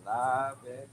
Live and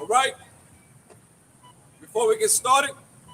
All right. Before we get started,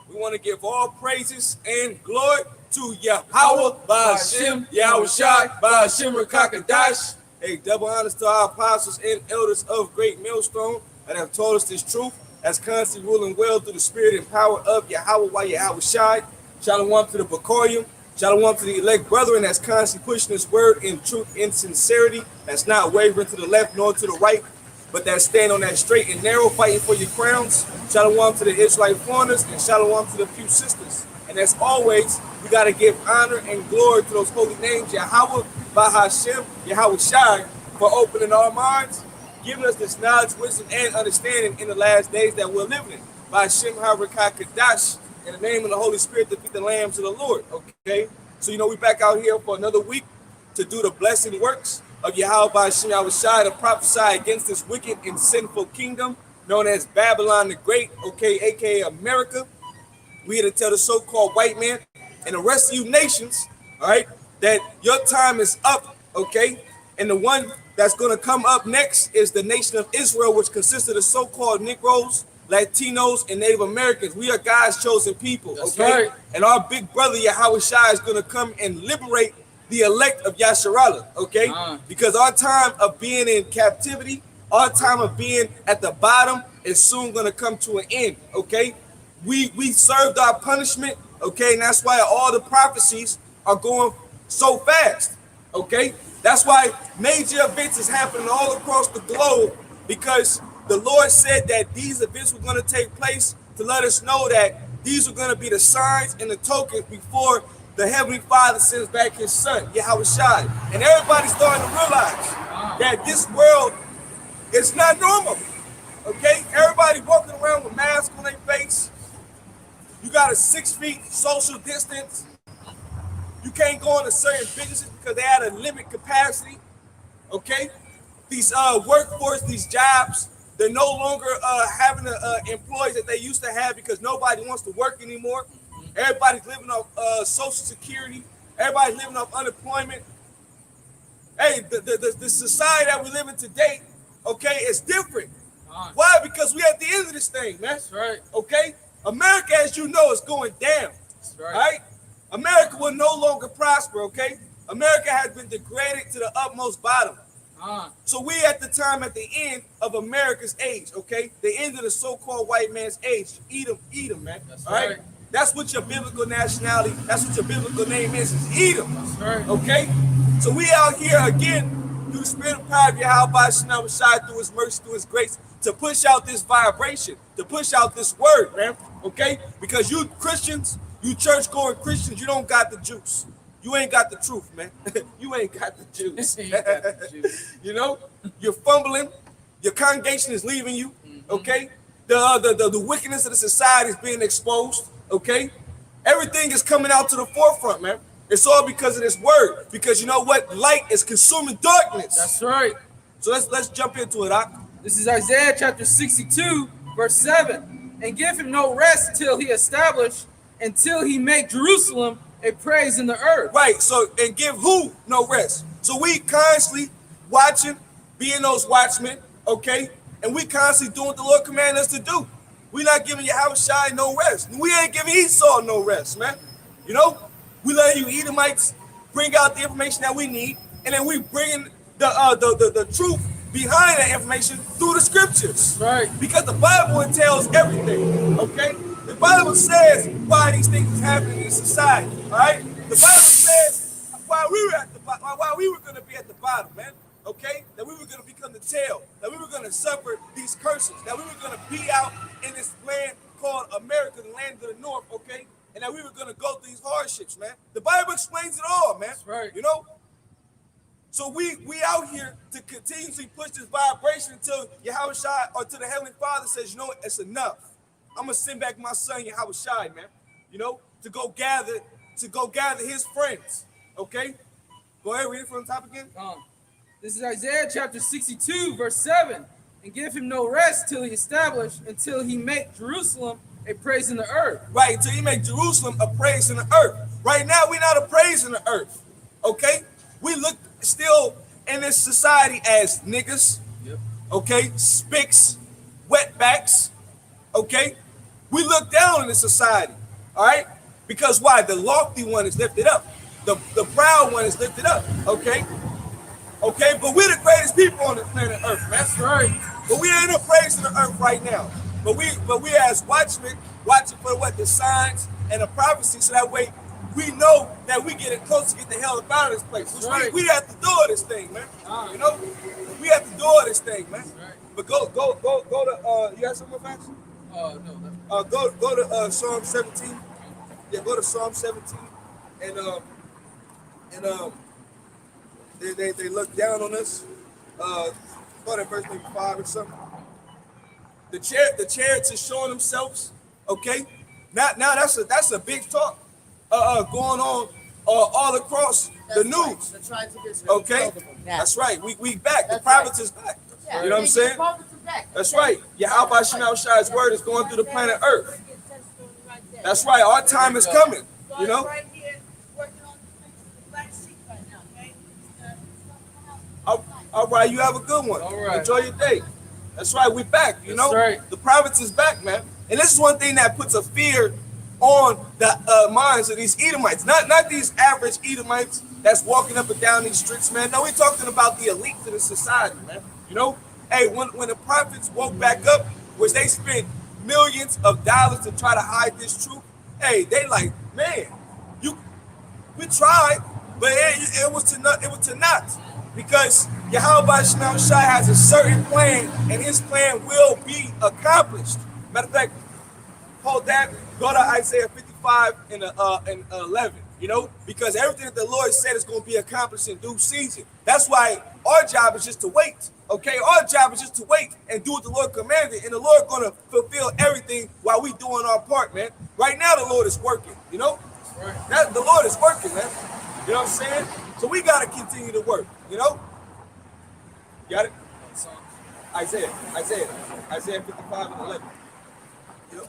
we want to give all praises and glory to Yahweh, Ba'ashem, Yahushai, Ba'ashem, Rakakadash. Hey, double honors to our apostles and elders of Great Millstone that have taught us this truth as constantly ruling well through the spirit and power of Yahweh, Yahushai. Shalom to the Bakorium. Shalom to the elect brethren that's constantly pushing this word in truth and sincerity, that's not wavering to the left nor to the right, but that stand on that straight and narrow, fighting for your crowns. Shalom to the Israelite foreigners, and shalom to the few sisters. And as always, we got to give honor and glory to those holy names, Yahweh, Bahashem, Yahushai, for opening our minds, giving us this knowledge, wisdom, and understanding in the last days that we're living in. Bahashem HaRakakadash, in the name of the Holy Spirit, to feed the lambs of the Lord. Okay? So, we back out here for another week to do the blessing works of Yahweh Ba'ashem Yahushai, to prophesy against this wicked and sinful kingdom known as Babylon the Great, okay, aka America. We here to tell the so-called white man and the rest of you nations, all right, that your time is up, okay? And the one that's going to come up next is the nation of Israel, which consists of the so-called Negroes, Latinos, and Native Americans. We are God's chosen people, That's okay? right. And our big brother Yahushai is going to come and liberate the elect of Yasharallah, okay? Because our time of being in captivity, our time of being at the bottom is soon going to come to an end, okay? We served our punishment, okay? And that's why all the prophecies are going so fast, okay? That's why major events is happening all across the globe, because the Lord said that these events were going to take place to let us know that these are going to be the signs and the tokens before the Heavenly Father sends back his son, Yahushai. And everybody's starting to realize that this world is not normal, okay? Everybody walking around with masks on their face. You got a 6 feet social distance. You can't go into certain businesses because they had a limit capacity, okay? These workforce, these jobs, they're no longer having the employees that they used to have because nobody wants to work anymore. Everybody's living off Social Security. Everybody's living off unemployment. Hey, the society that we live in today, okay, is different. Why? Because we at the end of this thing, man. That's right. Okay? America, as you know, is going down. That's right. Right? America will no longer prosper, okay? America has been degraded to the utmost bottom. So we at the end of America's age, okay? The end of the so-called white man's age. Eat 'em, man. That's all right? That's what your biblical nationality, that's what your biblical name is Edom. That's right. Okay? So we out here again through the spirit of power of Yahweh Ba'ashem through his mercy, through his grace, to push out this vibration, to push out this word, man. Okay? Because you Christians, you church-going Christians, you don't got the juice. You ain't got the truth, man. You ain't got the juice. You're fumbling. Your congregation is leaving you. Okay? The wickedness of the society is being exposed. Okay? Everything is coming out to the forefront, man. It's all because of this word. Because you know what? Light is consuming darkness. That's right. So let's jump into it. This is Isaiah chapter 62, verse 7. And give him no rest until he make Jerusalem a praise in the earth. Right. So, and give who no rest? So we constantly watching, being those watchmen, okay? And we constantly doing what the Lord commanded us to do. We not giving Yahushai no rest. We ain't giving Esau no rest, man. We letting you Edomites bring out the information that we need, and then we bringing the truth behind that information through the scriptures. Right. Because the Bible tells everything. Okay? The Bible says why these things is happening in society. All right? The Bible says why we were at the why we were going to be at the bottom, man. Okay? That we were going to become the tail. That we were going to suffer these curses. That we were going to be out in this land called America, the land of the North. Okay? And that we were going to go through these hardships, man. The Bible explains it all, man. That's right. You know? So we out here to continuously push this vibration until Yahushua or to the Heavenly Father says, you know what, it's enough. I'm gonna send back my son Yahushua, man. You know, to go gather his friends. Okay? Go ahead, read it from the top again. This is Isaiah chapter 62, verse 7. And give him no rest till he establish, until he make Jerusalem a praise in the earth. Right, until he make Jerusalem a praise in the earth. Right now, we're not a praise in the earth. Okay? We look still in this society as niggas, okay, spics, wetbacks, okay? We look down in this society, all right? Because why? The lofty one is lifted up. The proud one is lifted up, okay? Okay, but we're the greatest people on the planet Earth, man. That's right. But we ain't a praise in the earth right now. But we as watchmen, watching for what? The signs and the prophecy, so that way we know that we getting close to get the hell up out of this place. Right. We have to do this thing, man. You know, we have to do this thing, man. Right. But go to you got some more facts? No. Go to Psalm 17. Yeah, go to Psalm 17, and they look down on us. Start at verse maybe 5 or something. The chariots is showing themselves. Okay, now that's a big talk. Going on all across the news. Right. Okay, that's right. We back. The prophets is back. Yeah. You know what I'm saying? That's right. Yahweh Shemel word is going through the planet Earth. That's right. Our time is coming. You know. Right here, working on the black sheep right now, okay? All right. You have a good one. All right. Enjoy your day. That's right. We back. You know. That's right. The prophets is back, man. And this is one thing that puts a fear on the minds of these Edomites. Not these average Edomites that's walking up and down these streets, man. No, we're talking about the elite of the society, man. You know, hey, when the prophets woke back up, which they spent millions of dollars to try to hide this truth, hey, they like, man, we tried, but it was to not. Because Yahweh Shai has a certain plan, and his plan will be accomplished. Matter of fact, hold that. Go to Isaiah 55 and 11. You know, because everything that the Lord said is going to be accomplished in due season. That's why our job is just to wait. Okay, our job is just to wait and do what the Lord commanded, and the Lord going to fulfill everything while we doing our part, man. Right now, the Lord is working. You know, right. The Lord is working, man. You know what I'm saying? So we got to continue to work. You know, got it? Isaiah 55 and 11. You know.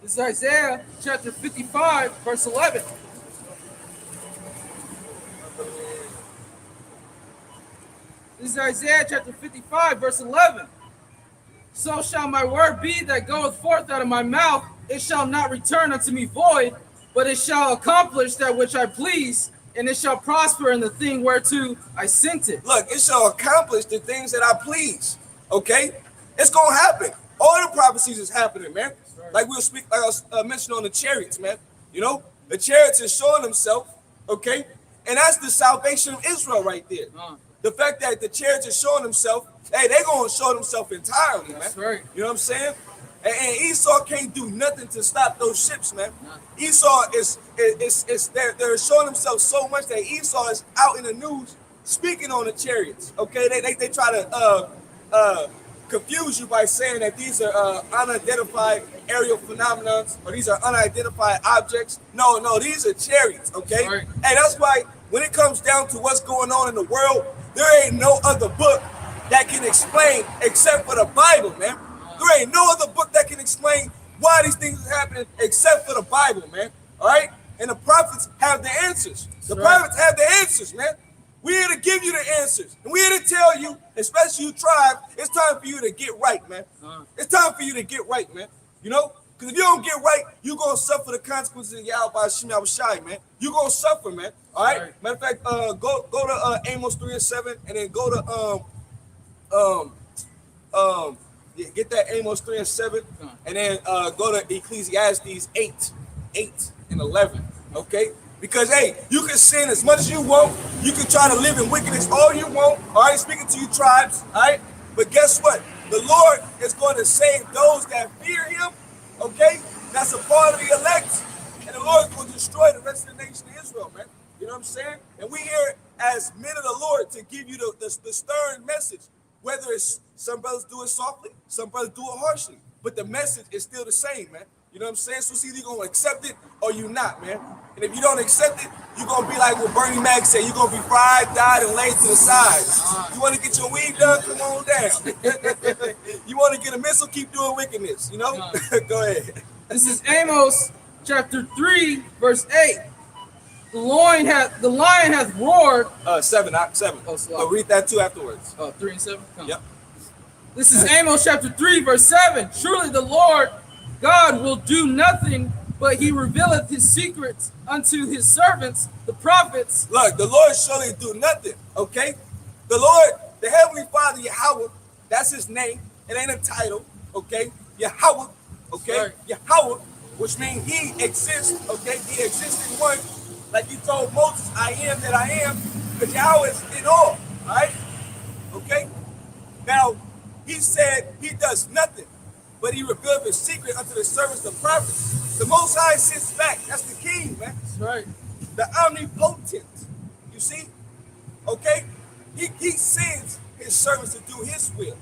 This is Isaiah chapter 55, verse 11. This is Isaiah chapter 55, verse 11. So shall my word be that goeth forth out of my mouth. It shall not return unto me void, but it shall accomplish that which I please, and it shall prosper in the thing whereto I sent it. Look, it shall accomplish the things that I please. Okay? It's going to happen. All the prophecies is happening, man. Like I was mentioning on the chariots, man. You know, the chariots is showing themselves, okay? And that's the salvation of Israel right there. The fact that the chariots is showing themselves, hey, they're going to show themselves entirely, man. That's right. You know what I'm saying? And Esau can't do nothing to stop those ships, man. Esau they're showing themselves so much that Esau is out in the news speaking on the chariots, okay? They try to confuse you by saying that these are unidentified aerial phenomena, or these are unidentified objects. No, these are chariots, okay? Right. And that's why when it comes down to what's going on in the world, there ain't no other book that can explain except for the Bible, man. There ain't no other book that can explain why these things are happening except for the Bible, man. All right? And the prophets have the answers. The prophets have the answers, man. We're here to give you the answers. And we're here to tell you, especially you tribe, it's time for you to get right, man. It's time for you to get right, man. You know, Because if you don't get right, you're going to suffer the consequences of Yahweh Hashem Yahushai, man. You're going to suffer, man. All right? Right. Matter of fact, go to Amos 3:7, and then go to get that Amos 3:7, and then go to Ecclesiastes 8:8-11. Okay? Because hey, you can sin as much as you want. You can try to live in wickedness all you want. All right, speaking to you tribes. All right, but guess what? The Lord is going to save those that fear Him. Okay, that's a part of the elect, and the Lord will destroy the rest of the nation of Israel, man. You know what I'm saying? And we here as men of the Lord to give you the stern message. Whether it's some brothers do it softly, some brothers do it harshly, but the message is still the same, man. You know what I'm saying? So it's either you're going to accept it or you're not, man. And if you don't accept it, you're going to be like what Bernie Mac said. You're going to be fried, dyed, and laid to the side. You want to get your weed done? Come on down. You want to get a missile? Keep doing wickedness, you know? Go ahead. This is Amos chapter 3, verse 8. The lion hath roared. 7, not 7. Oh, slow. But read that too afterwards. 3 and 7? Come. Yep. This is Amos chapter 3, verse 7. Surely the Lord God will do nothing, but he revealeth his secrets unto his servants, the prophets. Look, the Lord surely do nothing, okay? The Lord, the Heavenly Father, Yahweh, that's his name. It ain't a title, okay? Yahweh, okay? Right. Yahweh, which means he exists, okay? The existing one, like he told Moses, I am that I am, because Yahweh is in all right? Okay? Now, he said he does nothing, but he revealed his secret unto the servants, the prophets. The Most High sits back. That's the king, man. That's right. The omnipotent. You see? Okay? He sends his servants to do his will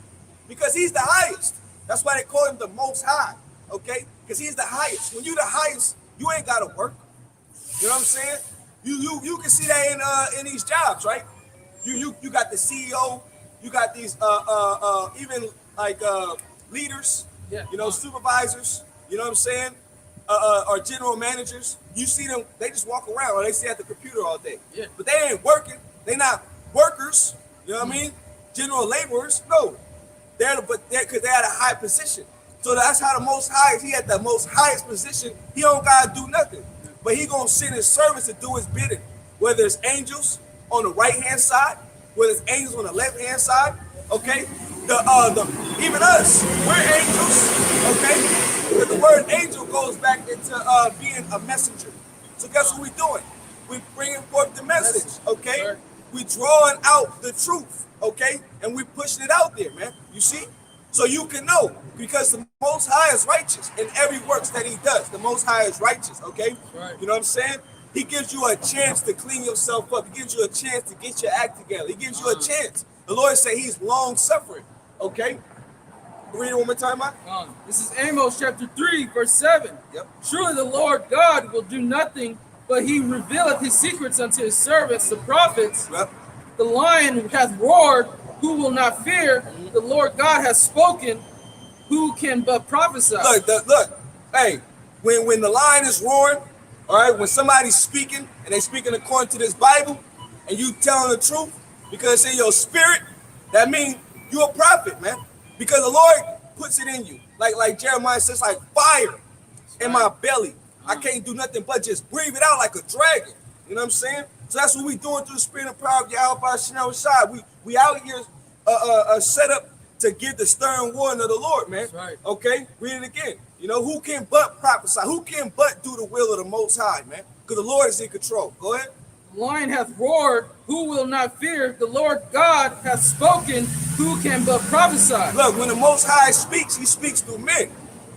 because he's the highest. That's why they call him the Most High. Okay? Because he's the highest. When you're the highest, you ain't got to work. You know what I'm saying? You can see that in these jobs, right? You got the CEO. You got these even like leaders. Yeah. You know, supervisors. You know what I'm saying? Or general managers. You see them, they just walk around or they sit at the computer all day. Yeah. But they ain't working. They not workers. You know what I mean? General laborers. No. Because they're at a high position. So that's how the Most High is. He at the most highest position. He don't gotta do nothing. But he gonna send his servants to do his bidding. Whether it's angels on the right hand side, whether it's angels on the left hand side, okay? Even us, we're angels, okay? But the word angel goes back into being a messenger. So guess what we're doing? We're bringing forth the message, okay? We drawing out the truth, okay? And we're pushing it out there, man. You see? So you can know, because the Most High is righteous in every works that he does. The Most High is righteous, okay? Right. You know what I'm saying? He gives you a chance to clean yourself up. He gives you a chance to get your act together. He gives you a chance. The Lord said he's long-suffering, okay? Read it one more time, Mike. This is Amos chapter 3, verse 7. Yep. Surely the Lord God will do nothing, but he revealeth his secrets unto his servants, the prophets. Yep. The lion hath roared, who will not fear? The Lord God has spoken, who can but prophesy? Look. Hey, when the lion is roaring, all right, when somebody's speaking and they speaking according to this Bible, and you telling the truth because it's in your spirit, that means you're a prophet, man. Because the Lord puts it in you, like Jeremiah says, like fire in my belly. I can't do nothing but just breathe it out like a dragon. You know what I'm saying? So that's what we doing through the spirit and power of Yahweh Shem Shai. We out here set up to give the stern warning of the Lord, man. That's right. Okay, read it again. You know, who can but prophesy? Who can but do the will of the Most High, man? Because the Lord is in control. Go ahead. The lion hath roared, who will not fear? The Lord God hath spoken, who can but prophesy? Look, when the Most High speaks, he speaks through men.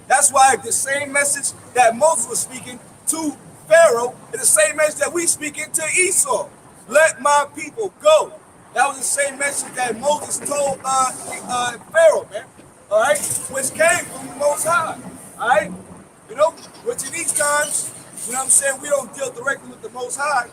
That's why the same message that Moses was speaking to Pharaoh is the same message that we speaking to Esau. Let my people go. That was the same message that Moses told Pharaoh, man. All right, which came from the Most High. All right, you know, which in these times, you know what I'm saying, we don't deal directly with the Most High,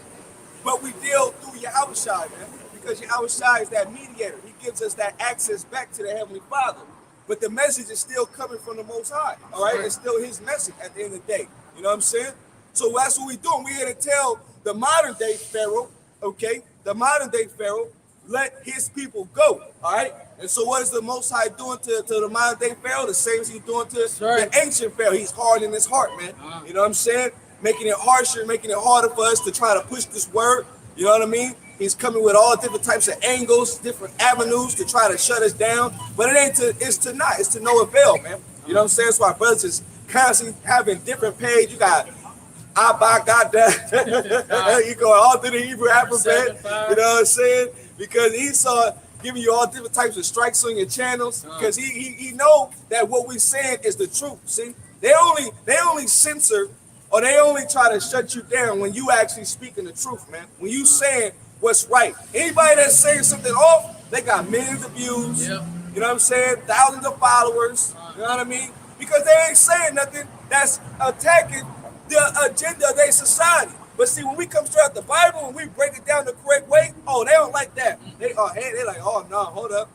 but we deal through Yahweh Shai, man, because Yahweh Shai is that mediator. He gives us that access back to the Heavenly Father. But the message is still coming from the Most High, all right? It's still his message at the end of the day. You know what I'm saying? So that's what we're doing. We're here to tell the modern day Pharaoh, okay, the modern day Pharaoh, let his people go. All right. And so what is the Most High doing to the modern day Pharaoh? The same as he's doing to right. the ancient Pharaoh. He's hardening his heart, man. You know what I'm saying? Making it harsher, making it harder for us to try to push this word. You know what I mean? He's coming with all different types of angles, different avenues to try to shut us down. But it ain't to, it's to not, it's to no avail, man. You know what I'm saying? That's why brothers is constantly having different page. You got Abba, God, you go all through the Hebrew alphabet. You know what I'm saying? Because Esau giving you all different types of strikes on your channels. Because he know that what we saying is the truth. See, they only censor or they only try to shut you down when you actually speaking the truth, man. When you saying what's right. Anybody that's saying something off, they got millions of views. Yep. You know what I'm saying? Thousands of followers. You know what I mean? Because they ain't saying nothing that's attacking the agenda of their society. But see, when we come straight out the Bible and we break it down the correct way, oh, they don't like that. They're like, oh no, hold up.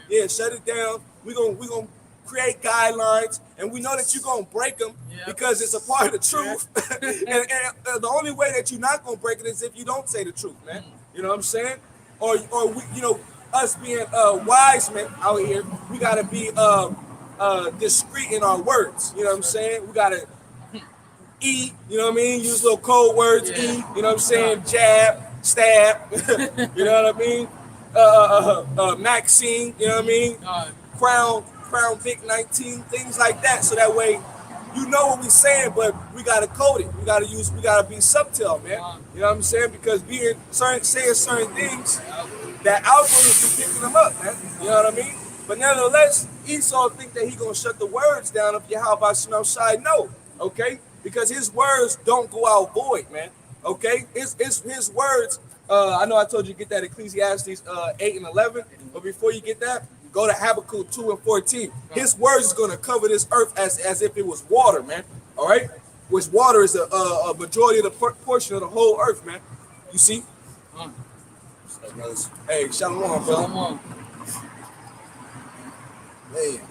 Yeah, shut it down. We're gonna create guidelines, and we know that you're gonna break them because it's a part of the truth. and the only way that you're not gonna break it is if you don't say the truth, man. You know what I'm saying? Or we, you know, us being wise men out here, we gotta be discreet in our words. You know what I'm saying? We gotta eat, you know what I mean? Use little code words, eat, you know what I'm saying? Jab, stab, you know what I mean? Maxine, you know what I mean? Crown Vic 19, things like that. So that way, you know what we're saying, but we gotta code it. We gotta be subtle, man. You know what I'm saying? Because saying certain things, that algorithms be picking them up, man. You know what I mean? But nevertheless, Esau think that he gonna shut the words down of Yahweh Shem Shai. No, okay? Because his words don't go out void, man. Okay? His words, I know I told you to get that Ecclesiastes 8 and 11, but before you get that, go to Habakkuk 2 and 14. His words is going to cover this earth as if it was water, man. All right? Which water is a majority of the portion of the whole earth, man. You see? Hey, shalom, brother. Shalom. Hey.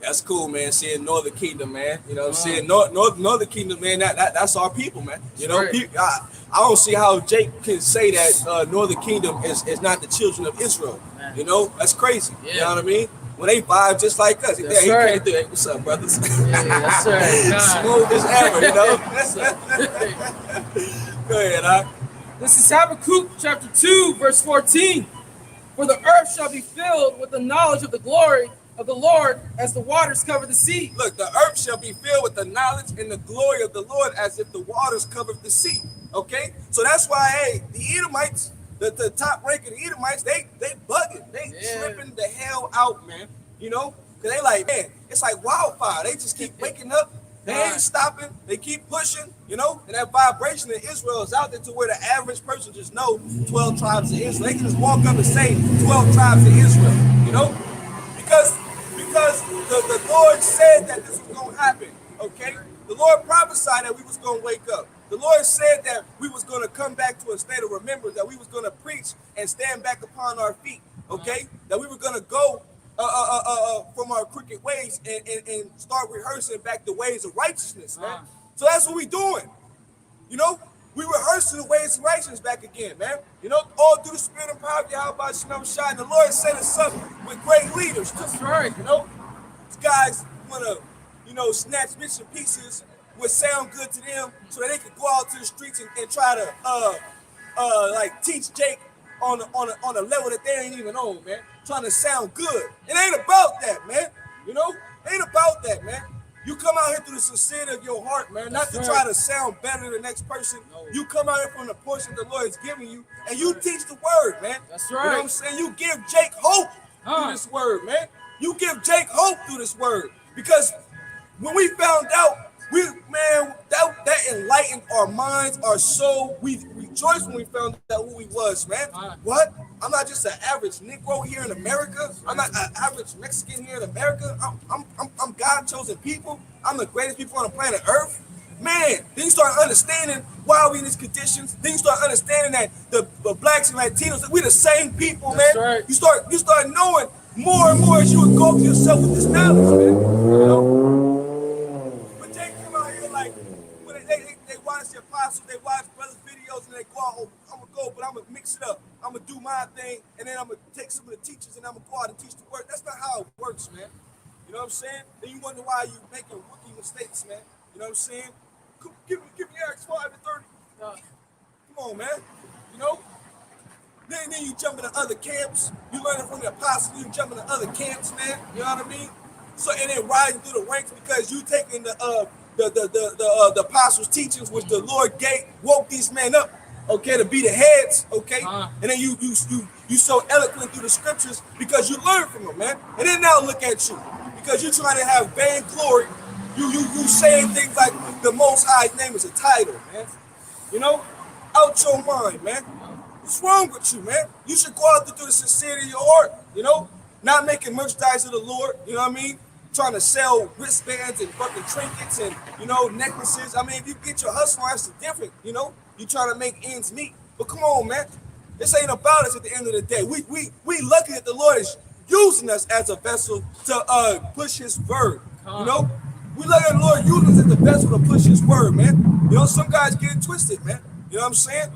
That's cool, man. Seeing Northern Kingdom, man. You know what I'm saying? Northern Kingdom, man, that's our people, man. You know, Right. I don't see how Jake can say that Northern Kingdom is not the children of Israel. Man. You know, that's crazy. Yeah. You know what I mean? When they vibe just like us. That's He right. can't do it. What's up, brothers? Yeah, that's right. Smooth as ever, you know? That's right. Go ahead, huh? This is Habakkuk chapter 2, verse 14. For the earth shall be filled with the knowledge of the glory of the Lord as the waters cover the sea. Look, the earth shall be filled with the knowledge and the glory of the Lord as if the waters covered the sea. Okay? So that's why, hey, the Edomites, the top ranking Edomites, they bugging. They tripping the hell out, man. You know? Because they like, man, it's like wildfire. They just keep waking up. They ain't stopping. They keep pushing, you know? And that vibration in Israel is out there to where the average person just know 12 tribes of Israel. They can just walk up and say 12 tribes of Israel, you know? Because the Lord said that this was going to happen, okay? The Lord prophesied that we was going to wake up. The Lord said that we was going to come back to a state of remembrance, that we was going to preach and stand back upon our feet, okay? That we were going to go from our crooked ways and start rehearsing back the ways of righteousness, man. So that's what we doing, you know? We rehearsing the ways of righteousness back again, man. You know, all through the spirit and power of Yahweh Shem Shai. The Lord set us up with great leaders, too. That's right. You know, these guys want to, you know, snatch bits and pieces would sound good to them so that they could go out to the streets and try to like teach Jake on a level that they ain't even on, man. Trying to sound good. It ain't about that, man. You know, it ain't about that, man. You come out here through the sincerity of your heart, man, not to try to sound better than the next person. No. You come out here from the portion the Lord is giving you, and you teach the word, man. That's You know right. what I'm saying? You give Jake hope through this word, man. You give Jake hope through this word. Because when we found out, that enlightened our minds, our soul. We rejoiced when we found out who he was, man. What? I'm not just an average Negro here in America. I'm not an average Mexican here in America. I'm God-chosen people. I'm the greatest people on the planet Earth. Man, then you start understanding why we in these conditions. Then you start understanding that the blacks and Latinos, that we the same people, That's man. right. You start knowing more and more as you engulf yourself with this knowledge, man. You know? But they come out here like, when they watch the apostles, they watch brothers' videos, girls and they go out, oh, I'm gonna go, but I'm gonna mix it up. I'm gonna do my thing, and then I'm gonna take some of the teachers and I'm gonna go out and teach the word. That's not how it works, man. You know what I'm saying? Then you wonder why you making rookie mistakes, man. You know what I'm saying? Give me Acts 5 and 30. Come on, man. You know? Then you jump into other camps. You learn from the apostles. You jump into other camps, man. You know what I mean? So and then rising through the ranks because you taking the apostles' teachings, which the Lord woke these men up, okay, to be the heads, okay. And then you so eloquent through the scriptures because you learn from them, man. And then now look at you because you're trying to have vainglory. You saying things like the Most High's name is a title, man. You know, out your mind, man. What's wrong with you, man? You should go out there through the sincerity of your heart, you know? Not making merchandise of the Lord, you know what I mean? Trying to sell wristbands and fucking trinkets and, you know, necklaces. I mean, if you get your hustle, that's different, you know? You trying to make ends meet. But come on, man. This ain't about us at the end of the day. We lucky that the Lord is using us as a vessel to push his word, you know? We lucky that the Lord using us as a vessel to push his word, man. You know, some guys get it twisted, man. You know what I'm saying?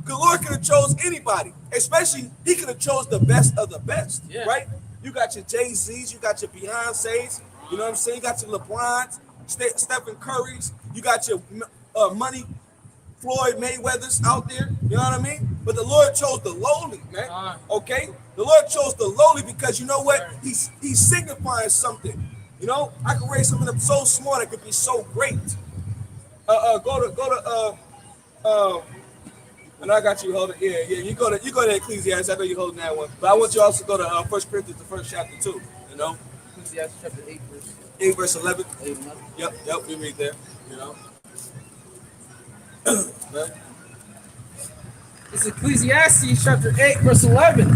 The Lord could have chose anybody, especially he could have chose the best of the best, right? You got your Jay-Z's, you got your Beyonce's, you know what I'm saying? You got your LeBrons, Stephen Curry's, you got your money Floyd Mayweather's out there, you know what I mean? But the Lord chose the lowly, man, okay? The Lord chose the lowly because you know what? He's signifying something, you know? I could raise something up so small that could be so great. And I got you holding. Yeah. You go to Ecclesiastes. I know you're holding that one, but I want you also to go to 1 Corinthians, the first chapter too. You know, Ecclesiastes chapter 8 verse 11. 8 and 11. Yep. We read there. You know. It's Ecclesiastes chapter 8 verse 11.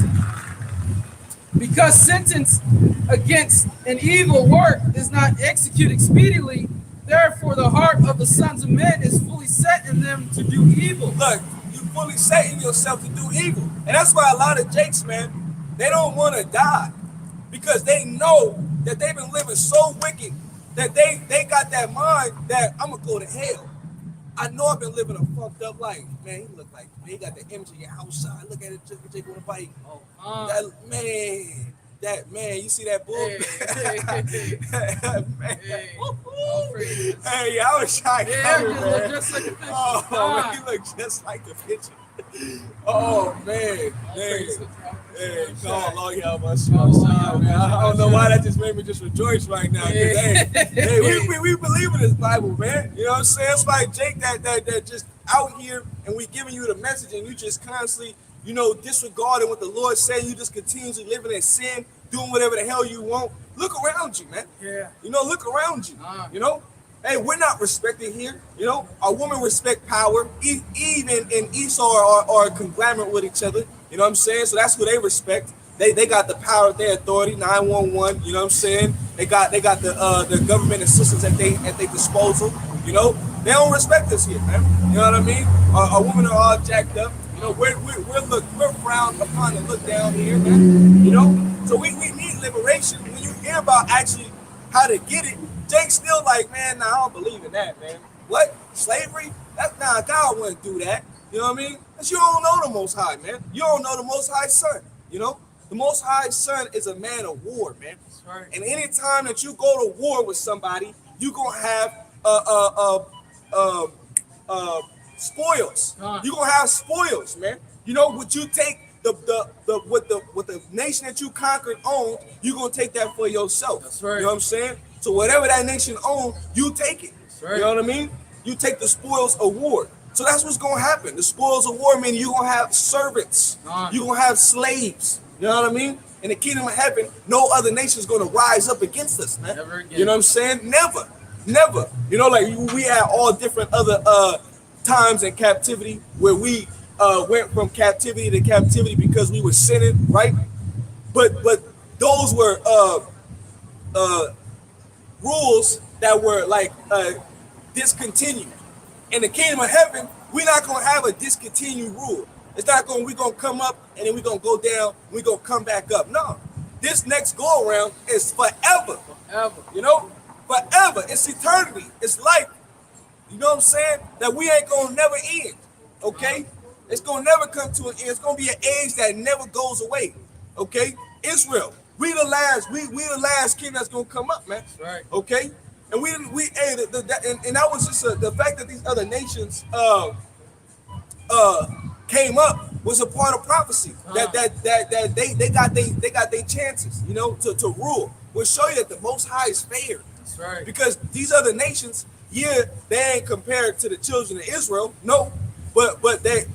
Because sentence against an evil work is not executed expediently, therefore the heart of the sons of men is fully set in them to do evil. Look. Fully setting yourself to do evil. And that's why a lot of jakes, man, they don't want to die because they know that they've been living so wicked that they got that mind that I'm gonna go to hell. I know I've been living a fucked up life. Man, he look like, man, he got the image of your house side. Look at it, Jake on the bike. That man, you see that bull? Hey, I was shocked. Yeah, look just like the picture. Man, he look just like the picture. Oh man. Hey, come on, Lord, y'all must man. I don't know why that just made me just rejoice right now. Hey, we believe in this Bible, man. You know what I'm saying? It's like Jake that just out here and we giving you the message and you just constantly, you know, disregarding what the Lord said. You just continuously living in sin, doing whatever the hell you want. Look around you, man. Yeah. You know, look around you. You know, hey, we're not respected here. You know, our women respect power. Even in Esau are a conglomerate with each other. You know what I'm saying? So that's who they respect. They got the power, their authority, 911. You know what I'm saying? They got the government assistance at their disposal. You know, they don't respect us here, man. You know what I mean? Our women are all jacked up. You know, we're frowned upon and looked down here, man. You know, so we need liberation. When you hear about actually how to get it, Jake's still like, man, nah, I don't believe in that, man. What? Slavery? God wouldn't do that. You know what I mean? Because you don't know the Most High, man. You don't know the Most High Son. You know, the Most High Son is a man of war, man. That's right. And anytime that you go to war with somebody, you gonna have spoils. You gonna have spoils, man. You know, would you take what the nation that you conquered owned, you gonna take that for yourself. That's right. You know what I'm saying? So whatever that nation owned, you take it. That's right. You know what I mean? You take the spoils of war. So that's what's gonna happen. The spoils of war mean you're gonna have servants, you're gonna have slaves. You know what I mean? In the kingdom of heaven, no other nation is gonna rise up against us, man. Never again. You know what I'm saying? Never. You know, like we had all different other times in captivity where we went from captivity to captivity because we were sinning, right? But those were rules that were like discontinued. In the kingdom of heaven, we're not gonna have a discontinued rule. It's not gonna we're gonna come up and then we're gonna go down, we're gonna come back up. No, this next go around is forever. You know, forever. It's eternity. It's life. You know what I'm saying? That we ain't gonna never end. Okay, it's gonna never come to an end. It's gonna be an age that never goes away. Okay, Israel, we the last king that's gonna come up, man. That's right. Okay, and hey, and that was just the fact that these other nations came up was a part of prophecy that they got their chances, you know, to rule. Will show you that the Most High is fair. That's right. Because these other nations, yeah, they ain't compared to the children of Israel, no, but they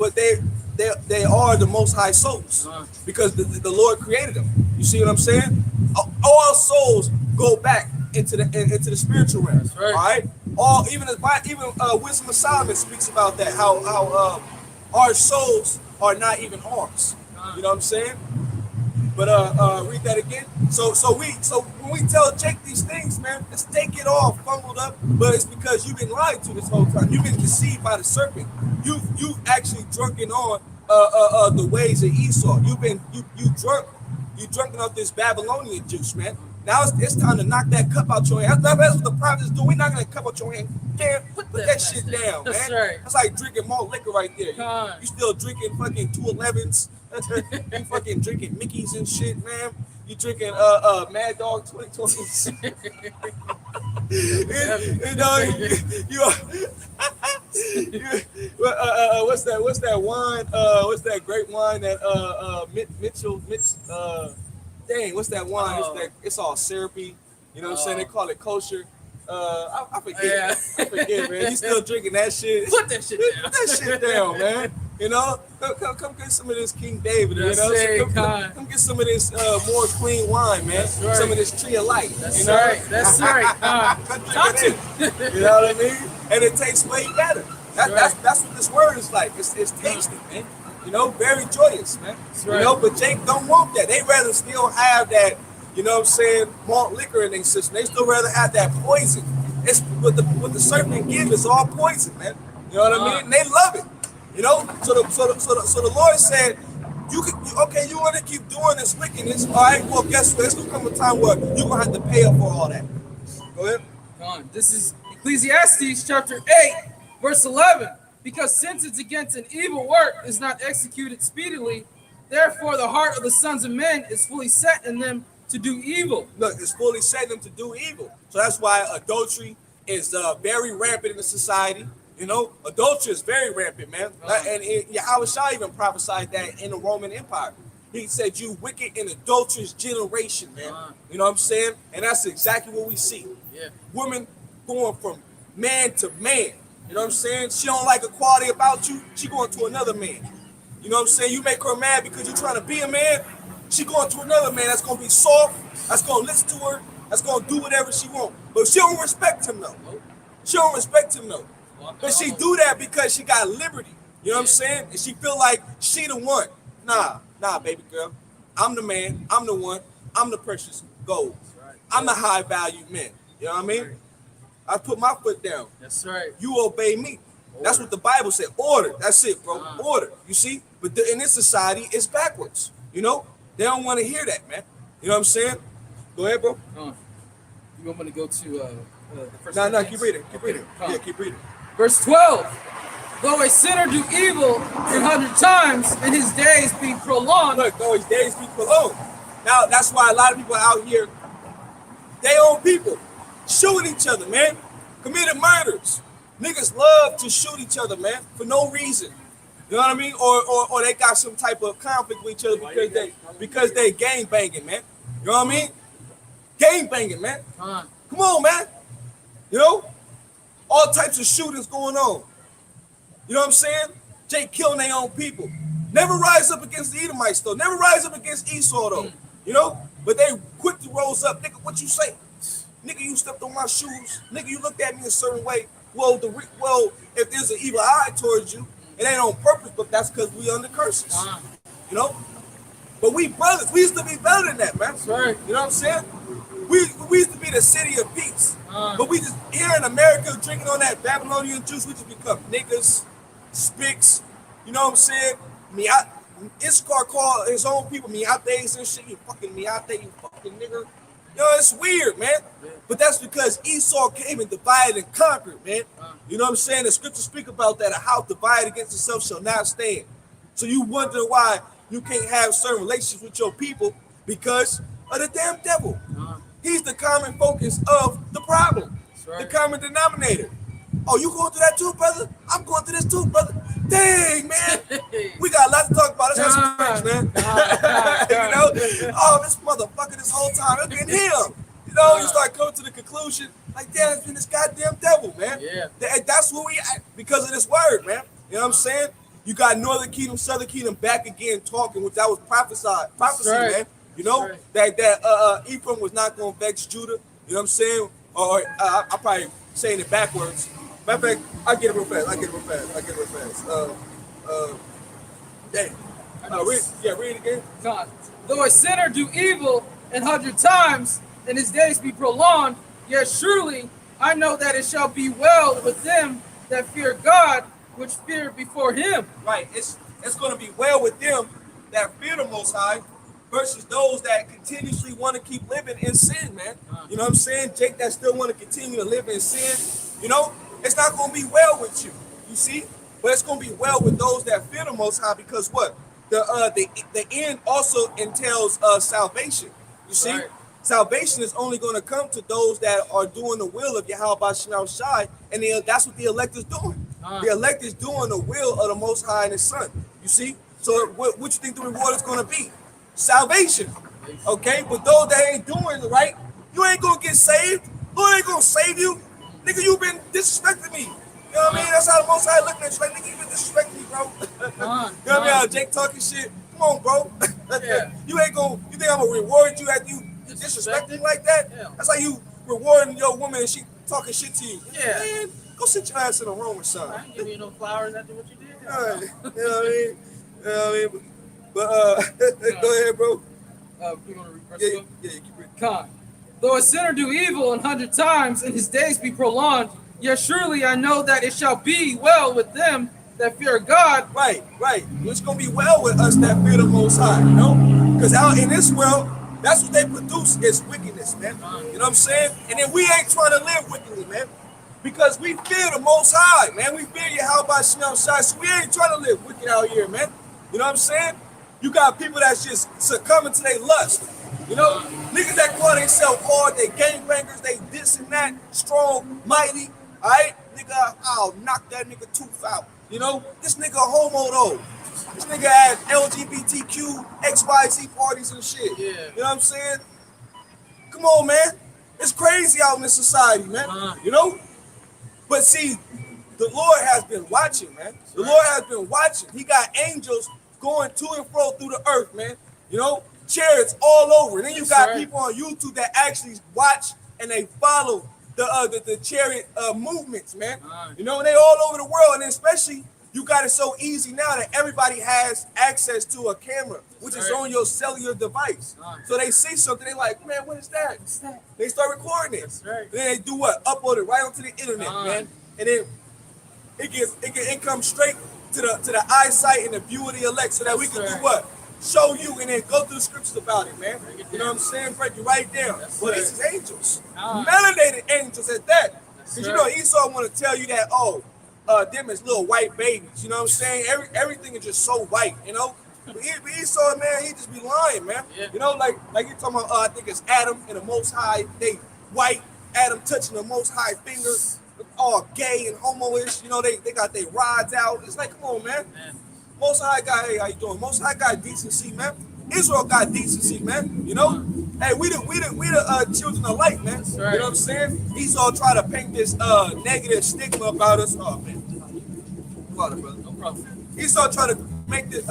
are the Most High souls because the Lord created them. You see what I'm saying? All souls go back into the spiritual realm. That's right. All right. Even Wisdom of Solomon speaks about that. How our souls are not even ours. You know what I'm saying? But read that again. So when we tell Jake these things, man, let's take it all fumbled up. But it's because you've been lied to this whole time. You've been deceived by the serpent. You've actually drunken on the ways of Esau. You drunken off this Babylonian juice, man. Now it's time to knock that cup out your hand. That's what the prophets do. We're not gonna cup out your hand. Damn, put that shit down, man. That's right. That's like drinking more liquor right there. You still drinking fucking 211s. You fucking drinking Mickeys and shit, man. You drinking Mad Dog 2020s. What's that wine? What's that great wine that what's that wine? It's all syrupy. You know what I'm saying? They call it kosher. I forget. Yeah. I forget, man. You still drinking that shit? Put that shit down. Put that shit down, man. You know, come get some of this King David. You know, come get some of this more clean wine, man. Right. Some of this Tree of Life. That's you know? right. That's right. You know what I mean? And it tastes way better. That's what this word is like. It's tasty, man. You know, very joyous, man. Right. You know, but Jake don't want that. They rather still have that. You know what I'm saying? Malt liquor in their system. They still rather have that poison. It's what the serpent gives is all poison, man. You know what I mean? And they love it. You know, so the Lord said, you want to keep doing this wickedness, all right? Well, guess what? There's gonna come a time where you're gonna have to pay up for all that. Go ahead. Come on. This is Ecclesiastes chapter 8, verse 11. Because since it's against an evil work is not executed speedily, therefore the heart of the sons of men is fully set in them to do evil. Look, it's fully set in them to do evil. So that's why adultery is very rampant in the society. You know, adultery is very rampant, man. And Yahushua even prophesied that in the Roman Empire. He said, you wicked and adulterous generation, man. You know what I'm saying? And that's exactly what we see. Yeah. Women going from man to man. You know what I'm saying? She don't like a quality about you. She going to another man. You know what I'm saying? You make her mad because you're trying to be a man. She going to another man that's going to be soft. That's going to listen to her. That's going to do whatever she wants. But she don't respect him, though. She don't respect him, though. But she do that because she got liberty. You know what I'm saying? And she feel like she the one. Nah, baby girl. I'm the man. I'm the one. I'm the precious gold. I'm the high value man. You know what I mean? I put my foot down. That's right. You obey me. That's what the Bible said. Order. That's it, bro. Order. You see? But in this society, it's backwards. You know? They don't want to hear that, man. You know what I'm saying? Go ahead, bro. You want me to go to the first? No, keep reading. Keep reading. Yeah, keep reading. Verse 12. Though a sinner do evil 100 times, and his days be prolonged. Look, though his days be prolonged. Now, that's why a lot of people out here, they own people, shooting each other, man. Committed murders. Niggas love to shoot each other, man, for no reason. You know what I mean? Or they got some type of conflict with each other because they gang banging, man. You know what I mean? Gang banging, man. Come on, man. You know? All types of shootings going on. You know what I'm saying? Jake killing their own people. Never rise up against the Edomites, though. Never rise up against Esau, though. You know? But they quick to rose up. Nigga, what you say? Nigga, you stepped on my shoes. Nigga, you looked at me a certain way. Well, if there's an evil eye towards you, it ain't on purpose, but that's because we under curses. You know? But we brothers. We used to be better than that, man. That's right. You know what I'm saying? We used to be the city of peace. But we just, here in America, drinking on that Babylonian juice, we just become niggas, spicks. You know what I'm saying? Issachar called his own people miates and shit. You fucking miate, you fucking nigger. Yo, it's weird, man. But that's because Esau came and divided and conquered, man. You know what I'm saying? The scriptures speak about that. A house divided against itself shall not stand. So you wonder why you can't have certain relationships with your people because of the damn devil. He's the common focus of the problem, the common denominator. Oh, you going through that too, brother? I'm going through this too, brother. Dang, man. We got a lot to talk about. Let's have some friends, man. You know? Oh, this motherfucker this whole time. It's been him. You know, you start coming to the conclusion, like, damn, it's been this goddamn devil, man. Yeah. That's where we at because of this word, man. You know what I'm saying? You got Northern Kingdom, Southern Kingdom back again talking, which that was prophecy, man. You know, that Ephraim was not going to vex Judah. You know what I'm saying? Or I'm probably saying it backwards. Matter of fact, I'll get it real fast. Read it again. God. Though a sinner do evil 100 times, and his days be prolonged, yet surely I know that it shall be well with them that fear God, which fear before him. Right. It's going to be well with them that fear the Most High versus those that continuously want to keep living in sin, man. You know what I'm saying? Jake that still want to continue to live in sin, you know, it's not going to be well with you, you see? But it's going to be well with those that fear the Most High because what? The end also entails salvation, you see? Right. Salvation is only going to come to those that are doing the will of Yahweh Shem Shai, and that's what the elect is doing. The elect is doing the will of the Most High and His Son, you see? So what you think the reward is going to be? Salvation, okay? But those that ain't doing it right, you ain't going to get saved. Lord ain't going to save you. Nigga, you been disrespecting me. You know what I mean? That's how the Most High looking at you. Like, nigga, you been disrespecting me, bro. You know what I mean? How Jake talking shit. Come on, bro. You think I'm going to reward you after you disrespect me like that? Yeah. That's how you rewarding your woman and she talking shit to you. Yeah. Man, go sit your ass in a room or something. I ain't giving you no flowers after what you did. You know what I mean? You know what I mean? But go ahead, bro. We want to read verse Yeah, 12? yeah, keep it. Con. Though a sinner do evil 100 times, and his days be prolonged, yet surely I know that it shall be well with them that fear God. Right. It's gonna be well with us that fear the Most High, you know? Because out in this world, that's what they produce is wickedness, man. You know what I'm saying? And then we ain't trying to live wickedly, man. Because we fear the Most High, man. We fear Yahweh Shem Shai, so we ain't trying to live wicked out here, man. You know what I'm saying? You got people that's just succumbing to their lust. You know, niggas that call themselves hard, they gangbangers, they this and that, strong, mighty, all right? Nigga, I'll knock that nigga tooth out. You know, this nigga homo though. This nigga had LGBTQ, XYZ parties and shit. Yeah. You know what I'm saying? Come on, man. It's crazy out in this society, man. You know? But see, the Lord has been watching, man. The Lord has been watching. He got angels going to and fro through the earth, man. You know? Chariots all over. And then you got people on YouTube that actually watch and they follow the chariot movements, man. You know, they all over the world, and especially you got it so easy now that everybody has access to a camera, which is on your cellular device. So they see something, they like, man, what is that? They start recording it. Then they do what? Upload it right onto the internet, man. And then it comes straight to the eyesight and the view of the elect, so that we can do what? Show you and then go through the scriptures about it, man. You know what I'm saying? Break it right down. Well, this is angels. Melanated angels at that. Because you know, Esau want to tell you that, them is little white babies. You know what I'm saying? Everything is just so white, you know? But Esau, man, he just be lying, man. You know, like you talking about, I think it's Adam and the Most High. They white, Adam touching the Most High finger, all gay and homo-ish. You know, they got their rods out. It's like, come on, man. Most High God, hey, how you doing? Most High got decency, man. Israel got decency, man. You know, hey, we the children of light, man. You know what I'm saying? Esau try to paint this negative stigma about us. Oh man, brother, no problem. Esau try to make this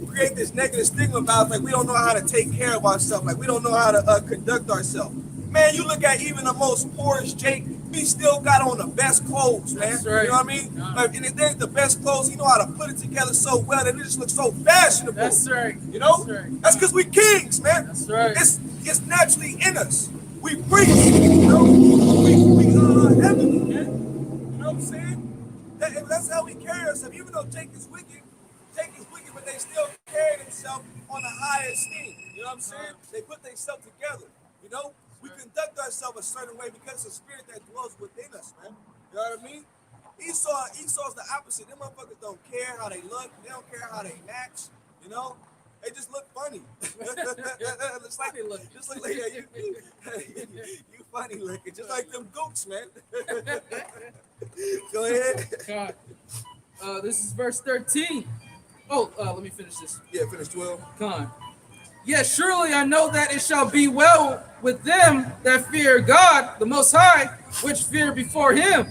create this negative stigma about us, like we don't know how to take care of ourselves, like we don't know how to conduct ourselves. Man, you look at even the most poorest Jake, we still got on the best clothes, man. You know what I mean? Like, and if there's the best clothes, he know how to put it together so well that it just looks so fashionable. That's right. You know? That's because we kings, man. That's right. It's naturally in us. We priests, you know? We heavenly, man. You know what I'm saying? That's how we carry ourselves. Even though Jake is wicked, but they still carry themselves on the high esteem. You know what I'm saying? They put themselves together, you know? We conduct ourselves a certain way because it's a spirit that dwells within us, man. You know what I mean? Esau's the opposite. Them motherfuckers don't care how they look. They don't care how they match. You know, they just look funny. Looks like they look. Just look like you funny looking, just like them goats, man. Go ahead. God. This is verse 13. Oh, let me finish this. Yeah, finish 12. Con. Yes, surely I know that it shall be well with them that fear God, the Most High, which fear before him.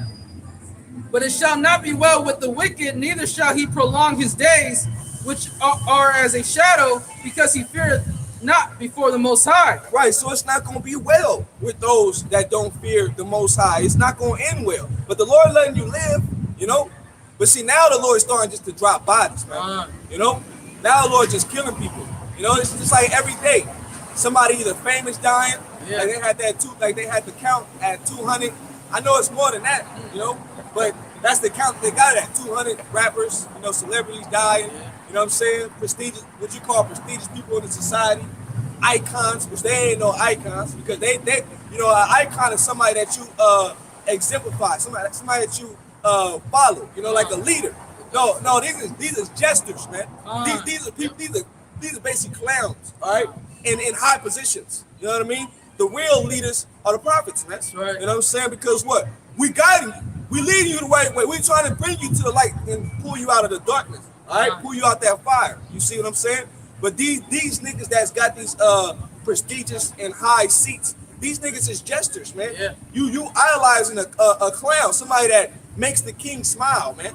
But it shall not be well with the wicked, neither shall he prolong his days, which are as a shadow, because he feareth not before the Most High. Right, so it's not going to be well with those that don't fear the Most High. It's not going to end well. But the Lord letting you live, you know. But see, now the Lord is starting just to drop bodies, man. You know, now the Lord just killing people. You know, it's just like every day, somebody either famous dying, like they had they had the count at 200. I know it's more than that, you know, but that's the count they got at 200 rappers, you know, celebrities dying. You know what I'm saying? Prestigious, what you call prestigious people in the society, icons, which they ain't no icons because they you know, an icon is somebody that you exemplify, somebody that you follow, you know, like a leader. No, these are jesters, man. These are people. These are basically clowns, all right, in high positions. You know what I mean? The real leaders are the prophets, man. That's right. You know what I'm saying? Because what? We guiding you. We leading you the right way. We're trying to bring you to the light and pull you out of the darkness. All right, pull you out that fire. You see what I'm saying? But these niggas that's got these prestigious and high seats, these niggas is jesters, man. Yeah. You idolizing a clown, somebody that makes the king smile, man.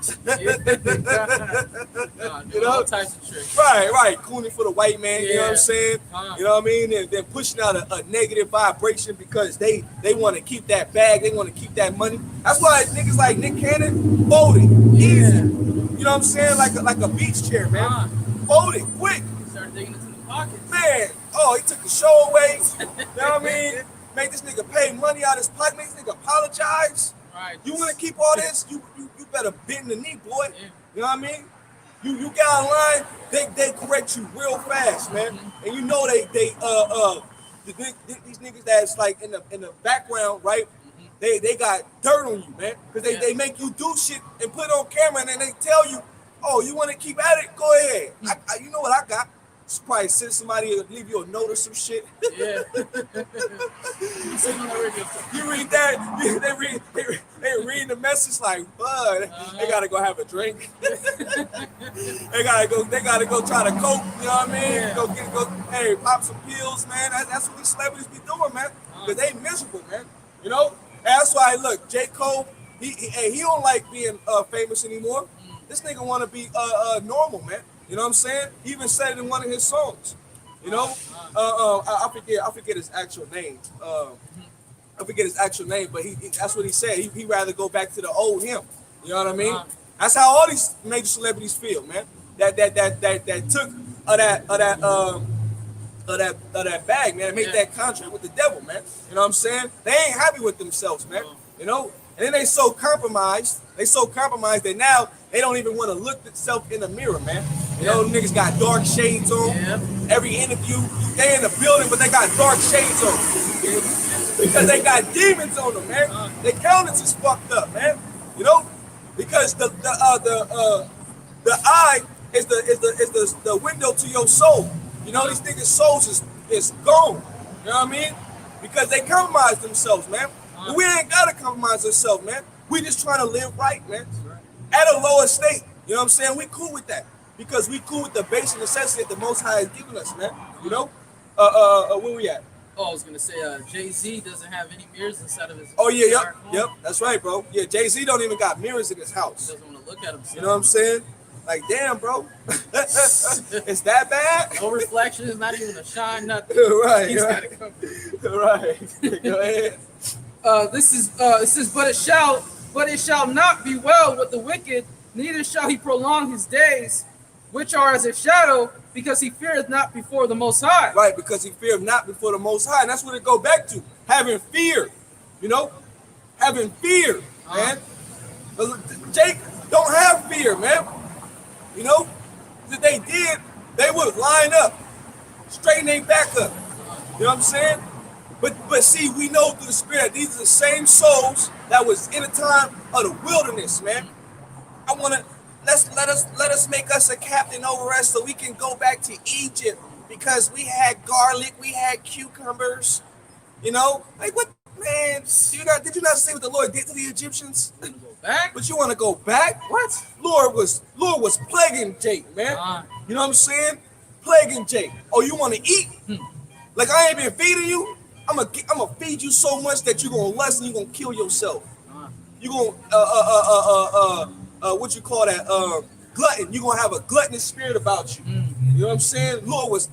You know, all types of tricks. Right. Cooning for the white man, you know what I'm saying? You know what I mean? And they're pushing out a negative vibration because they want to keep that bag, they want to keep that money. That's why niggas like Nick Cannon folded easy. You know what I'm saying? Like a beach chair, man. Folded quick. Started digging into the pockets. Man, he took the show away. You know what I mean? Make this nigga pay money out his pocket, make this nigga apologize. Right. You want to keep all this? You better bend the knee, boy. Yeah. You know what I mean? You get online, they correct you real fast, man. And you know these niggas that's like in the background, right? They got dirt on you, man, because they make you do shit and put it on camera, and then they tell you, oh, you want to keep at it? Go ahead. You know what I got? Just probably send somebody to leave you a note or some shit. Yeah. You read that? They read the message like, bud. They gotta go have a drink. They gotta go try to cope. You know what I mean? Yeah. Hey, pop some pills, man. That's what these celebrities be doing, man. Because they miserable, man. You know. And that's why look, J. Cole. He don't like being famous anymore. This nigga want to be normal, man. You know what I'm saying? He even said it in one of his songs. You know, I forget his actual name. But that's what he said. He rather go back to the old him. You know what I mean? That's how all these major celebrities feel, man. That took that bag, man, and made that contract with the devil, man. You know what I'm saying? They ain't happy with themselves, man. You know, and then they so compromised that now they don't even want to look themselves in the mirror, man. You know, them niggas got dark shades on. Yeah. Every interview, they in the building, but they got dark shades on. Because they got demons on them, man. Their countenance is fucked up, man. You know? Because the eye is the window to your soul. You know, these niggas' souls is gone. You know what I mean? Because they compromise themselves, man. We ain't gotta compromise ourselves, man. We just trying to live right, man. At a lower state. You know what I'm saying? We cool with that. Because we cool with the basic necessity that the Most High has given us, man. You know? Where we at? Oh, I was gonna say Jay-Z doesn't have any mirrors inside of his. Oh yeah, yep. That's right, bro. Yeah, Jay-Z don't even got mirrors in his house. He doesn't want to look at himself. You know what I'm saying? Like, damn, bro. It's that bad? No reflection, it's not even a shine, nothing. Right. He's gotta come. Right. Go ahead. It says, but it shall not be well with the wicked, neither shall he prolong his days, which are as a shadow, because he feareth not before the Most High. Right, because he feareth not before the Most High. And that's what it go back to. Having fear. You know? Having fear, man. Jake don't have fear, man. You know? If they did, they would line up. Straighten their back up. You know what I'm saying? But see, we know through the Spirit, these are the same souls that was in the time of the wilderness, man. I want to let us make us a captain over us so we can go back to Egypt because we had garlic, we had cucumbers, you know, like what, man? Did you not say what the Lord did to the Egyptians? Go back? But you want to go back? What? Lord was plaguing Jake, man. You know what I'm saying? Plaguing Jake. Oh, you want to eat? Like I ain't been feeding you. I'm gonna feed you so much that you're gonna lust and you're gonna kill yourself. You're gonna what you call that? Glutton. You're gonna have a gluttonous spirit about you. You know what I'm saying? Lord was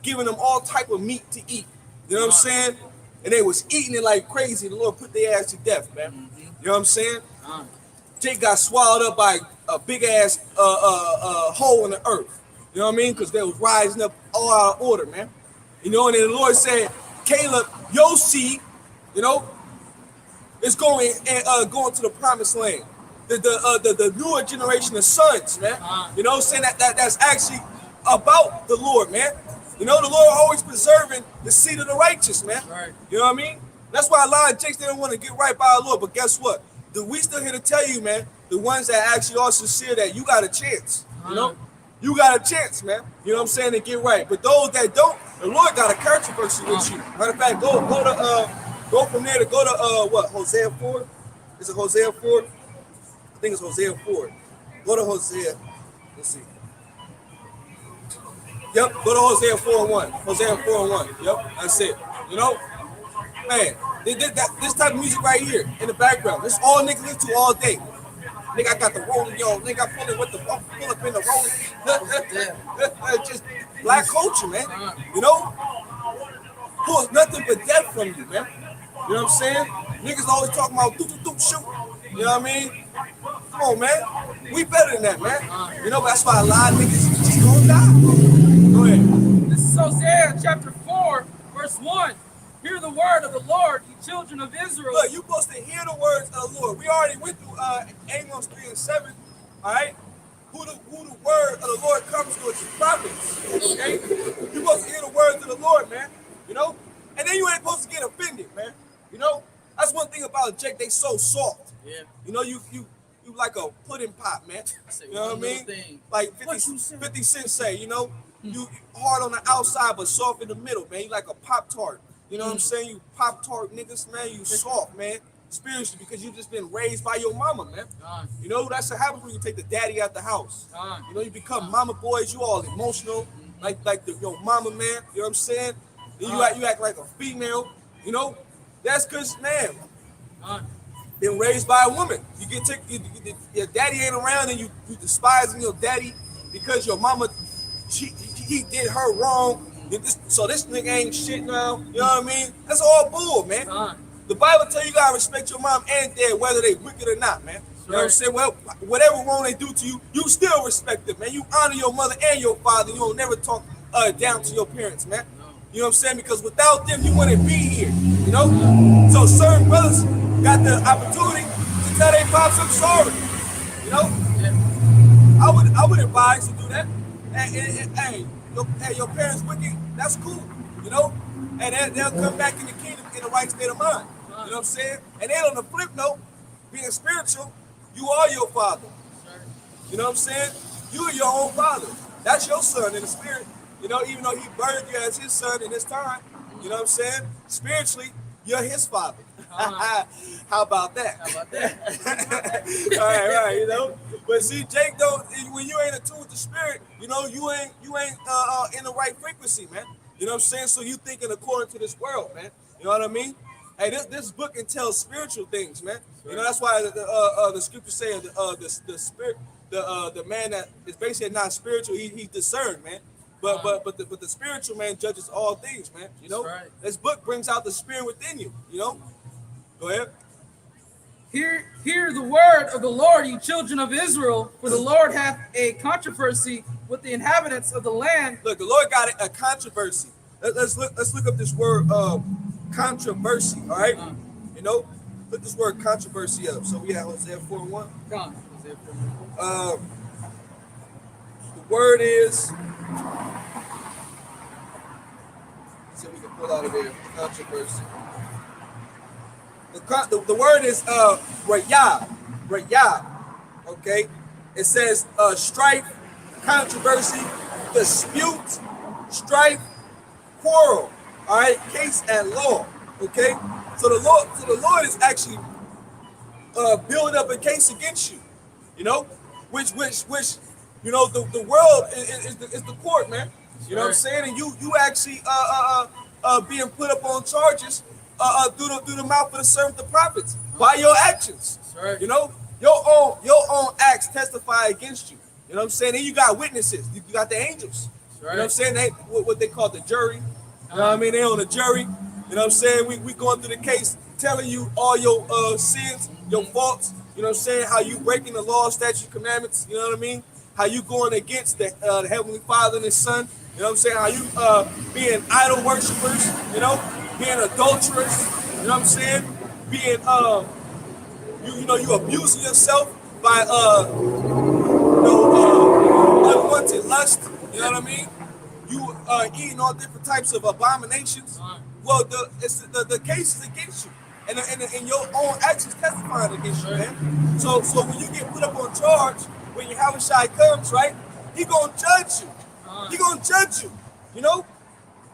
giving them all type of meat to eat. You know what I'm saying? And they was eating it like crazy. The Lord put their ass to death, man. You know what I'm saying? Jake got swallowed up by a big ass hole in the earth. You know what I mean? Because they was rising up all out of order, man. You know, and then the Lord said, Caleb, your seed, you know, is going to the promised land. The newer generation of sons, man. You know, saying that's actually about the Lord, man. You know, the Lord always preserving the seed of the righteous, man. Right. You know what I mean? That's why a lot of Jakes didn't want to get right by our Lord. But guess what? We still here to tell you, man, the ones that actually are sincere, that you got a chance. You know? You got a chance, man. You know what I'm saying, to get right. But those that don't, the Lord got a controversy with you. Matter of fact, go from there to go to what? Hosea 4? Is it Hosea 4? I think it's Hosea 4. Go to Hosea. Let's see. Yep, go to Hosea 4:1. Hosea 4:1. Yep, that's it. You know? Man, this type of music right here in the background. This all niggas listen to all day. Nigga, I got the rolling, yo. Nigga, I pull up in the rolling. Just black culture, man. You know? Pulls nothing but death from you, man. You know what I'm saying? Niggas always talking about doop, shoot. You know what I mean? Come on, man. We better than that, man. You know, that's why a lot of niggas just gonna die. Go ahead. This is Hosea chapter 4, verse 1. Hear the word of the Lord, you children of Israel. Look, you're supposed to hear the words of the Lord. We already went through Amos 3 and 7. All right? Who the word of the Lord comes to is the prophets. Okay? You're supposed to hear the words of the Lord, man. You know? And then you ain't supposed to get offended, man. You know? That's one thing about Jake, they so soft. Yeah. You know, you like a pudding pop, man. You know what I mean? Thing. Like 50 Cent say, you know, you hard on the outside but soft in the middle, man. You like a Pop-Tart. You know what I'm saying? You Pop-Tart niggas, man. You soft, man. Spiritually, because you just been raised by your mama, man. You know, that's what happens when you take the daddy out the house. You know, you become mama boys. You all emotional, like your mama, man. You know what I'm saying? Then you act like a female. You know, that's because, man, been raised by a woman. You get your daddy ain't around, and you despising your daddy because your mama, he did her wrong. So this nigga ain't shit now. You know what I mean? That's all bull, man. The Bible tell you gotta respect your mom and dad, whether they wicked or not, man. You know what I'm saying? Well, whatever wrong they do to you, you still respect them, man. You honor your mother and your father. You don't never talk down to your parents, man. You know what I'm saying? Because without them, you wouldn't be here. You know? So certain brothers got the opportunity to tell their pops I'm sorry. You know? I would advise to do that. Hey, your parents wicked, that's cool, you know? And they'll come back in the kingdom in the right state of mind. You know what I'm saying? And then on the flip note, being spiritual, you are your father. You know what I'm saying? You are your own father. That's your son in the spirit. You know, even though he birthed you as his son in his time, you know what I'm saying? Spiritually, you're his father. How about that? Right, you know. But see, Jake, though, when you ain't in tune with the spirit, you know, you ain't in the right frequency, man. You know what I'm saying? So you thinking according to this world, man. You know what I mean? Hey, this book entails spiritual things, man. You know, that's why the scriptures say the spirit, the man that is basically not spiritual, he's discerned, man. But the spiritual man judges all things, man. You know, this book brings out the spirit within you. You know, go ahead. Hear the word of the Lord, you children of Israel, for the Lord hath a controversy with the inhabitants of the land. Look, the Lord got a controversy. Let's look up this word controversy. All right, you know, put this word controversy up. So we have Hosea 4:1. The word is. See if we can pull out of there controversy. The word is rayab. Okay, it says strife, controversy, dispute, strife, quarrel. All right, case and law. Okay, so the Lord is actually building up a case against you. You know, which the world is the court, man. You know what I'm saying? And you actually being put up on charges through the mouth of the servant, the prophets, by your actions. Right. You know, your own acts testify against you. You know what I'm saying? And you got witnesses. You got the angels. Right. You know what I'm saying? They what they call the jury. You know what I mean? They on the jury. You know what I'm saying? We going through the case, telling you all your sins, your faults. You know what I'm saying? How you breaking the law, statute, commandments. You know what I mean? How you going against the Heavenly Father and His Son. You know what I'm saying? How you being idol worshipers. You know, being adulterers. You know what I'm saying? Being you abusing yourself by unwanted lust. You know what I mean? You eating all different types of abominations. Well, the case is against you, and your own actions testifying against you, man. So when you get put up on charge, when your Yahushua comes, right, He gonna judge you. He gonna judge you, you know,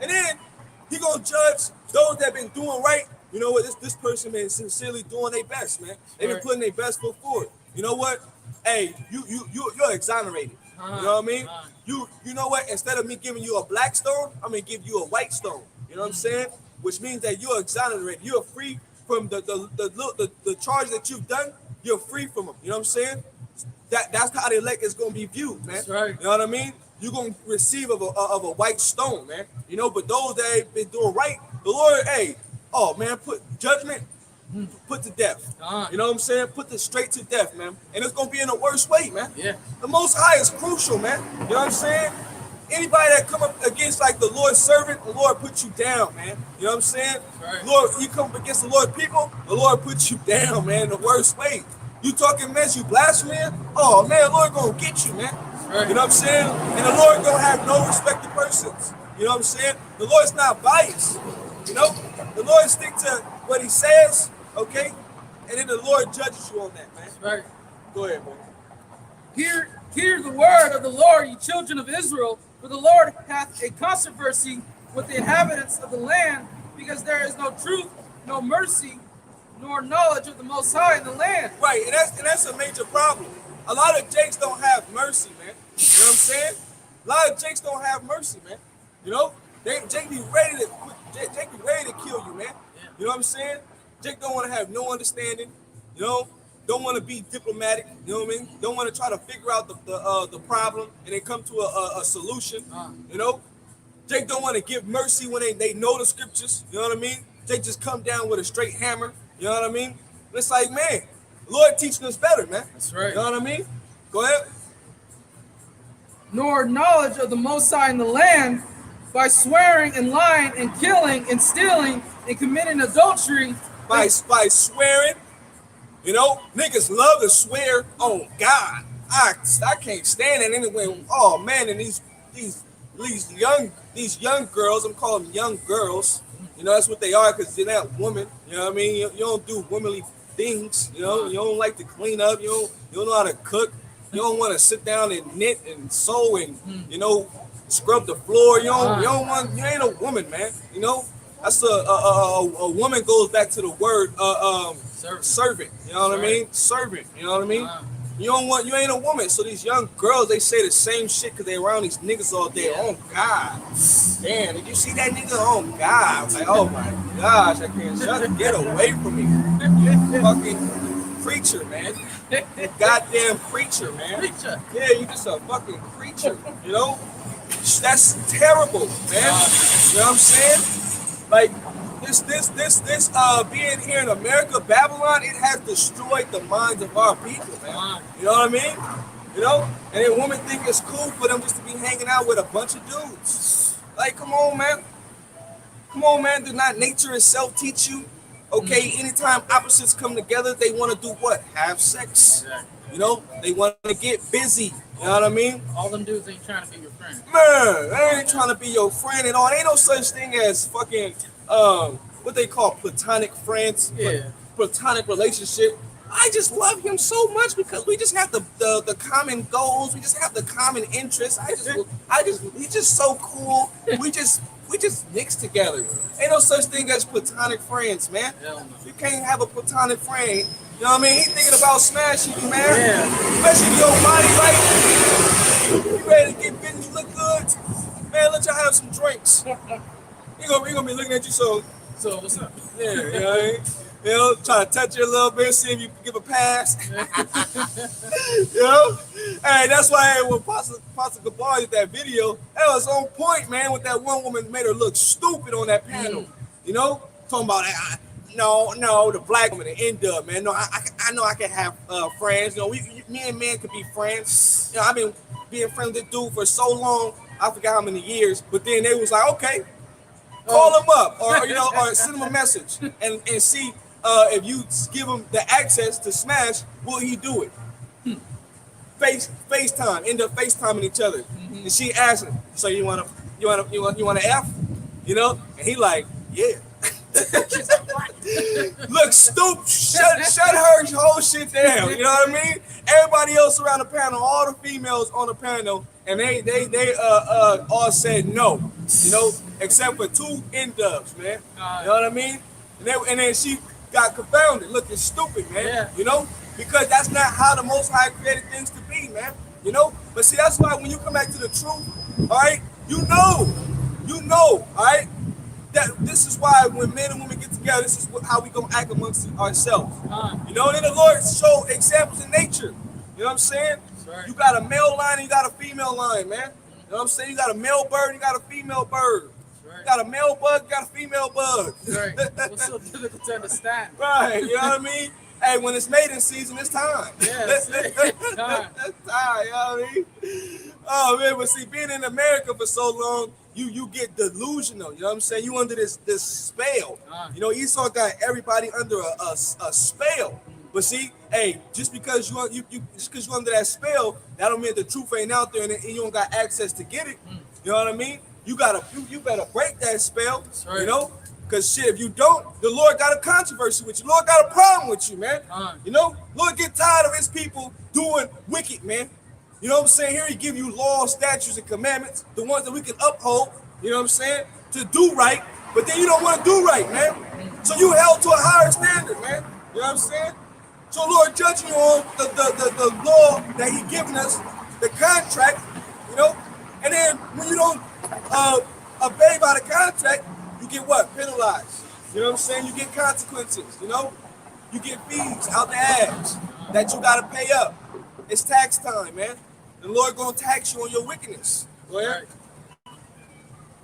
and then He gonna judge those that been doing right. You know what? This person been sincerely doing their best, man. They've been putting their best foot forward. You know what? Hey, you're exonerated. You know what I mean? You know what? Instead of me giving you a black stone, I'm gonna give you a white stone. You know what I'm saying? Which means that you're exonerated. You're free from the charge that you've done. You're free from them. You know what I'm saying? That's how the elect is gonna be viewed, man. That's right. You know what I mean? You're gonna receive of a white stone, man. You know, but those that ain't been doing right, the Lord, hey, oh man, put judgment, put to death. You know what I'm saying? Put this straight to death, man. And it's gonna be in the worst way, man. Yeah. The Most High is crucial, man. You know what I'm saying? Anybody that come up against like the Lord's servant, the Lord put you down, man. You know what I'm saying? Right. Lord, you come up against the Lord people, the Lord put you down, man, the worst way. You talking mess, you blaspheming, oh man, the Lord gonna get you, man. Right. You know what I'm saying? And the Lord gonna have no respect to persons. You know what I'm saying? The Lord's not biased. You know? The Lord stick to what He says, okay? And then the Lord judges you on that, man. Right. Go ahead, man. Hear the word of the Lord, ye children of Israel, for the Lord hath a controversy with the inhabitants of the land, because there is no truth, no mercy, nor knowledge of the Most High in the land. Right, and that's a major problem. A lot of jakes don't have mercy, man. You know what I'm saying? A lot of jakes don't have mercy, man. You know, Jake be ready to kill you, man. You know what I'm saying? Jake don't want to have no understanding. You know, don't want to be diplomatic. You know what I mean? Don't want to try to figure out the problem and then come to a solution. You know, Jake don't want to give mercy when they know the scriptures. You know what I mean? Jake just come down with a straight hammer. You know what I mean? And it's like, man, the Lord teaching us better, man. That's right. You know what I mean? Go ahead. Nor knowledge of the Most High in the land, by swearing and lying and killing and stealing and committing adultery. By swearing, you know, niggas love to swear on God. I can't stand it anyway. Oh man, and these young girls, I'm calling them young girls. You know, that's what they are, because they're not women. You know what I mean? You don't do womanly things. You know, you don't like to clean up. You don't know how to cook. You don't want to sit down and knit and sew and you know, scrub the floor. You ain't a woman, man. You know, that's a woman goes back to the word servant. You know what I mean? Servant. You know what I mean? You ain't a woman. So these young girls, they say the same shit because they around these niggas all day. Oh God, damn! Did you see that nigga? Oh God! Like, oh my gosh, I can't get away from me. You fucking preacher, man. You goddamn preacher, man. Preacher. Yeah, you just a fucking preacher. You know, that's terrible, man. You know what I'm saying? Like this being here in America, Babylon, it has destroyed the minds of our people, man. You know what I mean? You know, and then women think it's cool for them just to be hanging out with a bunch of dudes. Like, come on, man. Come on, man. Did not nature itself teach you? Okay, anytime opposites come together, they want to do what? Have sex. You know, they want to get busy. You know what I mean? All them dudes ain't trying to be your friend. Man, they ain't trying to be your friend at all. Ain't no such thing as fucking what they call platonic friends. Yeah. platonic relationship. I just love him so much because we just have the common goals. We just have the common interests. He's just so cool. We just mix together. Ain't no such thing as platonic friends, man. Hell no. You can't have a platonic friend. You know what I mean? He thinking about smashing you, man. Yeah. Especially your body right. You ready to get fit? You look good, man. Let y'all have some drinks. He gonna be looking at you so. So what's up? Yeah, you know what I mean? You know, try to touch you a little bit, see if you can give a pass. You know? Hey, that's why when Pastor Gabar did that video, that was on point, man, with that one woman made her look stupid on that panel. You know? Talking about, no, the black woman, the N-Dub, man. No, I know I can have friends. You know, me and men could be friends. You know, I've been being friends with this dude for so long, I forgot how many years. But then they was like, okay, call him up, or you know, or send him a message and see if you give him the access to smash, will he do it? FaceTime, end up FaceTiming each other, and she asked him, so you want to F, you know? And he like, yeah. Look, stupid. Shut her whole shit down. You know what I mean? Everybody else around the panel, all the females on the panel, and they all said no. You know, except for two N-Dubs, man. You know what I mean? And then she got confounded, looking stupid, man. Yeah. You know, because that's not how the Most High created things to be, man. You know, but see, that's why when you come back to the truth, all right, you know, all right. That this is why when men and women get together, this is how we gonna act amongst ourselves. You know, and then the Lord showed examples in nature. You know what I'm saying? Right. You got a male lion and you got a female lion, man. You know what I'm saying? You got a male bird and you got a female bird. Right. You got a male bug, you got a female bug. Right. What's so difficult to understand? Right, you know what I mean? Hey, when it's mating season, it's time. Yeah, that's it. That's time, you know what I mean? Oh man, but see, being in America for so long, you get delusional. You know what I'm saying? You under this spell. You know, Esau got everybody under a spell. But see, hey, just because you under that spell, that don't mean the truth ain't out there and you don't got access to get it. You know what I mean? You better break that spell. Right. You know, because shit, if you don't, the Lord got a controversy with you. Lord got a problem with you, man. You know, Lord get tired of his people doing wicked, man. You know what I'm saying? Here he give you laws, statutes, and commandments, the ones that we can uphold, you know what I'm saying, to do right, but then you don't want to do right, man. So you held to a higher standard, man. You know what I'm saying? So Lord judging you on the law that he given us, the contract, you know, and then when you don't obey by the contract, you get what? Penalized. You know what I'm saying? You get consequences, you know? You get fees out the ass that you got to pay up. It's tax time, man. The Lord gonna tax you on your wickedness. Go ahead.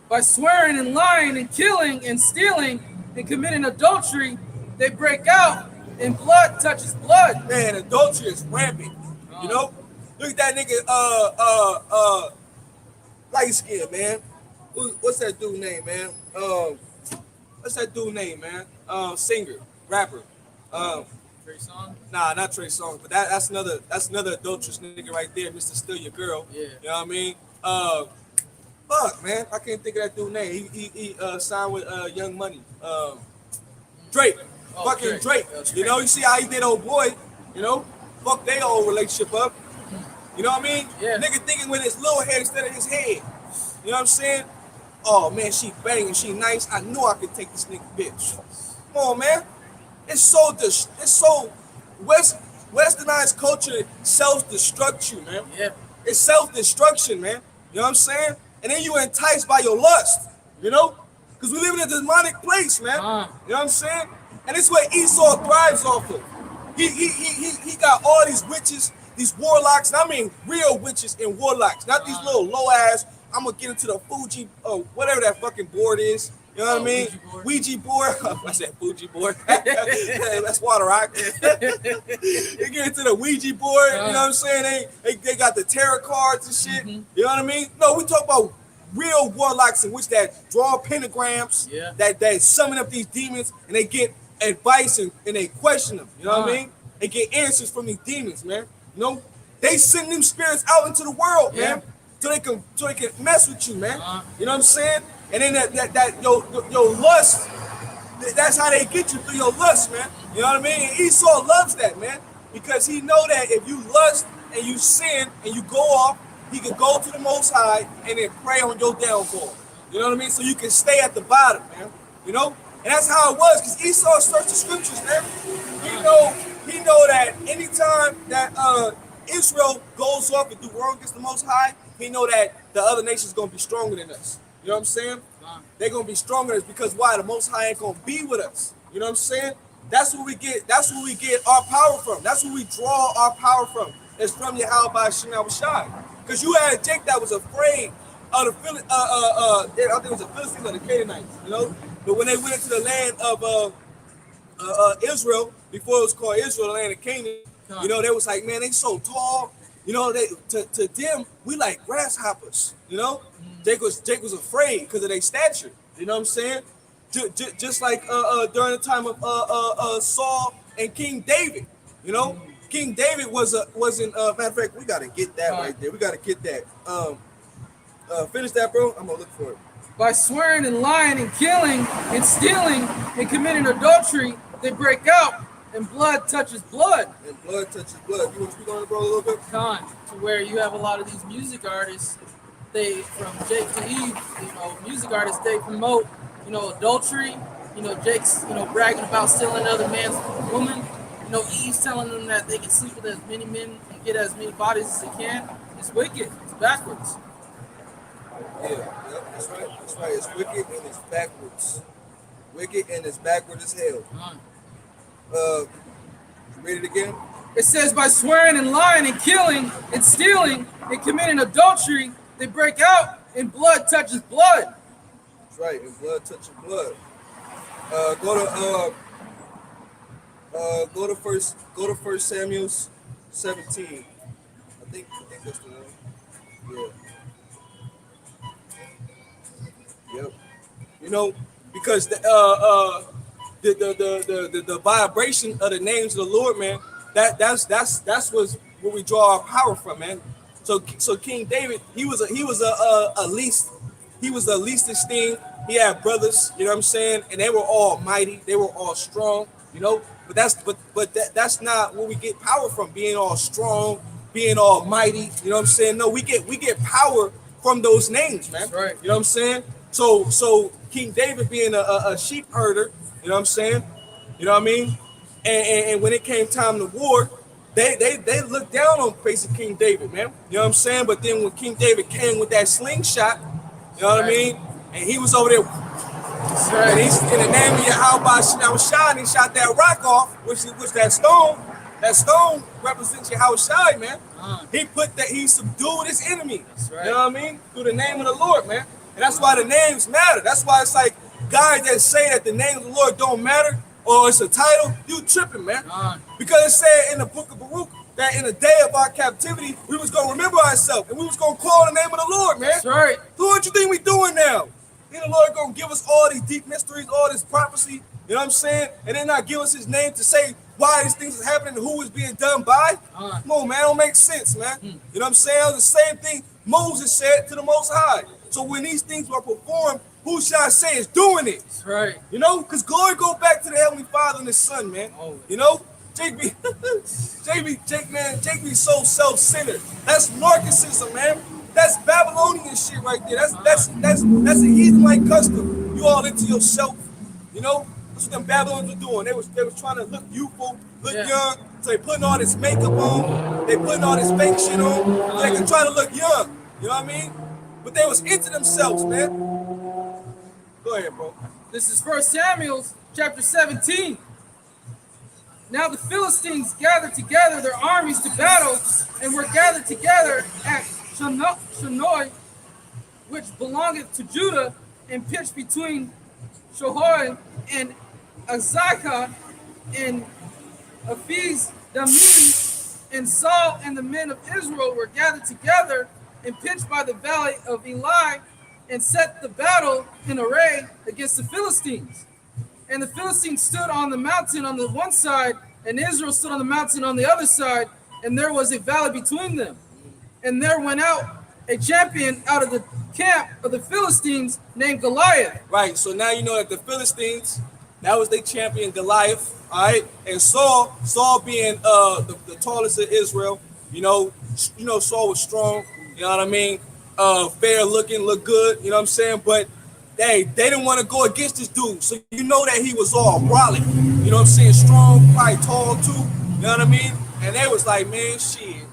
By swearing and lying and killing and stealing and committing adultery, they break out and blood touches blood. Man, adultery is rampant. You know? Look at that nigga, light skin, man. What's that dude name, man? Singer, rapper. Trey Songz? Nah, not Trey Songz, but that's another adulterous nigga right there, Mr. Steal Your Girl. Yeah. You know what I mean? Fuck, man, I can't think of that dude's name. He signed with Young Money. Drake. Fucking Drake. You know, you see how he did old boy, you know? Fuck their old relationship up. You know what I mean? Yeah. Nigga thinking with his little head instead of his head. You know what I'm saying? Oh man, she banging, she nice. I knew I could take this nigga bitch. Come on, man. It's so westernized culture self-destruct you, man. Yeah. It's self-destruction, man. You know what I'm saying? And then you enticed by your lust, you know? Because we live in a demonic place, man. You know what I'm saying? And it's what Esau thrives off of. He got all these witches, these warlocks, and I mean real witches and warlocks, not these little low-ass, I'm going to get into the Fuji, whatever that fucking board is. You know what I mean? Ouija board. I said Fuji board. That's water rock. You get into the Ouija board. You know what I'm saying? They got the tarot cards and shit. You know what I mean? No, we talk about real warlocks in which that draw pentagrams, that summon up these demons, and they get advice and they question them. You know what I mean? They get answers from these demons, man. You know, they send them spirits out into the world, man, so they can mess with you, man. You know what I'm saying? And then that your lust That's how they get you through your lust, man. You know what I mean? And Esau loves that, man, because he know that if you lust and you sin and you go off, he can go to the Most High and then pray on your downfall. You know what I mean? So you can stay at the bottom, man. You know? And that's how it was, because Esau searched the scriptures, man. He know that anytime that Israel goes off and do wrong against the Most High, he know that the other nation's gonna be stronger than us. You know what I'm saying? They're gonna be stronger than us because why? The Most High ain't gonna be with us. You know what I'm saying? That's where we get our power from. That's where we draw our power from. It's from Yahweh by Hashem Shai. Because you had Jake that was afraid of the I think it was the Philistines or the Canaanites, you know? But when they went into the land of Israel, before it was called Israel, the land of Canaan, you know, they was like, man, they so tall. You know, they to them, we like grasshoppers, you know? Jake was afraid because of their stature. You know what I'm saying? Just like during the time of Saul and King David, you know? King David wasn't matter of fact, we gotta get that right there. We gotta get that. Finish that, bro. I'm gonna look for it. By swearing and lying and killing and stealing and committing adultery, they break out, and blood touches blood. And blood touches blood. You want to speak on it, bro, a little bit? To where you have a lot of these music artists, they from Jake to Eve, you know, music artists, they promote, you know, adultery. You know, Jake's, you know, bragging about stealing another man's woman. You know, Eve's telling them that they can sleep with as many men and get as many bodies as they can. It's wicked. It's backwards. Yeah, yep, that's right. That's right. It's wicked and it's backwards. Wicked and it's backward as hell. Read it again. It says, by swearing and lying and killing and stealing and committing adultery, they break out and blood touches blood. That's right, and blood touches blood. Go to First Samuel 17. I think that's the one. Yeah. Yep. You know, because the vibration of the names of the Lord, man, that's where we draw our power from, man. So King David, he was a least esteemed. He had brothers, you know what I'm saying, and they were all mighty, they were all strong, you know. But that's not where we get power from, being all strong, being all mighty, you know what I'm saying? No, we get power from those names, man. That's right. You know what I'm saying? So King David being a sheep herder, you know what I'm saying? You know what I mean? And when it came time to war, they looked down on basic King David, man. You know what I'm saying? But then when King David came with that slingshot, you know what I mean? And he was over there, and he's in the name of Yahweh Shai, and he shot that rock off, which that stone represents Yahweh Shai, man. He subdued his enemy. Right. You know what I mean? Through the name of the Lord, man. And that's why the names matter. That's why it's like guys that say that the name of the Lord don't matter or it's a title, you tripping, man. Because it said in the book of Baruch that in the day of our captivity, we was going to remember ourselves and we was going to call the name of the Lord, man. That's right. So what you think we doing now? Then the Lord going to give us all these deep mysteries, all this prophecy, you know what I'm saying? And then not give us his name to say why these things are happening and who is being done by? Come on, man. It don't make sense, man. You know what I'm saying? The same thing Moses said to the Most High. So when these things were performed, who shall I say is doing it? That's right. You know, because glory go back to the Heavenly Father and the Son, man. You know, Jake be so self-centered. That's narcissism, man. That's Babylonian shit right there. That's a heathen-like custom. You all into yourself, you know. That's what them Babylonians were doing. They was trying to look youthful, look young. So they putting all this makeup on. They putting all this fake shit on. So they can try to look young. You know what I mean? But they was into themselves, man. Go ahead, bro. This is 1 Samuel chapter 17. Now the Philistines gathered together their armies to battle and were gathered together at Shonoi, which belongeth to Judah, and pitched between Shohoi and Azekah and Ephes Dammim, and Saul and the men of Israel were gathered together and pitched by the valley of Eli and set the battle in array against the Philistines. And the Philistines stood on the mountain on the one side, and Israel stood on the mountain on the other side, and there was a valley between them. And there went out a champion out of the camp of the Philistines named Goliath. Right, so now you know that the Philistines, That was their champion Goliath. All right, and Saul being the tallest of Israel. Saul was strong. You know what I mean? Fair looking, look good. You know what I'm saying? But they didn't want to go against this dude. So you know that he was all brolic. You know what I'm saying? Strong, probably tall too. You know what I mean? And they was like, man, shit,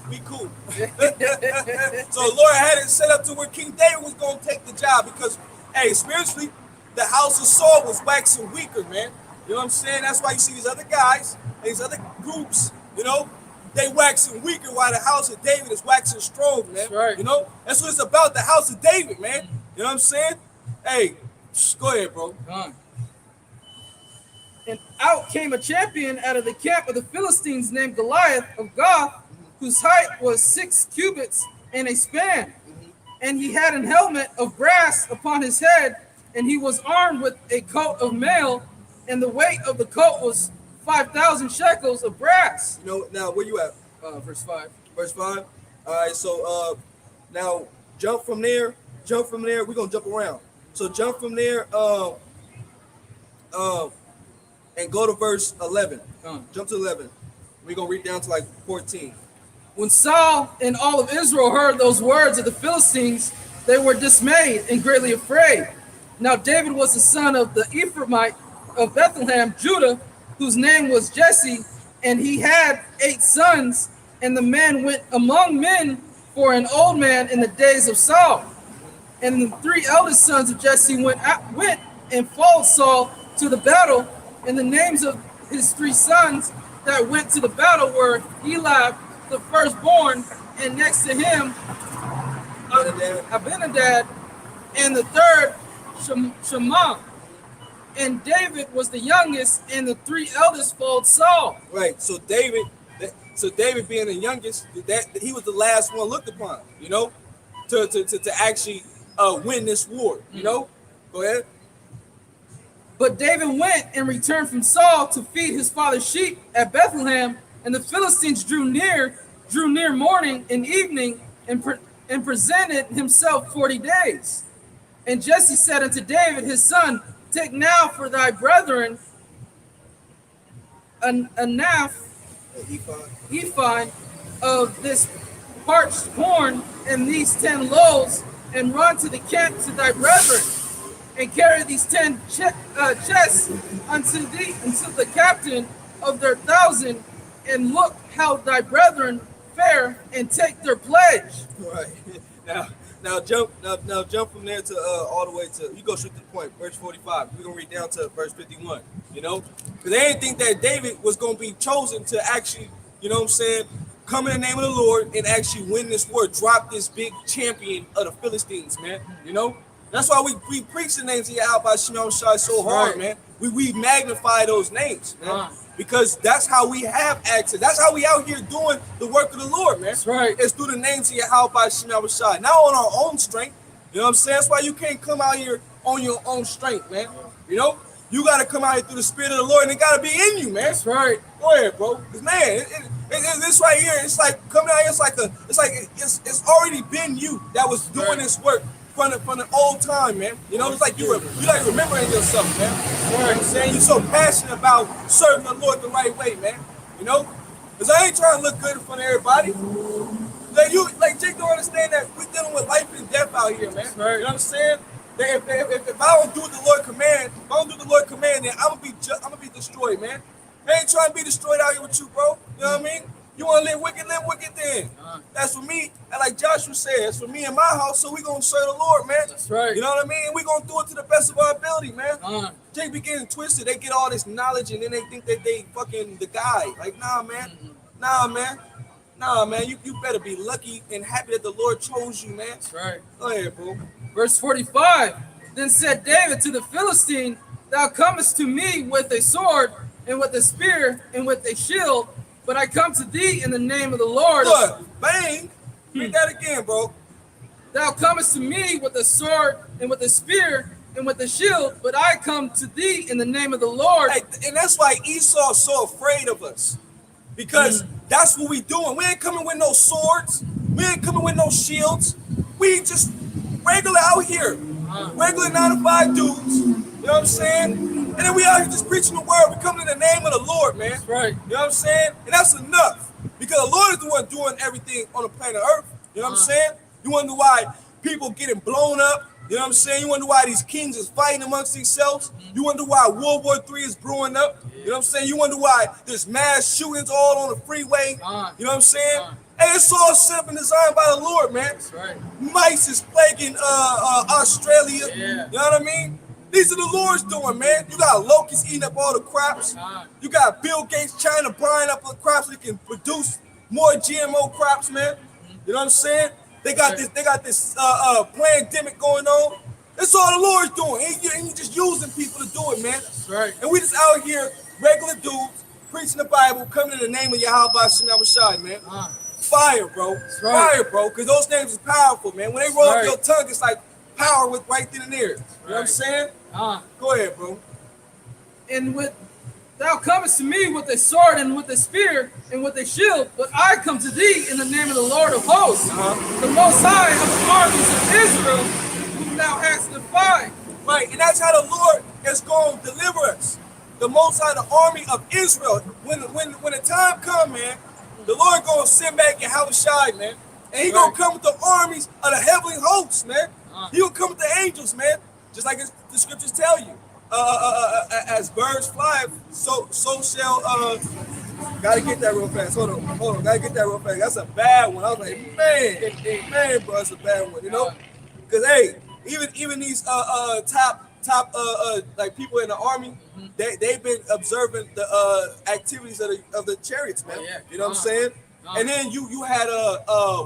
we cool. So the Lord had it set up to where King David was going to take the job because, hey, spiritually, the house of Saul was waxing weaker, man. You know what I'm saying? That's why you see these other guys, these other groups, they waxing weaker while the house of David is waxing strong, man. That's right. That's what it's about, the house of David, man. You know what I'm saying? Hey, go ahead, bro. And out came a champion out of the camp of the Philistines named Goliath of Gath, whose height was 6 cubits and a span. And he had an helmet of brass upon his head, and he was armed with a coat of mail, and the weight of the coat was 5,000 shekels of brass. Now where you at? Verse 5. Verse 5. All right, so now jump from there. We're gonna jump around. So jump from there, and go to verse 11. Jump to 11. We're gonna read down to like 14. When Saul and all of Israel heard those words of the Philistines, they were dismayed and greatly afraid. Now David was the son of the Ephraimite of Bethlehem, Judah, whose name was Jesse, and he had 8 sons, and the man went among men for an old man in the days of Saul. And the 3 eldest sons of Jesse went and followed Saul to the battle, and the names of his 3 sons that went to the battle were Eliab, the firstborn, and next to him Abinadab, and the third Shammah. And David was the youngest, and the 3 eldest followed Saul. Right. So David being the youngest, that he was the last one looked upon, to actually win this war. Go ahead. But David went and returned from Saul to feed his father's sheep at Bethlehem, and the Philistines drew near morning and evening, and presented himself 40 days. And Jesse said unto David his son, take now for thy brethren an ephah of this parched corn and these 10 loaves, and run to the camp to thy brethren, and carry these 10 chests unto the captain of their 1,000, and look how thy brethren fare, and take their pledge. Right. Now jump from there to all the way to, you go straight to the point, verse 45. We're gonna read down to verse 51. Because they didn't think that David was gonna be chosen to actually, come in the name of the Lord and actually win this war, drop this big champion of the Philistines, man. That's why we preach the names of Yahweh Shimon Shai so hard, man. We magnify those names, man. Because that's how we have access. That's how we out here doing the work of the Lord, man. That's right. It's through the names of Yahweh Shimon Shai. Not on our own strength. You know what I'm saying? That's why you can't come out here on your own strength, man. You got to come out here through the Spirit of the Lord, and it got to be in you, man. That's right. Go ahead, bro. Because, man, this right here, it's like coming out here, it's already been you that was doing this work from the old time, man. It's like you like remembering yourself, man. You know what I'm saying? You're so passionate about serving the Lord the right way, man. Because I ain't trying to look good in front of everybody. Jake don't understand that we're dealing with life and death out here, man. Right. You know what I'm saying? If I don't do what the Lord command, then I'm gonna be destroyed, man. I ain't trying to be destroyed out here with you, bro. You know what I mean? You want to live wicked then. That's for me. And like Joshua said, it's for me and my house, so we going to serve the Lord, man. That's right. You know what I mean? we going to do it to the best of our ability, man. They be getting twisted. They get all this knowledge, and then they think that they fucking the guy. Like, nah, man. Nah, man. You better be lucky and happy that the Lord chose you, man. That's right. Go ahead, bro. Verse 45. Then said David to the Philistine, thou comest to me with a sword, and with a spear, and with a shield, but I come to thee in the name of the Lord. Look, bang. Read that again, bro. Thou comest to me with a sword and with a spear and with a shield, but I come to thee in the name of the Lord. Hey, and that's why Esau's so afraid of us. Because that's what we doing. We ain't coming with no swords. We ain't coming with no shields. We just regular out here. Regular 9 to 5 dudes. You know what I'm saying? And then we out here just preaching the word. We come in the name of the Lord, man. That's right. You know what I'm saying? And that's enough. Because the Lord is the one doing everything on the planet Earth. You know what I'm saying? You wonder why people getting blown up. You know what I'm saying? You wonder why these kings is fighting amongst themselves. You wonder why World War III is brewing up. You know what I'm saying? You wonder why there's mass shootings all on the freeway. You know what I'm saying? And it's all set up and designed by the Lord, man. That's right. Mice is plaguing Australia. Yeah. You know what I mean? These are the Lord's doing, man. You got locusts eating up all the crops. You got Bill Gates trying to bind up the crops so they can produce more GMO crops, man. You know what I'm saying? They got this pandemic going on. That's all the Lord's doing. And you just using people to do it, man. That's right. And we just out here, regular dudes, preaching the Bible, coming in the name of Yahweh Shai, man. Fire, bro. That's right. Fire, bro. Because those names is powerful, man. When they roll That's up your right. tongue, it's like power with right then and there. You know what I'm Right. saying? Go ahead, bro. And with thou comest to me with a sword and with a spear and with a shield, but I come to thee in the name of the Lord of hosts, the Most High of the armies of Israel, whom thou hast defied. Right, and that's how the Lord is going to deliver us. The Most High, the army of Israel. When the time comes, man, the Lord going to send back Yahweh Shai, man. And he going to come with the armies of the heavenly hosts, man. He going to come with the angels, man. Just like the scriptures tell you. As birds fly, so shall gotta get that real fast. Hold on, gotta get that real fast. That's a bad one. I was like, man, bro, it's a bad one, you know? Because hey, even these top like people in the army, they've been observing the activities of the chariots, man. You know what I'm saying? And then you had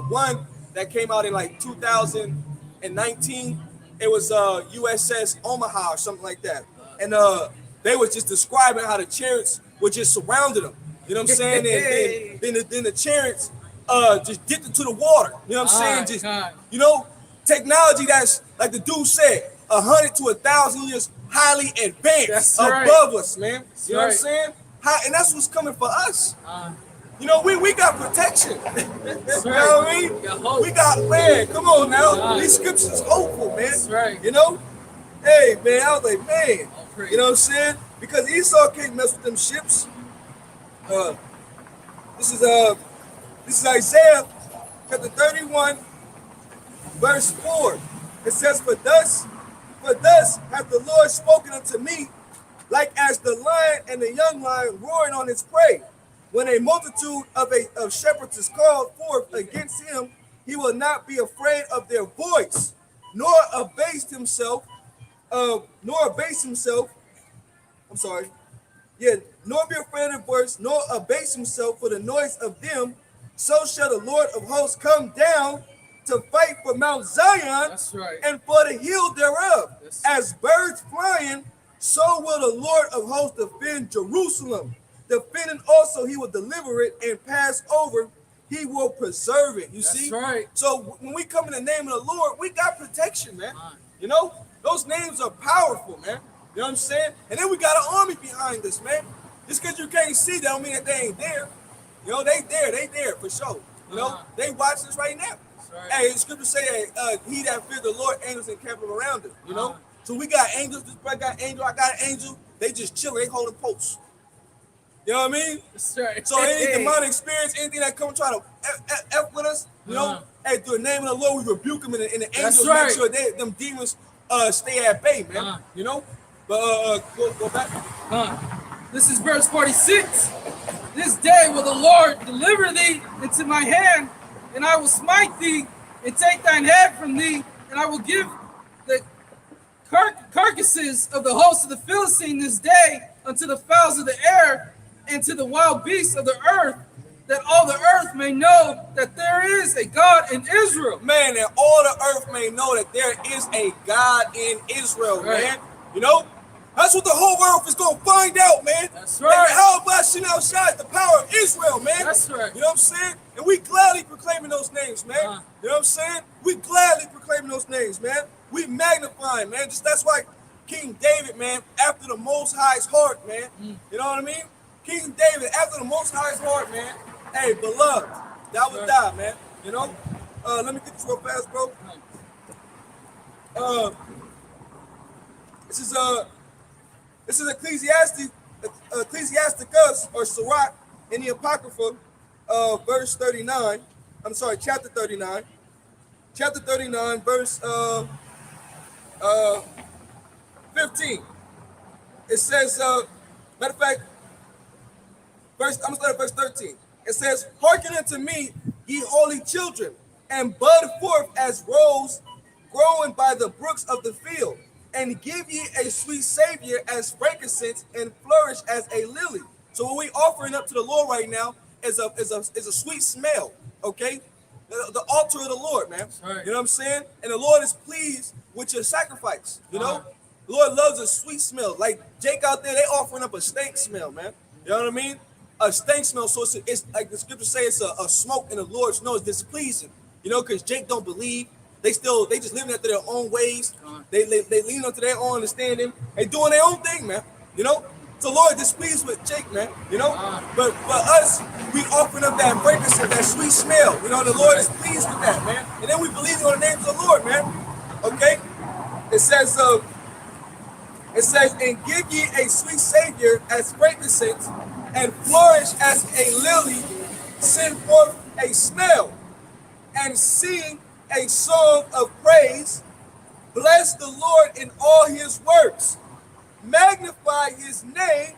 one that came out in like 2019. It was USS Omaha or something like that. And they was just describing how the chariots were just surrounding them. You know what I'm saying? And then the chariots just dipped into the water. You know what I'm saying? Just, you know, technology that's, like the dude said, 100 to 1,000 years highly advanced above us, man. You know what I'm saying? And that's what's coming for us. You know, we got protection. You know what I mean? We got, man, come on now. These scriptures is hopeful, man. That's right. You know? Hey, man, I was like, man. You know what I'm saying? Because Esau can't mess with them ships. This is Isaiah chapter 31, verse 4. It says, For thus hath the Lord spoken unto me, like as the lion and the young lion roaring on his prey. When a multitude of shepherds is called forth against him, he will not be afraid of their voice, nor abase himself. Nor be afraid of their voice, nor abase himself for the noise of them. So shall the Lord of hosts come down to fight for Mount Zion and for the hill thereof. As birds flying, so will the Lord of hosts defend Jerusalem. Defending also, he will deliver it and pass over. He will preserve it. You see? Right. So when we come in the name of the Lord, we got protection, man. You know, those names are powerful, man. You know what I'm saying? And then we got an army behind us, man. Just because you can't see, that don't mean that they ain't there. You know, they there for sure. You know, they watch us right now. Hey, the scripture say, he that fears the Lord, angels encamped around him. You know? So we got angels, this brother got angel, I got an angel. They just chilling, they holding posts. You know what I mean? That's right. So any demonic experience, anything that come try to F with us, you know, hey, through the name of the Lord, we rebuke them, and the angels make sure them demons stay at bay, man. You know? But go back. This is verse 46. This day will the Lord deliver thee into my hand, and I will smite thee and take thine head from thee, and I will give the carcasses of the host of the Philistine this day unto the fowls of the air and to the wild beasts of the earth, that all the earth may know that there is a God in Israel. Man, that all the earth may know that there is a God in Israel, man. You know? That's what the whole world is going to find out, man. That's right. How about Shinal Shai, the power of Israel, man? That's right. You know what I'm saying? And we gladly proclaiming those names, man. You know what I'm saying? We gladly proclaiming those names, man. We magnifying, man. Just that's why King David, man, after the Most High's heart, man. You know what I mean? King David, after the Most High's heart, man. Hey, beloved, that would die, man. You know? Let me get this real fast, bro. This is Ecclesiasticus or Sirach in the Apocrypha, verse 39. I'm sorry, chapter 39. Chapter 39, verse 15. It says, matter of fact, I'm gonna start at verse 13. It says, "Hearken unto me, ye holy children, and bud forth as rose growing by the brooks of the field, and give ye a sweet savior as frankincense, and flourish as a lily." So what we offering up to the Lord right now is a sweet smell. Okay, the altar of the Lord, man. Right. You know what I'm saying? And the Lord is pleased with your sacrifice. You know, the Lord loves a sweet smell. Like Jake out there, they offering up a stank smell, man. You know what I mean? A stank smell. So it's like the scripture says, it's a smoke in the Lord's nose, displeasing. You know, because Jake don't believe. They just living after their own ways. They lean onto their own understanding. They doing their own thing, man. You know? So Lord displeased with Jake, man. You know? But for us, we offering up that frankincense, that sweet smell. You know, the Lord is pleased with that, man. And then we believe on the name of the Lord, man. Okay? It says, "And give ye a sweet savior as frankincense, and flourish as a lily, send forth a smell, and sing a song of praise. Bless the Lord in all his works. Magnify his name,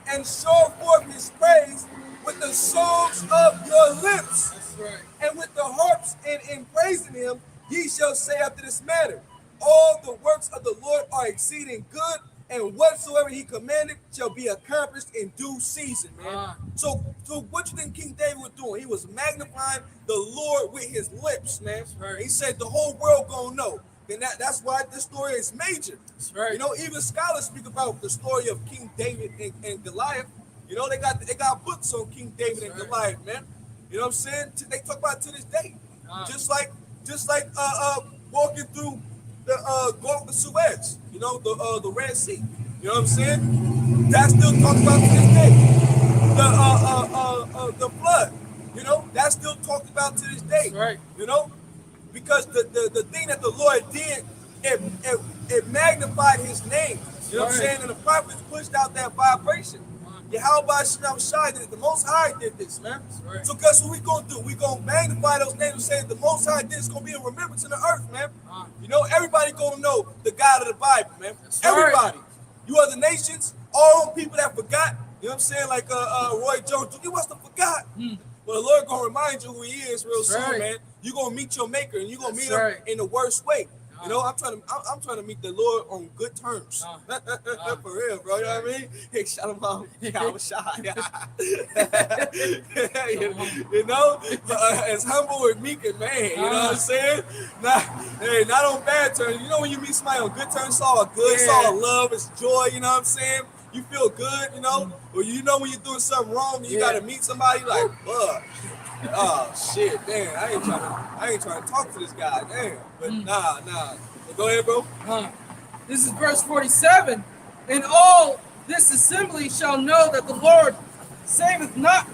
and show forth his praise with the songs of your lips." That's right. "And with the harps, and in praising him, ye shall say after this manner, All the works of the Lord are exceeding good, and whatsoever he commanded shall be accomplished in due season," man. So what you think King David was doing? He was magnifying the Lord with his lips, man. Right. He said the whole world gonna know. And that's why this story is major. That's right. You know, even scholars speak about the story of King David and Goliath. You know, they got books on King David and Goliath, man. You know what I'm saying? They talk about it to this day. Just like walking through the Gulf of Suez, you know, the Red Sea. You know what I'm saying? That's still talked about to this day. The flood, you know, that's still talked about to this day. That's right. You know, because the thing that the Lord did, it magnified his name. You know what I'm saying? And the prophets pushed out that vibration. Yahweh Shai did it. The Most High did this, man. Right. So guess what we gonna do? We gonna magnify those names and say the Most High did. It's gonna be a remembrance in the earth, man. You know, everybody gonna know the God of the Bible, man. That's Everybody. Right. You other nations, all people that forgot. You know what I'm saying? Like Roy Jones, you must have forgot. Well, the Lord gonna remind you who he is real soon, man. You're gonna meet your maker, and you're gonna meet him in the worst way. You know, I'm trying to meet the Lord on good terms. For real, bro. You know what I mean? Hey, shout him out. I was shy. You know, as humble as meek and man. You know what I'm saying? Not on bad terms. You know, when you meet somebody on good terms, it's all good. It's all love. It's joy. You know what I'm saying? You feel good. You know, or you know when you're doing something wrong, and you gotta meet somebody like, oh shit, damn! I ain't trying to talk to this guy, damn. But nah. But go ahead, bro. This is verse 47. "And all this assembly shall know that the Lord saith not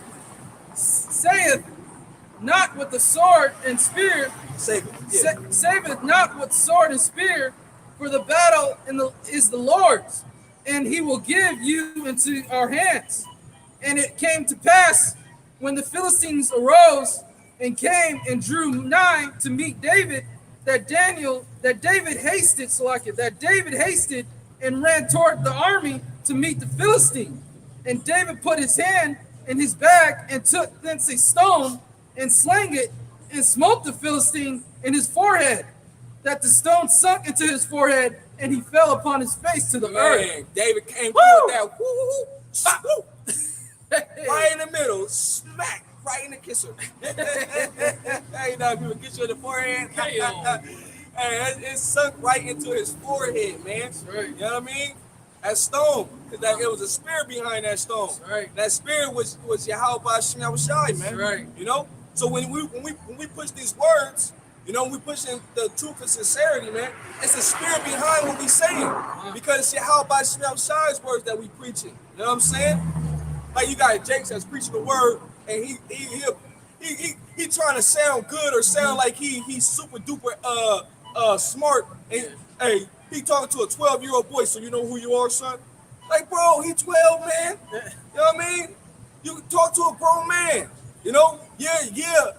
with the sword and spear, saveth not with sword and spear, for the battle is the Lord's, and he will give you into our hands. And it came to pass, when the Philistines arose and came and drew nigh to meet David, that David hasted and ran toward the army to meet the Philistine. And David put his hand in his bag and took thence a stone and slang it and smote the Philistine in his forehead, that the stone sunk into his forehead and he fell upon his face to the earth." David came through with that woo. Right in the middle, smack, right in the kisser. You know, people get you in the forehead. And it sunk right into his forehead, man. Right. You know what I mean? That stone, because it was a spirit behind that stone. Right. That spirit was Yahweh Shai, man. Right. You know? So when we push these words, you know, we pushing the truth and sincerity, man. It's the spirit behind what we saying, because it's Yahweh Shai's words that we preaching. You know what I'm saying? Like you got Jake that's preaching the word, and he trying to sound good or sound like he's super duper smart. And hey, he talking to a 12-year-old boy. So you know who you are, son? Like, bro, he 12, man. You know what I mean? You can talk to a grown man. You know? Yeah.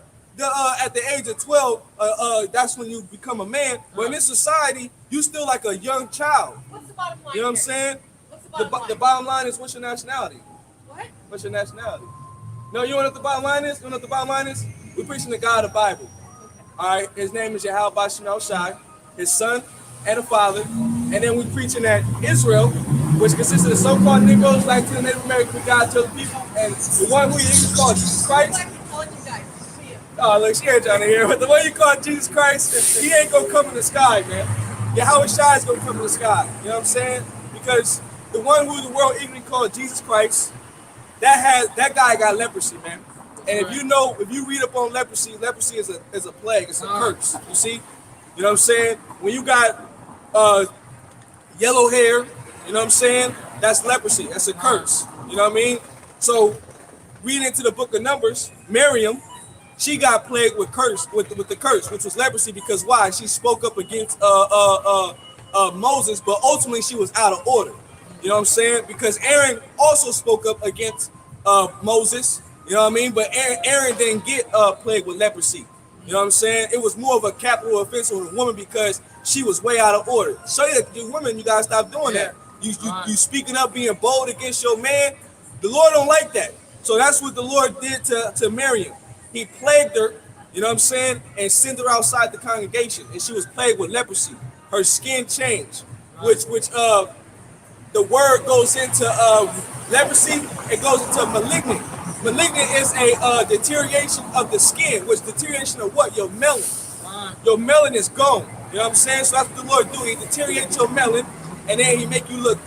At the age of 12, that's when you become a man. But in this society, you still like a young child. What's the bottom line? You know what I'm here? saying? What's the The, bottom line? the bottom line is, what's your nationality? What? What's your nationality? No, you know what the bottom line is? You know what the bottom line is? We're preaching the God of the Bible. All right, his name is Yahweh Bashim Shai, his son and the father. And then we're preaching that Israel, which consists of the so-called Negroes, like to the Native American God to the people, and the one who you call Jesus Christ. Like intelligent guys. See ya. Oh, look, she ain't trying to hear. But the one you call Jesus Christ, he ain't gonna come in the sky, man. Yahweh Shai is gonna come in the sky. You know what I'm saying? Because the one who the world eagerly called Jesus Christ, that guy got leprosy, man. And if you know, if you read up on leprosy, leprosy is a plague, it's a curse. You see? You know what I'm saying? When you got yellow hair, you know what I'm saying? That's leprosy. That's a curse. You know what I mean? So reading into the book of Numbers, Miriam, she got plagued with the curse, which was leprosy, because why? She spoke up against Moses, but ultimately she was out of order. You know what I'm saying? Because Aaron also spoke up against Moses. You know what I mean? But Aaron didn't get plagued with leprosy. You know what I'm saying? It was more of a capital offense on a woman because she was way out of order. So you women, you gotta stop doing that. You speaking up, being bold against your man. The Lord don't like that. So that's what the Lord did to Miriam. He plagued her, you know what I'm saying, and sent her outside the congregation, and she was plagued with leprosy. Her skin changed, which the word goes into leprosy. It goes into malignant. Malignant is a deterioration of the skin, which deterioration of what? Your melanin. Your melanin is gone. You know what I'm saying? So that's what the Lord do. He deteriorates your melanin, and then he make you look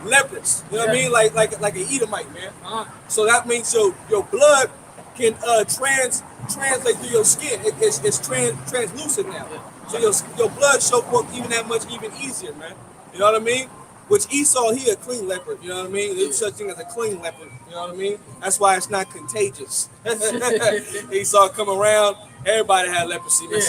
leprous. You know what I mean? Like an Edomite, man. So that means your blood can translate through your skin. It's translucent now. So your blood show forth even that much even easier, man. You know what I mean? Which Esau, he a clean leopard, you know what I mean? There's such thing as a clean leopard, you know what I mean? That's why it's not contagious. Esau come around, everybody had leprosy. Oh,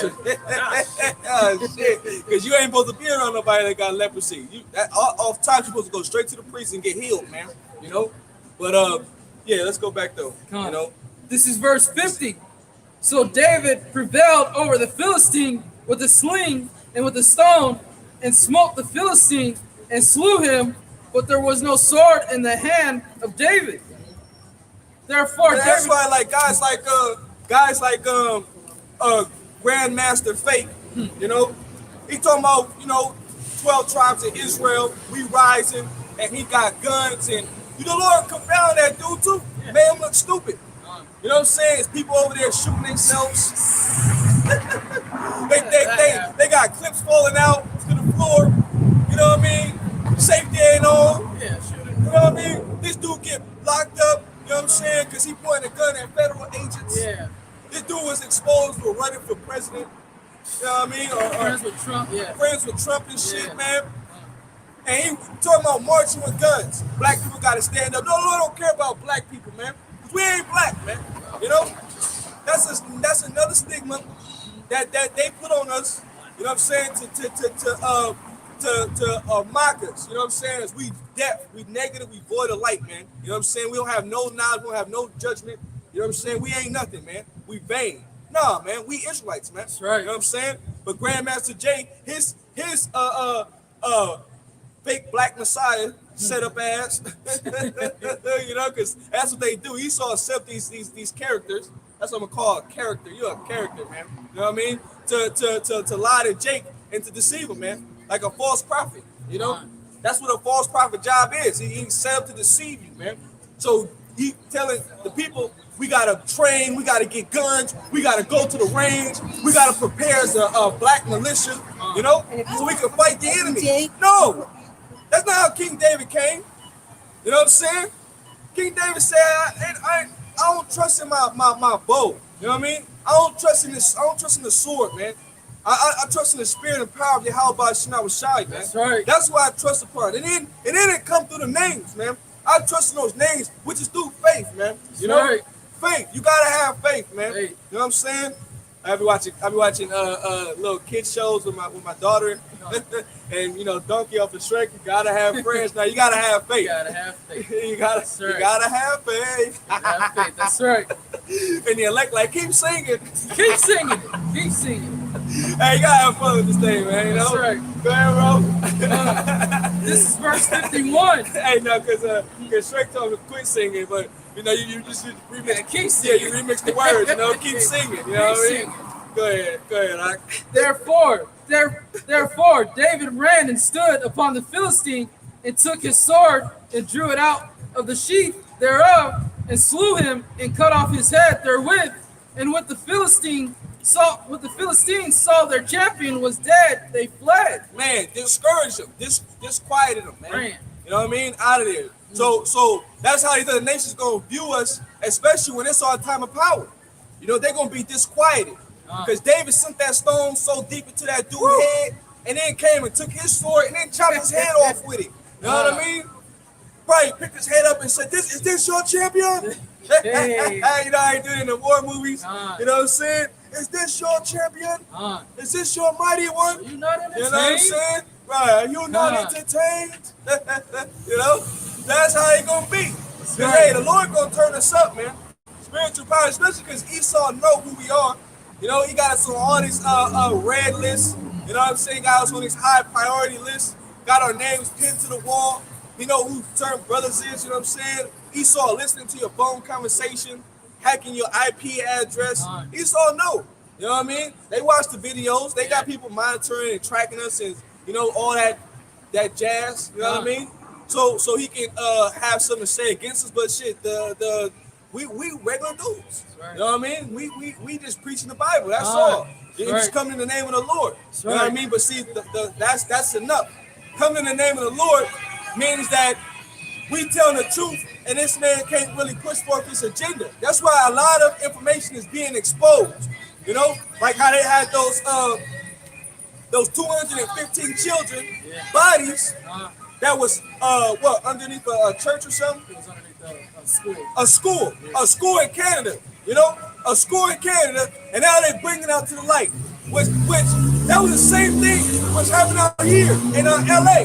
shit. Because you ain't supposed to be around nobody that got leprosy. Off top, you're supposed to go straight to the priest and get healed, man. You know? But yeah, let's go back though. You know? This is verse 50. So David prevailed over the Philistine with a sling and with a stone, and smote the Philistine and slew him, but there was no sword in the hand of David. Therefore, and that's why, like guys like Grandmaster Fate, you know, he talking about 12 tribes of Israel, we rising, and he got guns, and the Lord confound that dude too, made him look stupid. You know what I'm saying? It's people over there shooting themselves. they got clips falling out to the floor. You know what I mean? Safety ain't on. Yeah, sure. You know what I mean? This dude get locked up, you know what I'm saying? Because he pointed a gun at federal agents. Yeah. This dude was exposed for running for president. You know what I mean? Or Friends with Trump, yeah. Friends with Trump and shit, Yeah. man. And he talking about marching with guns. Black people got to stand up. No, Lord don't care about black people, man. Because we ain't black, man. You know? That's another stigma that they put on us, you know what I'm saying, to mock us, you know what I'm saying, as we deaf, we negative, we void of light, man. You know what I'm saying? We don't have no knowledge, we don't have no judgment. You know what I'm saying? We ain't nothing, man. We vain. Nah, man, we Israelites, man. That's right. You know what I'm saying? But Grandmaster Jay, his fake black messiah set up ass, you know, because that's what they do. He saw accept these characters. That's what I'm gonna call a character. You're a character, man. You know what I mean? To lie to Jake and to deceive him, man, like a false prophet. You know, that's what a false prophet job is. He's set up to deceive you, man. So he telling the people, we gotta train, we gotta get guns, we gotta go to the range, we gotta prepare as a black militia, you know, so we can fight the enemy. No, that's not how King David came. You know what I'm saying? King David said, I don't trust in my bow. You know what I mean? I don't trust in the sword, man. I trust in the spirit and power of Yahweh Shai, man. That's right. That's why I trust the part. And then it come through the names, man. I trust in those names, which is through faith, man. You know? Right. Faith. You gotta have faith, man. Hey. You know what I'm saying? I be watching little kid shows with my daughter. You know, And you know, donkey off the Shrek, you gotta have friends. Now you gotta have faith. You gotta have faith. You gotta have faith. Have faith. That's right. And the elect like keep singing. Keep singing it. Keep singing Hey, you gotta have fun with this thing, man. You know? That's right. Go ahead, bro. it. This is verse 51. Hey, no, because Shrek told me to quit singing, but you know, you just remix. Yeah, keep Yeah, singing. you remix the words. You know, keep singing. You know what I mean? Go ahead, Ike. Therefore, David ran and stood upon the Philistine and took his sword and drew it out of the sheath thereof and slew him and cut off his head therewith. And when the Philistines saw their champion was dead, they fled. Man, discourage them, disquieted them, man. Ran. You know what I mean? Out of there. So that's how the other nations gonna view us, especially when it's our time of power. You know, they're gonna be disquieted. Because David sent that stone so deep into that dude's head, and then came and took his sword and then chopped his head off with it. You know what I mean? Right, picked his head up and said, is this your champion? Hey. You know how you do it in the war movies? You know what I'm saying? Is this your champion? Is this your mighty one? You not entertained? You know what I'm saying? Right, are you not entertained? You know? That's how it gonna be. Because, hey, the Lord gonna turn us up, man. Spiritual power, especially because Esau know who we are. You know, he got us on all these red lists. You know what I'm saying? Got us on these high priority lists. Got our names pinned to the wall. You know who certain brothers is, you know what I'm saying? Esau listening to your phone conversation, hacking your IP address. Esau know. You know what I mean? They watch the videos. They got people monitoring and tracking us and, you know, all that jazz. You know what I mean? So he can have something to say against us. But shit, we regular dudes. Right. You know what I mean? We just preaching the Bible. That's all. You just come in the name of the Lord. You know what I mean? But see, that's enough. Coming in the name of the Lord means that we telling the truth, and this man can't really push forth his agenda. That's why a lot of information is being exposed. You know, like how they had those 215 children bodies that was underneath a church or something. It was underneath a school. A school in Canada. You know, a school in Canada, and now they're bringing it out to the light. Which that was the same thing was happening out here in LA.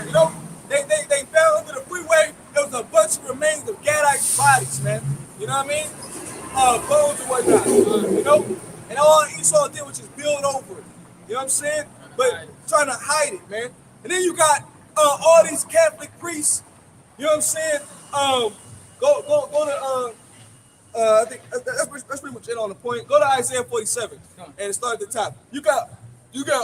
You know, they found under the freeway. There was a bunch of remains of Gadites bodies, man. You know what I mean? Bones and whatnot. You know, and all Esau did was just build over it. You know what I'm saying? But trying to hide it, man. And then you got all these Catholic priests. You know what I'm saying? Go to I think that's pretty much it on the point. Go to Isaiah 47 and start at the top. You got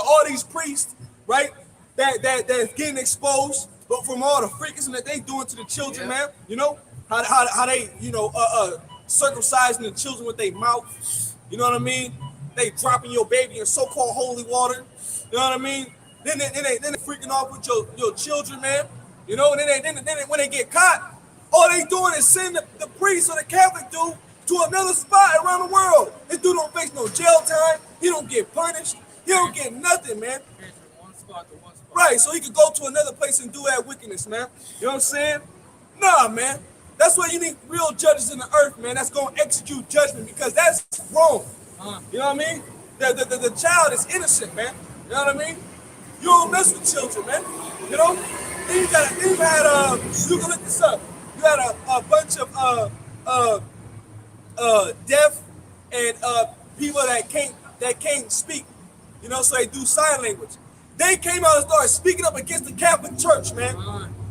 all these priests, right? That's getting exposed, but from all the freakism that they doing to the children, man. You know how they circumcising the children with their mouth. You know what I mean? They dropping your baby in so-called holy water. You know what I mean? Then they freaking off with your children, man. You know, and then when they get caught, all they doing is send the priest or the Catholic dude to another spot around the world. This dude don't face no jail time. He don't get punished. He don't get nothing, man. One spot to one spot. Right, so he could go to another place and do that wickedness, man. You know what I'm saying? Nah, man. That's why you need real judges in the earth, man. That's going to execute judgment because that's wrong. You know what I mean? The child is innocent, man. You know what I mean? You don't mess with children, man. You know? Then you can look this up. You had a bunch of deaf and people that can't speak, you know, so they do sign language. They came out and started speaking up against the Catholic Church, man.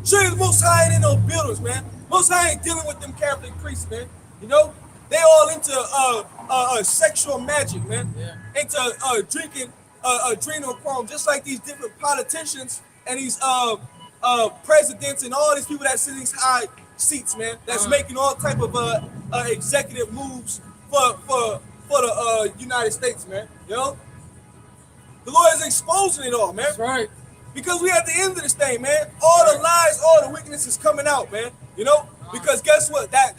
Sure, the Most High ain't in those buildings, man. Most High ain't dealing with them Catholic priests, man. You know, they all into sexual magic, man. Into drinking adrenochrome, just like these different politicians and these presidents and all these people that sit in these high seats, man. That's making all type of executive moves for the United States, man. You know, the Lord is exposing it all, man. That's right. Because we at the end of this thing, man. All the lies, all the wickedness is coming out, man. You know, because guess what? That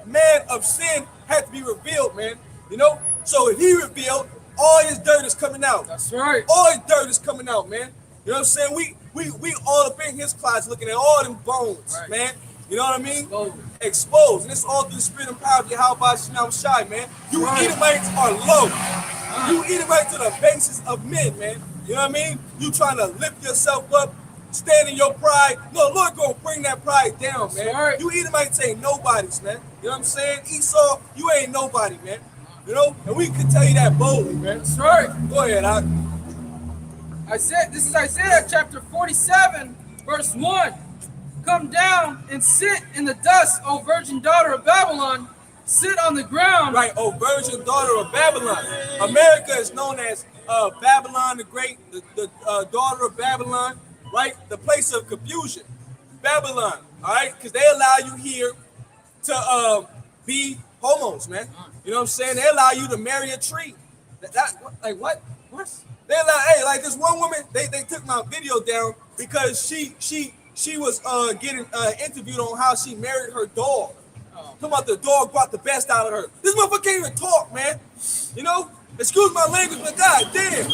man of sin had to be revealed, man. You know, so if he revealed, all his dirt is coming out. That's right. All his dirt is coming out, man. You know what I'm saying? We all up in his closet looking at all them bones, man. You know what I mean? Exposed. And it's all through the spirit and power of Yahweh Shai, man. You Edomites are low. You Edomites to the basis of men, man. You know what I mean? You trying to lift yourself up, stand in your pride. No, Lord gonna bring that pride down, man. Right. You Edomites ain't nobodies, man. You know what I'm saying? Esau, you ain't nobody, man. You know, and we can tell you that boldly, man. That's right. Go ahead, This is Isaiah chapter 47, verse 1. Come down and sit in the dust, O virgin daughter of Babylon. Sit on the ground. Right, oh virgin daughter of Babylon. America is known as Babylon the Great, the daughter of Babylon, right? The place of confusion. Babylon, all right? Because they allow you here to be homos, man. You know what I'm saying? They allow you to marry a tree. Like what? What? They allow, hey, like this one woman, they took my video down because she was getting interviewed on how she married her dog. Talking about the dog brought the best out of her. This motherfucker can't even talk, man. You know? Excuse my language, but god damn.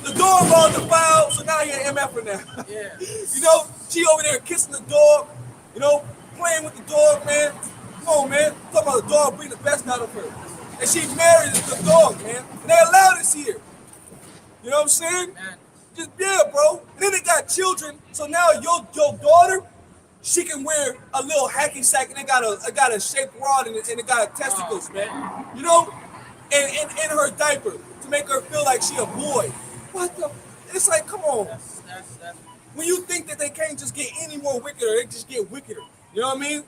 The dog on the file, so now he an MF now. Yeah. You know, she over there kissing the dog, you know, playing with the dog, man. Come on, man. Talking about the dog bring the best out of her. And she married the dog, man. And they allow this here. You know what I'm saying? Man. Just, yeah, bro. And then they got children, so now your daughter, she can wear a little hacky sack and it got a shaped rod and it got testicles, man. You know, and in her diaper to make her feel like she a boy. What the? It's like, come on. That's When you think that they can't just get any more wickeder, they just get wickeder. You know what I mean?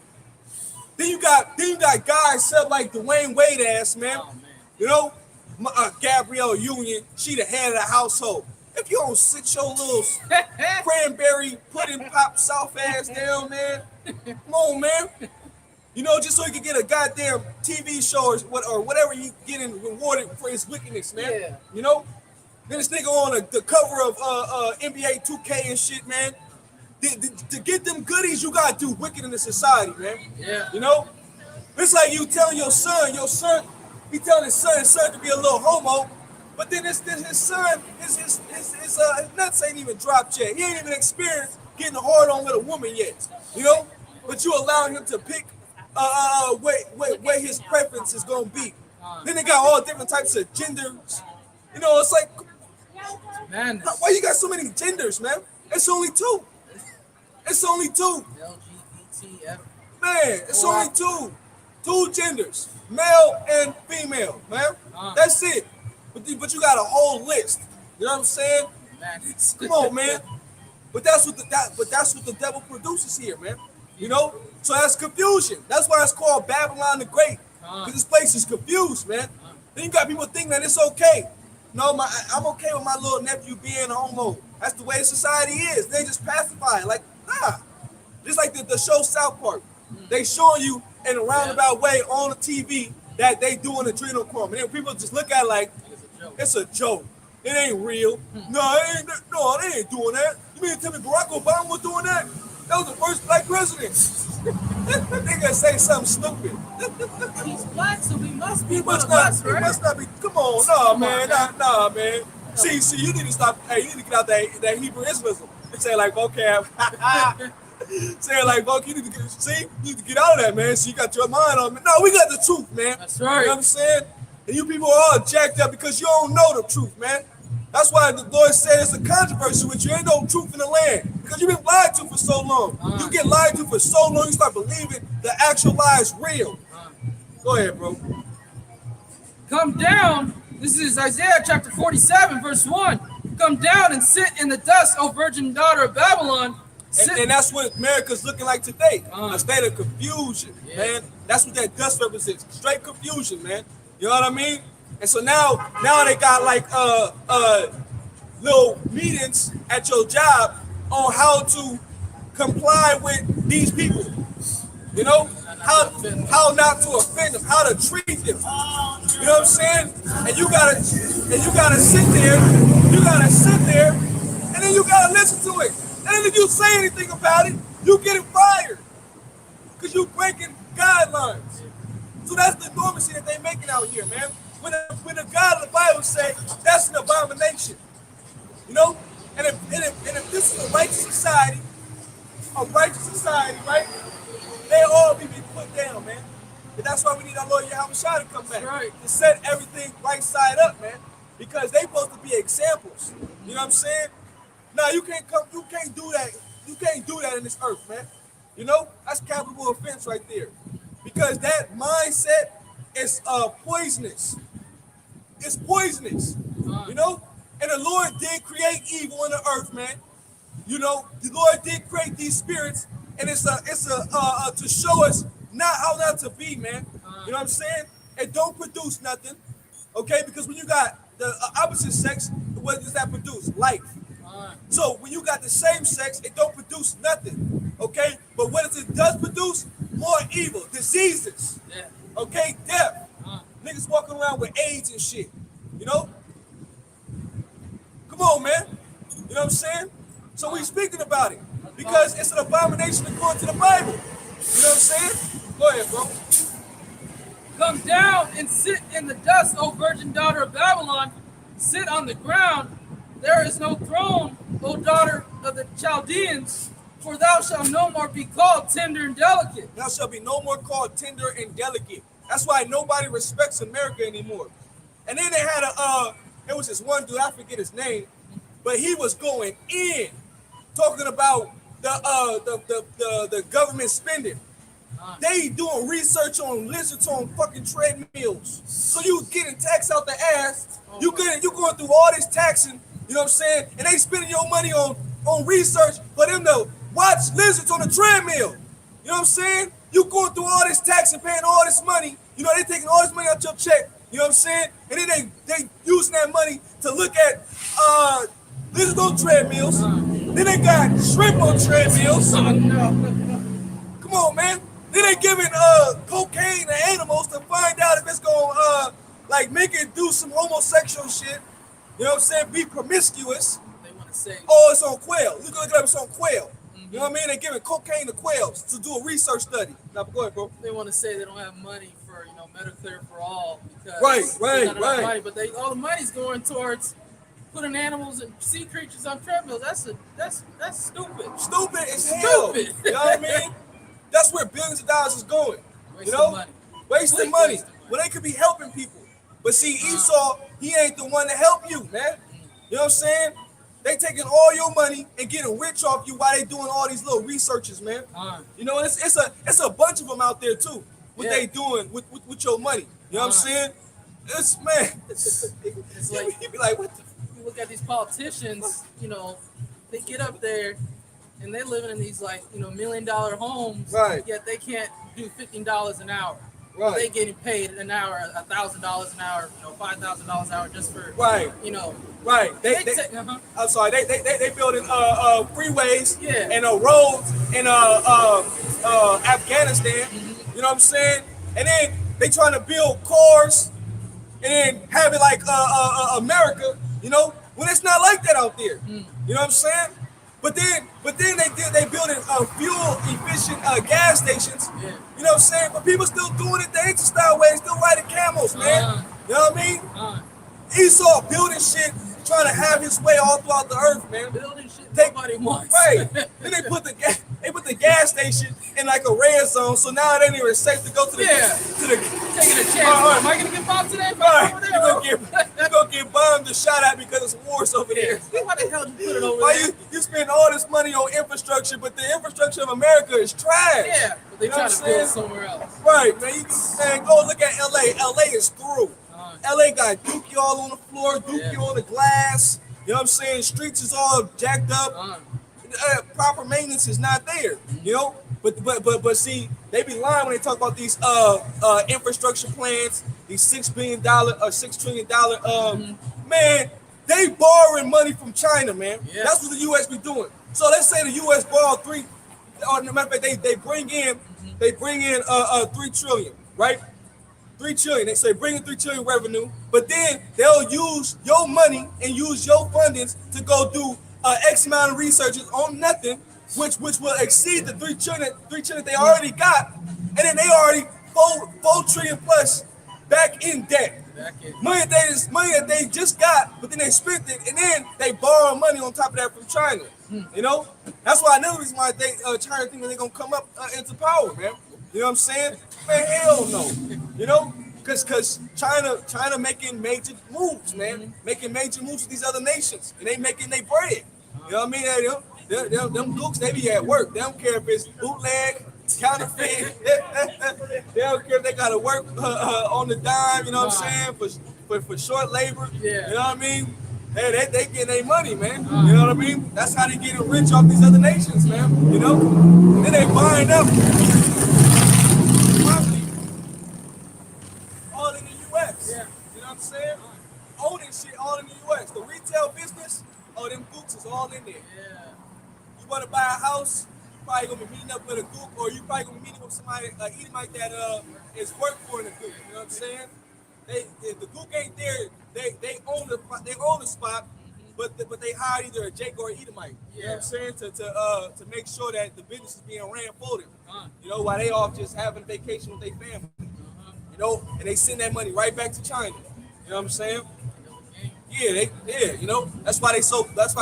Then you got guys set like Dwayne Wade ass, man. oh, man. You know, Gabrielle Union, she the head of the household. If you don't sit your little cranberry pudding pop south ass down, man, come on, man. You know, just so you can get a goddamn TV show or whatever you getting rewarded for his wickedness, man. Yeah. You know? Then this nigga on the cover of NBA 2K and shit, man. To get them goodies, you gotta do wicked in the society, man. Yeah. You know? It's like you telling your son, he telling his son to be a little homo, but then his son, his nuts ain't even dropped yet. He ain't even experienced getting hard on with a woman yet. You know? But you allowing him to pick where his preference is gonna be. Then they got all different types of genders. You know, it's like, Man. why you got so many genders, man? It's only two. It's only two. LGBTF. Man, it's only two. Two genders, male and female, man. That's it. But you got a whole list. You know what I'm saying? Man. Come on, man. But that's what the devil produces here, man. You know? So that's confusion. That's why it's called Babylon the Great. Because this place is confused, man. Then you got people thinking that it's okay. No, I'm okay with my little nephew being a homo. That's the way society is. They just pacify it. Like, nah. Just like the show South Park. They showing you in a roundabout way on the TV that they doing adrenochrome. And then people just look at it like, it's a joke. It ain't real. No, they ain't doing that. You mean to tell me Barack Obama was doing that? That was the first black president. They gonna say something stupid. He's black, so we must be He one must of not. us, He right? must not be. Come on, nah, man, on, nah, man. See, you need to stop. Hey, you need to get out that Hebrew Israelism. Say like vocab. Say like vocab. You need to get out of that, man. So you got your mind on me. No, we got the truth, man. That's You right. know what I'm saying? And you people are all jacked up because you don't know the truth, man. That's why the Lord said it's a controversy with you. Ain't no truth in the land because you've been lied to for so long. You get lied to for so long, you start believing the actual lie is real. Go ahead, bro. Come down. This is Isaiah chapter 47, verse 1. Come down and sit in the dust, O virgin daughter of Babylon. And that's what America's looking like today. A state of confusion, man. That's what that dust represents. Straight confusion, man. You know what I mean? And so now they got like little meetings at your job on how to comply with these people. You know? How not to offend them, how to treat them. You know what I'm saying? And you gotta sit there, and then you gotta listen to it. And then if you say anything about it, you get fired. Because you breaking guidelines. So that's the normacy that they making out here, man. When the God of the Bible say that's an abomination. You know? And if this is a righteous society, right? They all be put down, man. And that's why we need our Lord Yahweh to come back. Right. To set everything right side up, man. Because they supposed to be examples. You know what I'm saying? Now you can't come, you can't do that. You can't do that in this earth, man. You know, that's capital offense right there. Because that mindset is poisonous. It's poisonous. You know? And the Lord did create evil in the earth, man. You know, the Lord did create these spirits, and it's to show us not how not to be, man. You know what I'm saying? It don't produce nothing, okay? Because when you got the opposite sex, what does that produce? Life. So when you got the same sex, it don't produce nothing, okay? But what it does produce? More evil, diseases, okay? Death. Niggas walking around with AIDS and shit, you know? Come on, man. You know what I'm saying? So we speaking about it because it's an abomination according to the Bible. You know what I'm saying? Go ahead, bro. Come down and sit in the dust, O virgin daughter of Babylon. Sit on the ground. There is no throne, O daughter of the Chaldeans, for thou shalt no more be called tender and delicate. Thou shalt be no more called tender and delicate. That's why nobody respects America anymore. And then they had there was this one dude, I forget his name, but he was going in, talking about the government spending. They doing research on lizards on fucking treadmills. So you getting tax out the ass. You going through all this taxing, you know what I'm saying? And they spending your money on research for them to watch lizards on the treadmill. You know what I'm saying? You going through all this tax and paying all this money. You know, they taking all this money out your check. You know what I'm saying? And then they using that money to look at lizards on treadmills. Then they got shrimp on treadmills. Oh, no. Come on, man. Then they giving cocaine to animals to find out if it's gonna like make it do some homosexual shit. You know what I'm saying? Be promiscuous. They want to say, Oh, it's on quail. You can look it up, it's on quail. You know what I mean? They're giving cocaine to quails to do a research study. Now go ahead, bro. they want to say they don't have money for, Medicare for all because Right, they got enough right. money, but all the money's going towards putting animals and sea creatures on treadmills. That's stupid. Stupid as hell. Stupid. You know what I mean? That's where billions of dollars is going. Wasting You know? money. Wasting money. When they could be helping people. But see, Esau, he ain't the one to help you, man. You know what I'm saying? They taking all your money and getting rich off you while they doing all these little researches, man. You know, it's a bunch of them out there too. What they doing with your money. You know what I'm saying? It's man. It's like you be like, what the you look at these politicians, they get up there and they're living in these $1 million homes, Right. yet they can't do $15 an hour. Right. They getting paid an hour, $1,000 an hour, $5,000 an hour just for Right. Right. I'm sorry. They building freeways and roads in Afghanistan. You know what I'm saying? And then they trying to build cars and then have it like America. You know, when it's not like that out there. You know what I'm saying? But then they building fuel efficient gas stations. Yeah. You know what I'm saying? But people still doing it the ancient style way, still riding camels, man. You know what I mean? Esau building shit, trying to have his way all throughout the earth, man. Building shit They- nobody wants. Right. Then they put the gas station in like a red zone, so now it ain't even safe to go to the Taking a chance. Right. Am I gonna get bombed today? Right. Over You there, gonna get bombed and shot at because it's wars over there. Why the hell did you put it over Why there? you spend all this money on infrastructure, but the infrastructure of America is trash. Yeah, but they You know try what to I'm build saying? somewhere else. Right, man. Go look at LA. LA is through. LA got dookie all on the floor, dookie on the glass. You know what I'm saying? Streets is all jacked up. Proper maintenance is not there. You know? But see, they be lying when they talk about these infrastructure plans, these $6 billion or $6 trillion man, they borrowing money from China, man. Yeah. That's what the US be doing. So let's say the US borrowed matter of fact, they bring in 3 trillion, right? 3 trillion. They say bring in 3 trillion revenue, but then they'll use your money and use your fundings to go do X amount of researches on nothing, which will exceed the 3 trillion they already got, and then they already 4 trillion plus back in debt. Money that they just got, but then they spent it, and then they borrow money on top of that from China. You know, that's why another reason why China think that they're gonna come up into power, man. You know what I'm saying? Man, hell no. You know, Cause China making major moves, man, making major moves with these other nations, and they making their bread. You know what I mean? Them gooks, they be at work. They don't care if it's bootleg, counterfeit. They don't care if they gotta work on the dime. You know what I'm saying? For short labor. Yeah. You know what I mean? Hey, they getting their money, man. You know what I mean? That's how they getting rich off these other nations, man. You know? Then they buying up property all in the U.S. Yeah. You know what I'm saying? Owning shit all in the U.S. The retail business, them gooks is all in there. Yeah. You want to buy a house, you probably gonna be meeting up with a gook, or you probably gonna be meeting with somebody, Edomite that is work for the gook. You know what I'm saying? If the gook ain't there, they own the spot, but they hire either a Jake or an Edomite. You know what I'm saying? To make sure that the business is being ran for them. You know, while they off just having vacation with their family. You know, and they send that money right back to China. You know what I'm saying? Yeah, you know, that's why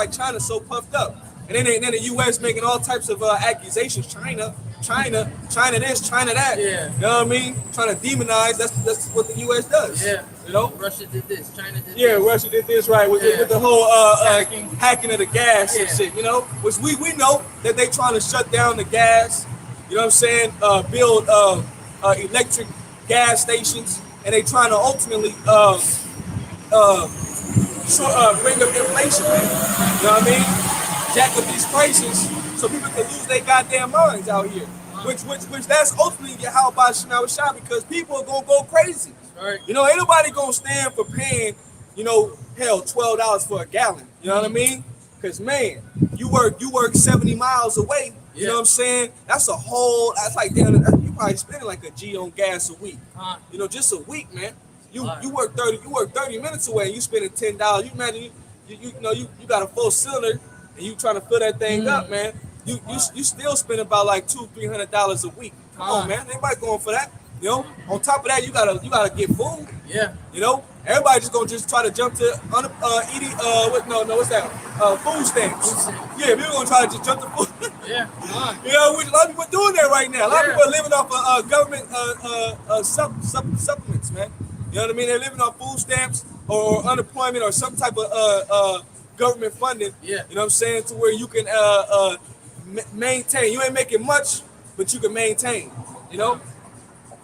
China's so puffed up. And then the U.S. making all types of accusations. China this, China that. Yeah. You know what I mean? Trying to demonize. That's what the U.S. does. Yeah. You know? Russia did this. China did this. Yeah, Russia did this right with the whole hacking of the gas and shit. You know, which we know that they trying to shut down the gas. You know what I'm saying? Build electric gas stations, and they trying to ultimately bring up inflation, man. You know what I mean? Jack up these prices so people can lose their goddamn minds out here. Which that's ultimately how about Shah, because people are gonna go crazy. Right. You know, ain't nobody gonna stand for paying, you know, hell, $12 for a gallon. You know what I mean? Because man, you work 70 miles away. You know what I'm saying? That's like you probably spending like a G on gas a week. You know, just a week, man. You work 30 minutes away and you spending $10. You imagine you got a full cylinder and you trying to fill that thing up, man. You still spend about like $200-300 a week. Come on, man. Everybody going for that. You know, on top of that, you gotta get food. Yeah. You know, everybody just try to jump to eating. What's that? Food stamps. Yeah, people gonna try to just jump to food. Yeah. You know, a lot of people are doing that right now. A lot of people are living off government supplements, man. You know what I mean? They're living off food stamps or unemployment or some type of government funding. Yeah. You know what I'm saying? To where you can maintain. You ain't making much, but you can maintain. You know.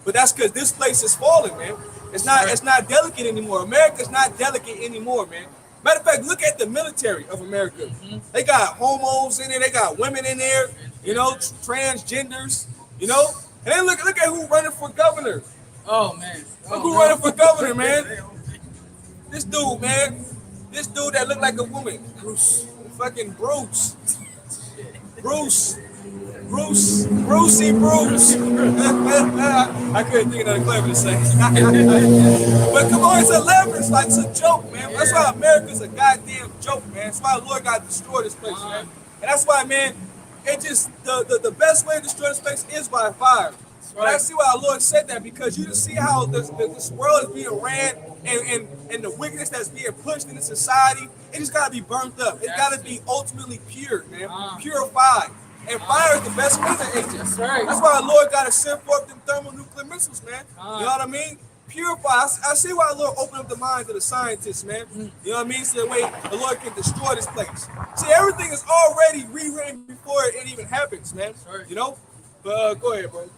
But that's because this place is falling, man. It's not delicate anymore. America's not delicate anymore, man. Matter of fact, look at the military of America. They got homos in there. They got women in there. You know, transgenders. You know, and then look at who running for governor. Oh man. Look who running for governor, man. This dude, man. This dude that looked like a woman. Bruce. Fucking Bruce. Brucey Bruce. I couldn't think of another clever to say. But come on, it's a leverage, like it's a joke, man. That's why America's a goddamn joke, man. That's why the Lord got to destroy this place, man. And that's why, man, it just the best way to destroy this place is by fire. But I see why our Lord said that, because you just see how this world is being ran and the wickedness that's being pushed into society. It just gotta be burnt up. It gotta be ultimately pure, man. Purified. And fire is the best weather agent. That's right. That's why our Lord got to send forth them thermonuclear missiles, man. You know what I mean? Purify. I see why our Lord opened up the minds of the scientists, man. You know what I mean? So that way the Lord can destroy this place. See, everything is already rewritten before it even happens, man. You know? But go ahead, bro.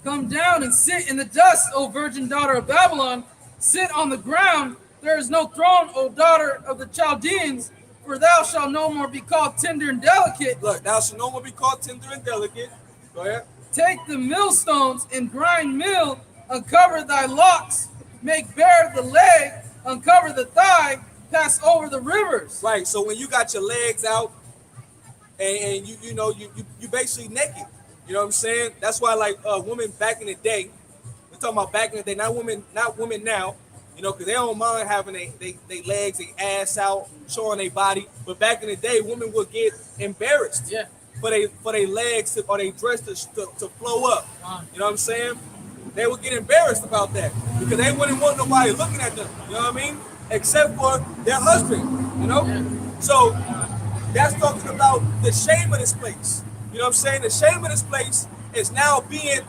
Come down and sit in the dust, O virgin daughter of Babylon. Sit on the ground. There is no throne, O daughter of the Chaldeans. For thou shalt no more be called tender and delicate. Look, thou shalt no more be called tender and delicate. Go ahead. Take the millstones and grind mill, uncover thy locks, make bare the leg, uncover the thigh, pass over the rivers. Right. So when you got your legs out and you basically naked. You know what I'm saying? That's why like women back in the day, we're talking about back in the day, not women now. You know, because they don't mind having they legs, their ass out, showing their body. But back in the day, women would get embarrassed for their legs or their dress to flow up. You know what I'm saying? They would get embarrassed about that because they wouldn't want nobody looking at them. You know what I mean? Except for their husband. You know? So that's talking about the shame of this place. You know what I'm saying? The shame of this place is now being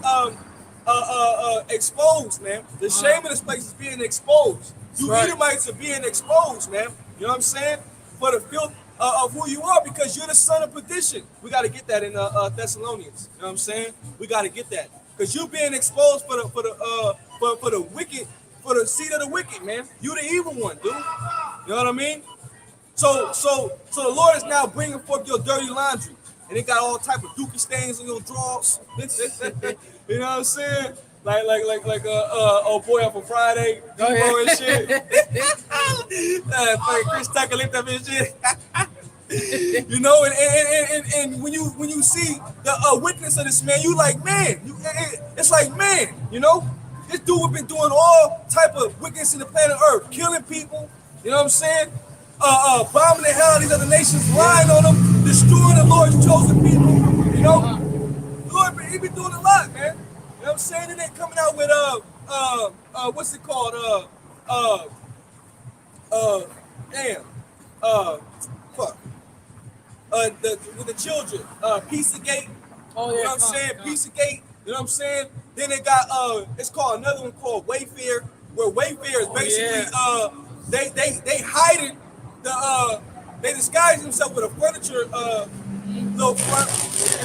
exposed, man. The shame of this place is being exposed. You right. Edomites are being exposed, man. You know what I'm saying? For the filth of who you are, because you're the son of perdition. We got to get that in Thessalonians. You know what I'm saying? We got to get that, because you being exposed for the wicked, for the seed of the wicked, man. You the evil one, dude. You know what I mean? So the Lord is now bringing forth your dirty laundry, and it got all type of dookie stains on your drawers. You know what I'm saying? Like old boy up on Friday, Debo and shit. Fucking Chris Tucker lift up his shit. You know, and when you see the witness of this man, you like, man, it's like, man, you know, this dude has been doing all type of wickedness in the planet Earth, killing people. You know what I'm saying? Bombing the hell out of these other nations, lying on them, destroying the Lord's chosen people. You know, the Lord, he been doing a lot, man. You know what I'm saying? And then coming out with what's it called? With the children, Pizzagate. Oh yeah. You know what I'm saying? Pizzagate. You know what I'm saying? Then they got it's called another one called Wayfair, where Wayfair is basically they hiding they disguise themselves with a furniture little front,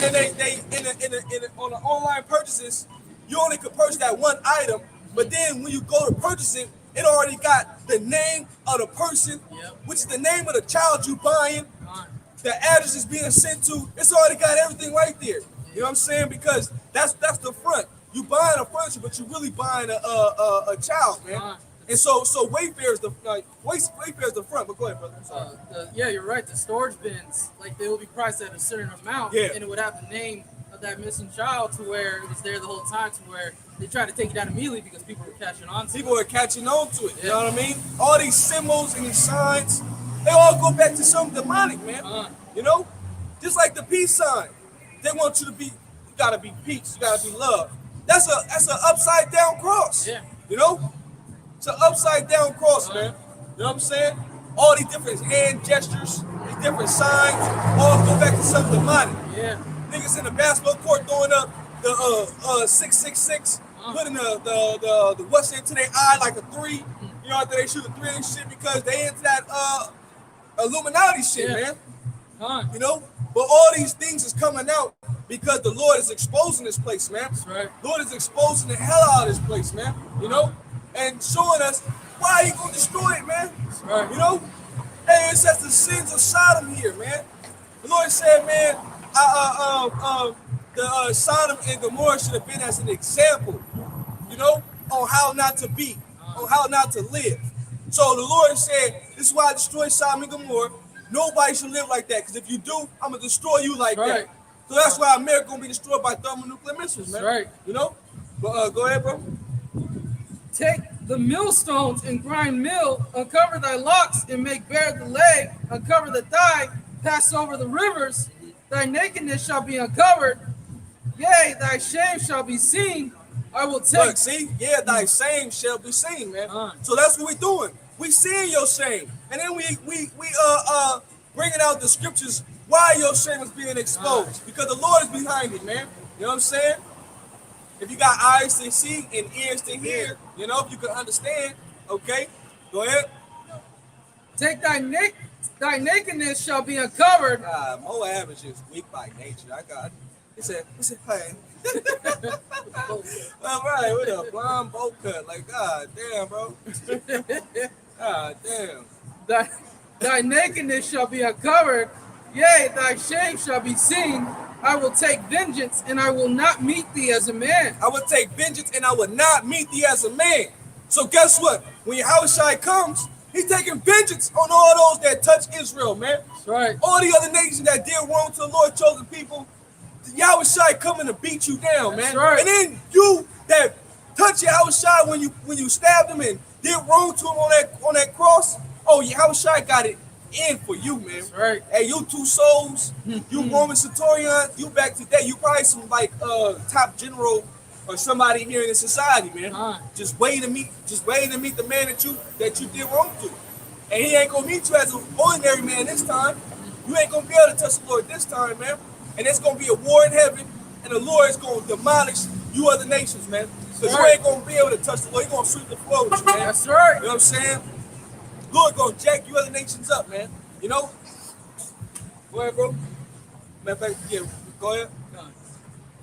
and then they on the online purchases, you only could purchase that one item, but then when you go to purchase it, it already got the name of the person, which is the name of the child you buying, the address is being sent to. It's already got everything right there. You know what I'm saying? Because that's the front. You buying a furniture, but you really buying a child, man. And so Wayfair is the Wayfair is the front. But go ahead, brother. I'm sorry. Yeah, you're right. The storage bins, like they will be priced at a certain amount, and it would have the name of that missing child, to where it was there the whole time, to where they tried to take it out immediately because people were catching on to it. People were catching on to it. You know what I mean? All these symbols and these signs, they all go back to something demonic, man. You know, just like the peace sign. They want you to be, you gotta be peace, you gotta be love. That's an upside down cross. Yeah. You know? It's an upside down cross, man. You know what I'm saying? All these different hand gestures, these different signs, all go back to something demonic. Yeah. Niggas in the basketball court throwing up the 666, putting the what's into their eye like a 3. You know, after they shoot a 3 and shit, because they into that Illuminati shit, man. You know? But all these things is coming out because the Lord is exposing this place, man. That's right. Lord is exposing the hell out of this place, man. You know? And showing us why he gonna destroy it, man. That's right. You know? Hey, it says the sins of Sodom here, man. The Lord said, man, Sodom and Gomorrah should have been as an example, you know, on how not to be, on how not to live. So the Lord said, this is why I destroyed Sodom and Gomorrah. Nobody should live like that, because if you do, I'm gonna destroy you like that. So that's why America gonna be destroyed by thermonuclear missiles, man. That's right. You know? But go ahead, bro. Take the millstones and grind mill, uncover thy locks and make bare the leg, uncover the thigh, pass over the rivers. Thy nakedness shall be uncovered, yea, thy shame shall be seen. I will take. Look, see, yeah, thy shame shall be seen, man. So that's what we're doing. We seeing your shame, and then we bringing out the scriptures why your shame is being exposed, because the Lord is behind it, man. You know what I'm saying? If you got eyes to see and ears to hear, you know, if you can understand, okay, go ahead. Take thy nakedness shall be uncovered. Moab is just weak by nature. I got it. He said, hey. All right, with a blonde bowl cut. Like, God damn, bro. God damn. Thy nakedness shall be uncovered, yea, thy shame shall be seen. I will take vengeance, and I will not meet thee as a man. I will take vengeance, and I will not meet thee as a man. So guess what? When Yahushua comes, he's taking vengeance on all those that touch Israel, man. That's right. All the other nations that did wrong to the Lord chosen people, Yahushua coming to beat you down, man. That's right. And then you that touch Yahushua when you stabbed him and did wrong to him on that cross, oh, Yahushua got it in for you, man. That's right. Hey, you 2 souls, you Roman Centurion, you back today. You probably some like top general or somebody here in the society, man. Just waiting to meet the man that you did wrong to. And he ain't gonna meet you as an ordinary man this time. You ain't gonna be able to touch the Lord this time, man. And it's gonna be a war in heaven, and the Lord is gonna demolish you other nations, man. Because you Right. ain't gonna be able to touch the Lord. He's gonna sweep the floor with you, man. That's right. You know what I'm saying? Lord gonna jack you other nations up, man. You know? Go ahead, bro. Matter of fact, yeah, go ahead.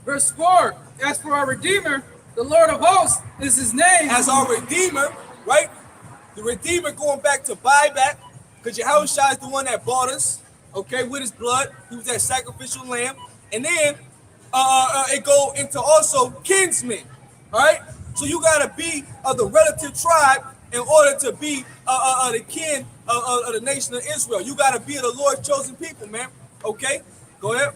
Verse 4, as for our Redeemer, the Lord of hosts is his name. As our Redeemer, right? The Redeemer going back to buyback, because Yahushua is the one that bought us, okay, with his blood. He was that sacrificial lamb. And then it go into also kinsmen, all right? So you got to be of the relative tribe in order to be the kin of the nation of Israel. You got to be the Lord's chosen people, man. Okay? Go ahead.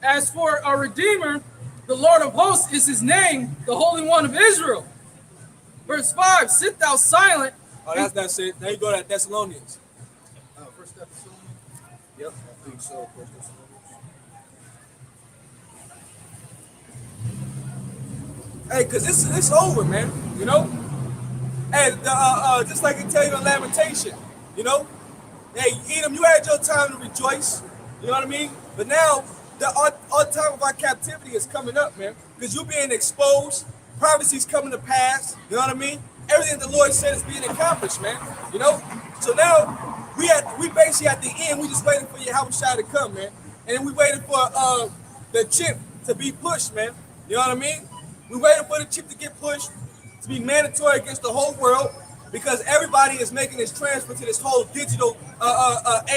As for our Redeemer, the Lord of hosts is his name, the Holy One of Israel. Verse 5, sit thou silent. Oh, that's it. Now you go to Thessalonians. First Thessalonians. Yep, I think so. First Thessalonians. Hey, because it's over, man. You know? And just like I tell you in Lamentation, you know? Hey, Edom, you had your time to rejoice. You know what I mean? But now, our time of our captivity is coming up, man. Because you're being exposed. Prophecy's coming to pass. You know what I mean? Everything the Lord said is being accomplished, man. You know? So now, we basically at the end, we just waiting for Yahushua to come, man. And then we waiting for the chip to be pushed, man. You know what I mean? We waiting for the chip to get pushed, to be mandatory against the whole world, because everybody is making this transfer to this whole digital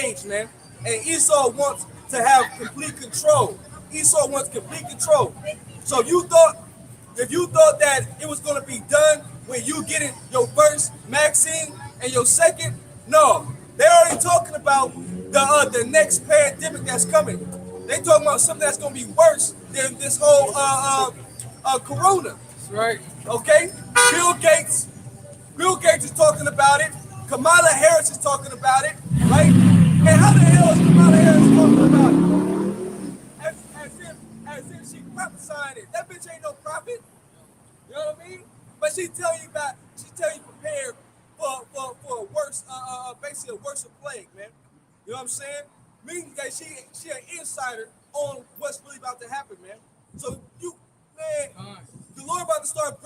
age, man. And Esau wants to have complete control. Esau wants complete control. So if you thought that it was going to be done when you getting your first vaccine and your second, no. They're already talking about the next pandemic that's coming. They talking about something that's going to be worse than this whole corona. That's right. Okay? Bill Gates is talking about it. Kamala Harris is talking about it, right? And how the hell is Kamala Harris talking about it? As if she prophesying it. That bitch ain't no prophet. You know what I mean? But she tell you prepare for a worse, basically a worse plague, man. You know what I'm saying? Meaning that she an insider on what's really about to happen, man. So the Lord about to start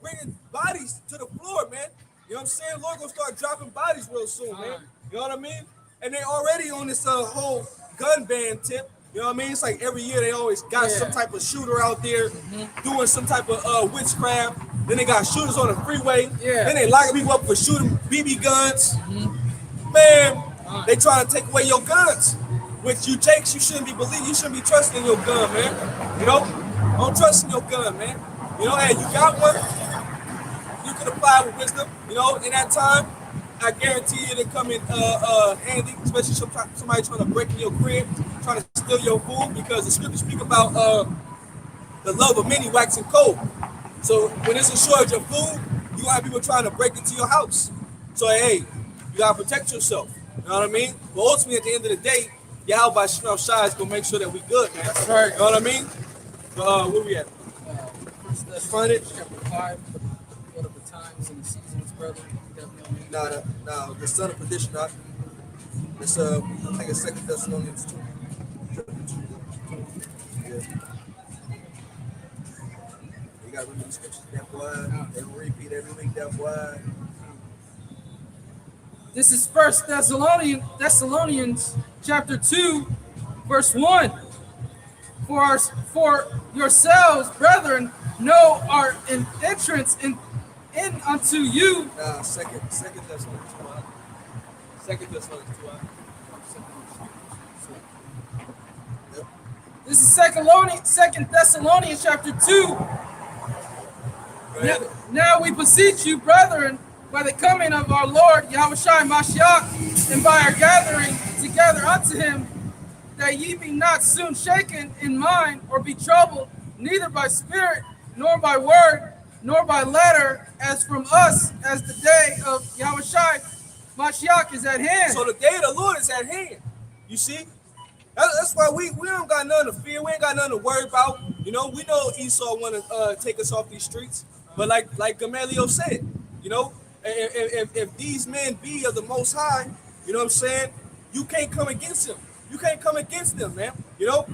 bringing bodies to the floor, man. You know what I'm saying? Lord gonna start dropping bodies real soon, man. You know what I mean? And they already on this whole gun ban tip. You know what I mean? It's like every year they always got some type of shooter out there doing some type of witchcraft. Then they got shooters on the freeway. Yeah. Then they locking people up for shooting BB guns. Man, they trying to take away your guns. Which you takes, you shouldn't be trusting your gun, man. You know? Don't trust in your gun, man. You know, hey, you got one, you can apply with wisdom, you know, in that time. I guarantee you they come in handy, especially somebody trying to break in your crib, trying to steal your food, because the scriptures speak about the love of many waxing cold. So when there's a shortage of food, you gonna have people trying to break into your house. So hey, you gotta protect yourself. You know what I mean? But ultimately, at the end of the day, Yahweh Shai is gonna make sure that we good, man. That's right. You know what I mean? Where we at? First Find it. Chapter 5. What are the times and the seasons, brother? No, the son of perdition, not. It's I think it's 2 Thessalonians 2. Yeah. You gotta read the scriptures, that boy. They repeat every week, that boy. This is First Thessalonians chapter 2, verse 1. For yourselves, brethren, know our entrance in unto you. Second Thessalonians 2. Second Thessalonians 2. Yep. This is Second Thessalonians chapter 2. Now we beseech you, brethren, by the coming of our Lord Yahushua Mashiach, and by our gathering together unto him, that ye be not soon shaken in mind, or be troubled, neither by spirit, nor by word, nor by letter, as from us, as the day of Yahushua Mashiach is at hand. So the day of the Lord is at hand. You see? That's why we don't got nothing to fear. We ain't got nothing to worry about. You know, we know Esau want to take us off these streets. But like Gamaliel said, you know, if these men be of the Most High, you know what I'm saying? You can't come against them. You can't come against them, man. You know,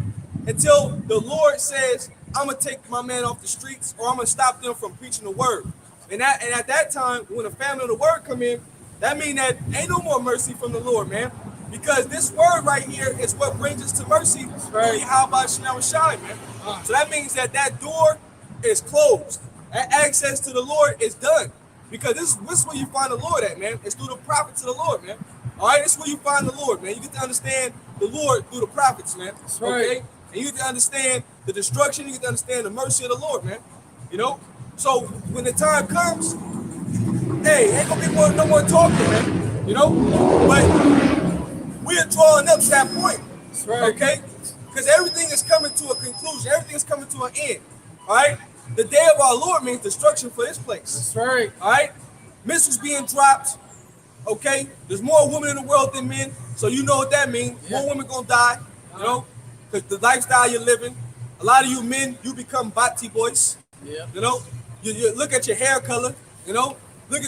until the Lord says I'm gonna take my man off the streets, or I'm gonna stop them from preaching the word. And at that time, when the family of the word come in, that means that ain't no more mercy from the Lord, man. Because this word right here is what brings us to mercy. right. How about Shai, man? So that means that door is closed. Access to the Lord is done. Because this is where you find the Lord at, man. It's through the prophets of the Lord, man. All right, this is where you find the Lord, man. You get to understand the Lord through the prophets, man. That's right. Okay? And you get to understand the destruction. You get to understand the mercy of the Lord, man. You know? So when the time comes, hey, ain't gonna be no more talking, man. You know? But we're drawing up to that point. That's right. Okay? Because everything is coming to a conclusion. Everything is coming to an end. All right? The day of our Lord means destruction for this place. That's right. All right? Missiles being dropped. Okay? There's more women in the world than men. So you know what that means. Yeah. More women gonna die. You know? Because the lifestyle you're living. A lot of you men, you become bati boys. Yeah. You know? You look at your hair color. You know? Look.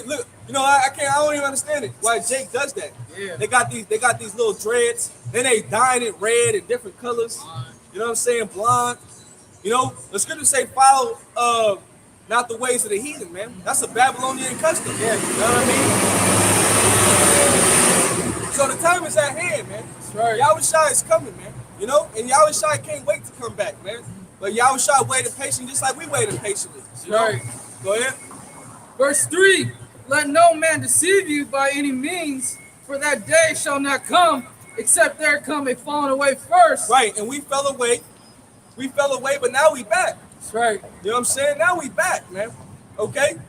You know, I don't even understand it. Why Jake does that. Yeah. They got these little dreads. Then they dyeing it red in different colors. You know what I'm saying? Blonde. You know, the scriptures say follow not the ways of the heathen, man. That's a Babylonian custom. Yeah. You know what I mean? So the time is at hand, man. That's right. Yahushua is coming, man. You know, and Yahushua can't wait to come back, man. But Yahushua waited patiently just like we waited patiently. That's You know? right. Go ahead. Verse 3, let no man deceive you by any means, for that day shall not come, except there come a falling away first. Right, and we fell away. But now we back. That's right. You know what I'm saying? Now we back, man. Okay?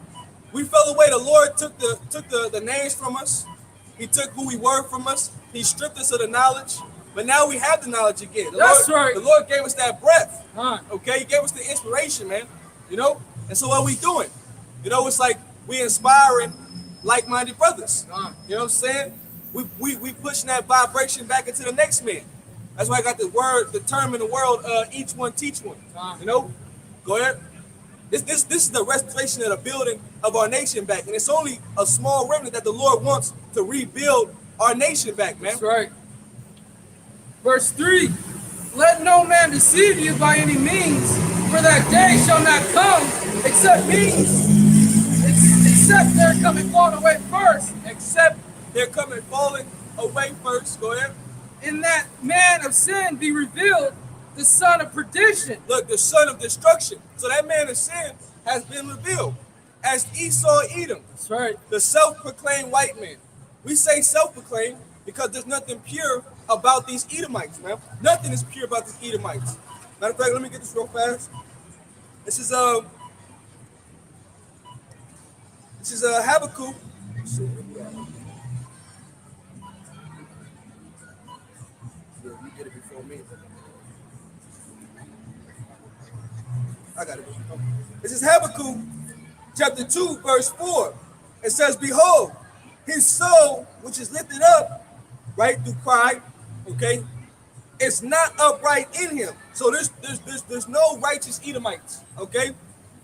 We fell away. The Lord took the names from us. He took who we were from us. He stripped us of the knowledge. But now we have the knowledge again. That's right. The Lord gave us that breath. Huh. Okay? He gave us the inspiration, man. You know? And so what we doing? You know, it's like we inspiring like-minded brothers. You know what I'm saying? We pushing that vibration back into the next man. That's why I got the term in the world, each one teach one. You know? Go ahead. This is the restoration of the building of our nation back. And it's only a small remnant that the Lord wants to rebuild our nation back, man. That's right. Verse 3, let no man deceive you by any means, for that day shall not come, except they're coming falling away first. Except they're coming falling away first. Go ahead. In that man of sin be revealed, the son of perdition. Look, the son of destruction. So that man of sin has been revealed as Esau Edom. That's right. The self-proclaimed white man. We say self-proclaimed because there's nothing pure about these Edomites, man. Nothing is pure about these Edomites. Matter of fact, let me get this real fast. This is Habakkuk. Let's see where we at. Yeah, you get it before me. I got it. This is Habakkuk chapter 2, verse 4. It says, behold, his soul, which is lifted up, right, through pride, okay, it's not upright in him. So there's no righteous Edomites, okay?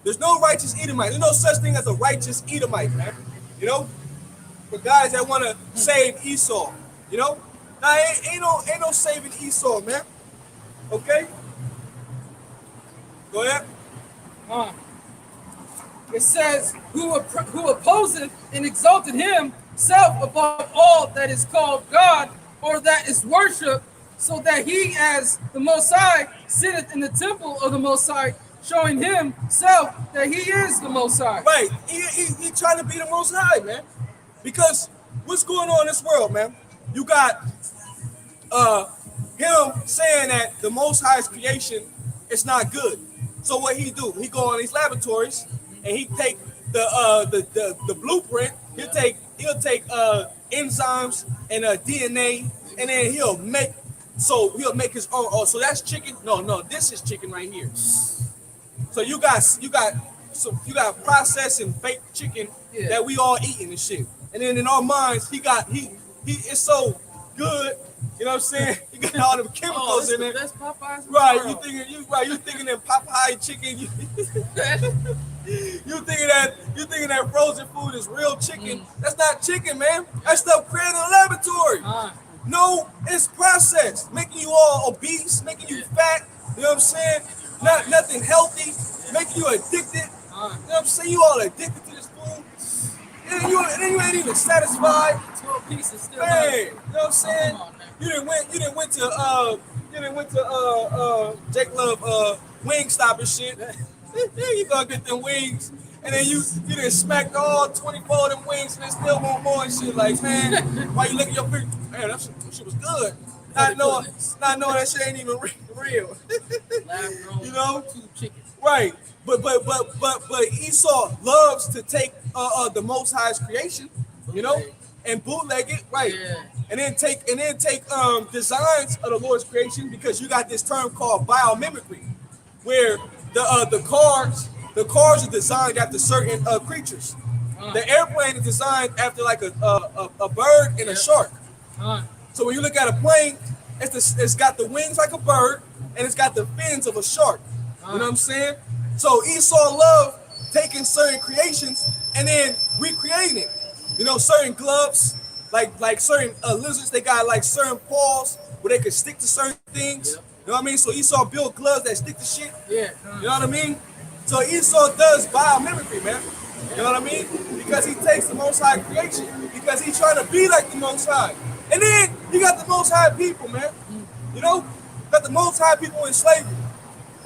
There's no righteous Edomite. There's no such thing as a righteous Edomite, man. You know, for guys that want to save Esau, you know, nah, ain't no saving Esau, man. Okay, go ahead. It says, who opposeth and exalted himself above all that is called God, or that is worshipped, so that he as the Most High sitteth in the temple of the Most High, showing himself that he is the Most High. Right, he trying to be the Most High, man. Because what's going on in this world, man? You got him saying that the Most High's creation is not good. So what he do? He go on these laboratories and he take the blueprint. He'll take enzymes and DNA, and then he'll make his own. Oh, so that's chicken? No, this is chicken right here. So you got processing fake chicken that we all eating and shit. And then in our minds, he is so good. You know what I'm saying? He got all them chemicals in it. That's Popeyes. Right, you thinking that Popeye chicken. You thinking that frozen food is real chicken. That's not chicken, man. That's stuff created in a laboratory. No, it's processed, making you all obese, making you fat. You know what I'm saying? nothing healthy, making you addicted. You know what I'm saying? You all addicted to this food. And you ain't even satisfied. 12 pieces still. Man, you know what I'm saying? Come on, man. You didn't went to Jake Love Wingstop and shit. There you go get them wings. And then you done smacked all 24 of them wings and then still want more and shit. Like, man, why you licking your finger? Man, that shit was good. Not knowing that shit ain't even real. Lab-grown You know? 2 chickens. Right. But Esau loves to take the Most High's creation, you know, and bootleg it, right? Yeah. And then take designs of the Lord's creation, because you got this term called biomimicry, where the cars are designed after certain creatures. The airplane is designed after like a bird and a shark. So when you look at a plane, it's got the wings like a bird and it's got the fins of a shark. You know what I'm saying? So Esau loved taking certain creations and then recreating it. You know, certain gloves, like certain lizards, they got like certain paws where they could stick to certain things. You know what I mean? So Esau built gloves that stick to shit. Yeah. You know what I mean? So Esau does biomimicry, man. You know what I mean? Because he takes the Most High creation, because he's trying to be like the Most High. And then you got the Most High people, man. You know, got the Most High people in slavery.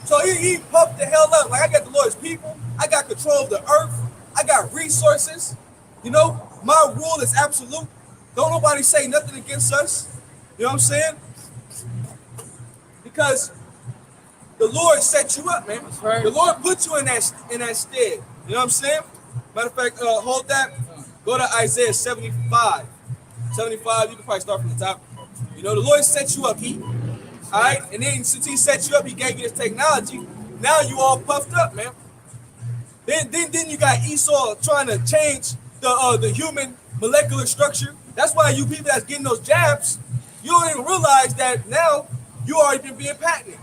So he puffed the hell up. Like, I got the Lord's people. I got control of the earth. I got resources. You know, my rule is absolute. Don't nobody say nothing against us. You know what I'm saying? Because the Lord set you up, man. That's right. The Lord put you in that stead. You know what I'm saying? Matter of fact, hold that. Go to Isaiah 75. 75, you can probably start from the top. You know, the Lord set you up, all right? And then since he set you up, he gave you this technology. Now you all puffed up, man. Then you got Esau trying to change the human molecular structure. That's why you people that's getting those jabs, you don't even realize that now you already been being patented.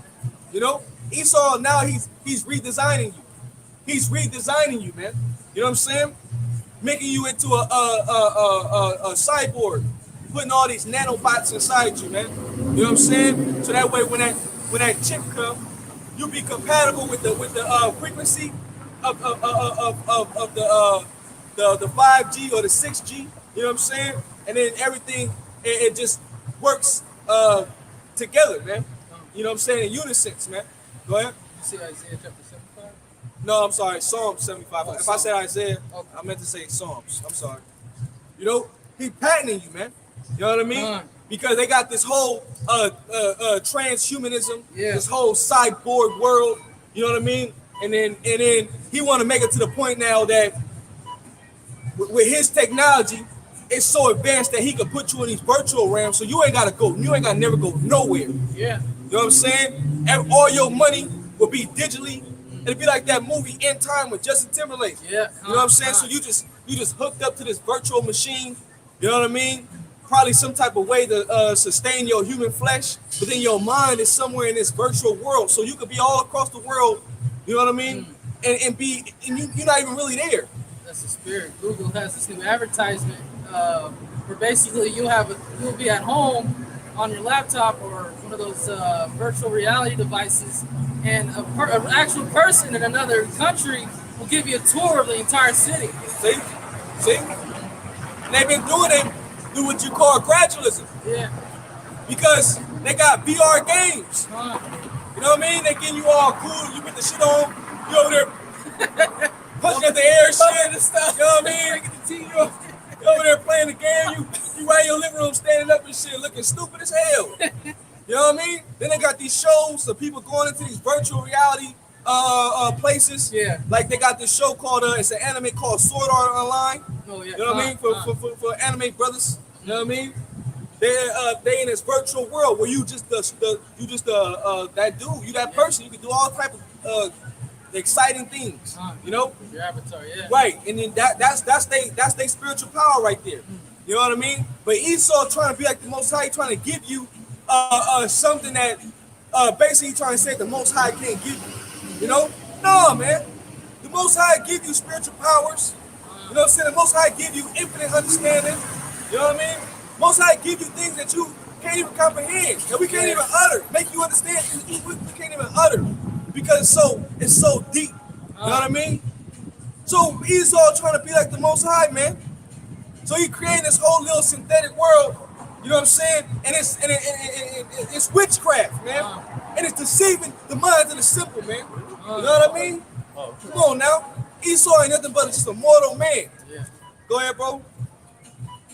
You know, Esau now he's redesigning you. He's redesigning you, man. You know what I'm saying? Making you into a cyborg, putting all these nanobots inside you, man. You know what I'm saying? So that way, when that chip come, you'll be compatible with the frequency of the 5G or the 6G. You know what I'm saying? And then everything it just works together, man. You know what I'm saying? In unison, man. Go ahead. You see Isaiah chapter 75? No, I'm sorry. Psalms 75. Oh, if I said Isaiah, I meant to say Psalms. I'm sorry. You know, he patenting you, man. You know what I mean? Because they got this whole transhumanism, this whole cyborg world. You know what I mean? And then he want to make it to the point now that with his technology, it's so advanced that he could put you in these virtual realms, so you ain't gotta never go nowhere. Yeah. You know what I'm saying? And all your money will be digitally. It'll be like that movie In Time with Justin Timberlake. Yeah. You know what I'm saying? So you just hooked up to this virtual machine. You know what I mean? Probably some type of way to sustain your human flesh, but then your mind is somewhere in this virtual world. So you could be all across the world. You know what I mean? And you're not even really there. That's the spirit. Google has this new advertisement where basically you'll be at home on your laptop or one of those virtual reality devices, and an actual person in another country will give you a tour of the entire city. See? And they've been doing what you call gradualism. Yeah. Because they got VR games. You know what I mean? They getting you all cool. You put the shit on. You over there punching at the air shit and stuff. You know what I mean? You over there playing the game. You right in your living room standing up and shit looking stupid as hell. You know what I mean? Then they got these shows of people going into these virtual reality places. Yeah. Like they got this show called it's an anime called Sword Art Online. Oh yeah. You know what I mean? For anime brothers. You know what I mean? They in this virtual world where you just that dude, you that person. You can do all type of exciting things. You know? Your avatar, yeah. Right, and then that's they spiritual power right there. You know what I mean? But Esau trying to be like the Most High, trying to give you something that basically trying to say the Most High can't give you. You know? No, man. The Most High give you spiritual powers. You know what I'm saying? The Most High give you infinite understanding. You know what I mean? Most High give you things that you can't even comprehend, that we can't even utter, make you understand. We can't even utter because it's so deep. You know what I mean? So Esau trying to be like the Most High, man. So he created this whole little synthetic world. You know what I'm saying? And it's witchcraft, man. And it's deceiving the minds of the simple, man. You know what I mean? Come on now. Esau ain't nothing but just a mortal man. Yeah. Go ahead, bro.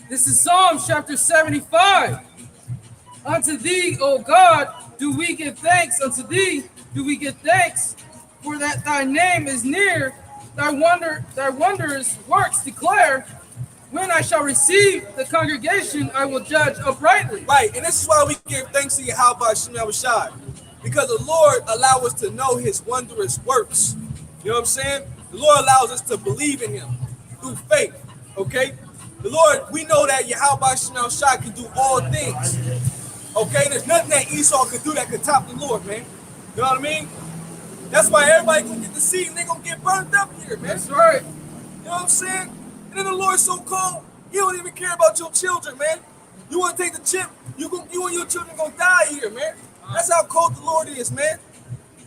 This is Psalms chapter 75. Unto thee, O God, do we give thanks. Unto thee do we give thanks, for that thy name is near. Thy wondrous works declare. When I shall receive the congregation, I will judge uprightly. Right, and this is why we give thanks to Yahweh Hashem Yahushai, because the Lord allows us to know His wondrous works. You know what I'm saying? The Lord allows us to believe in Him through faith. Okay, the Lord, we know that Yahweh Hashem Yahushai can do all things. Okay, there's nothing that Esau could do that could top the Lord, man. You know what I mean? That's why everybody gonna get deceived and they gonna get burned up here, man. That's right. You know what I'm saying? And then the Lord's so cold, He don't even care about your children, man. You want to take the chip, you and your children gonna die here, man. That's how cold the Lord is, man.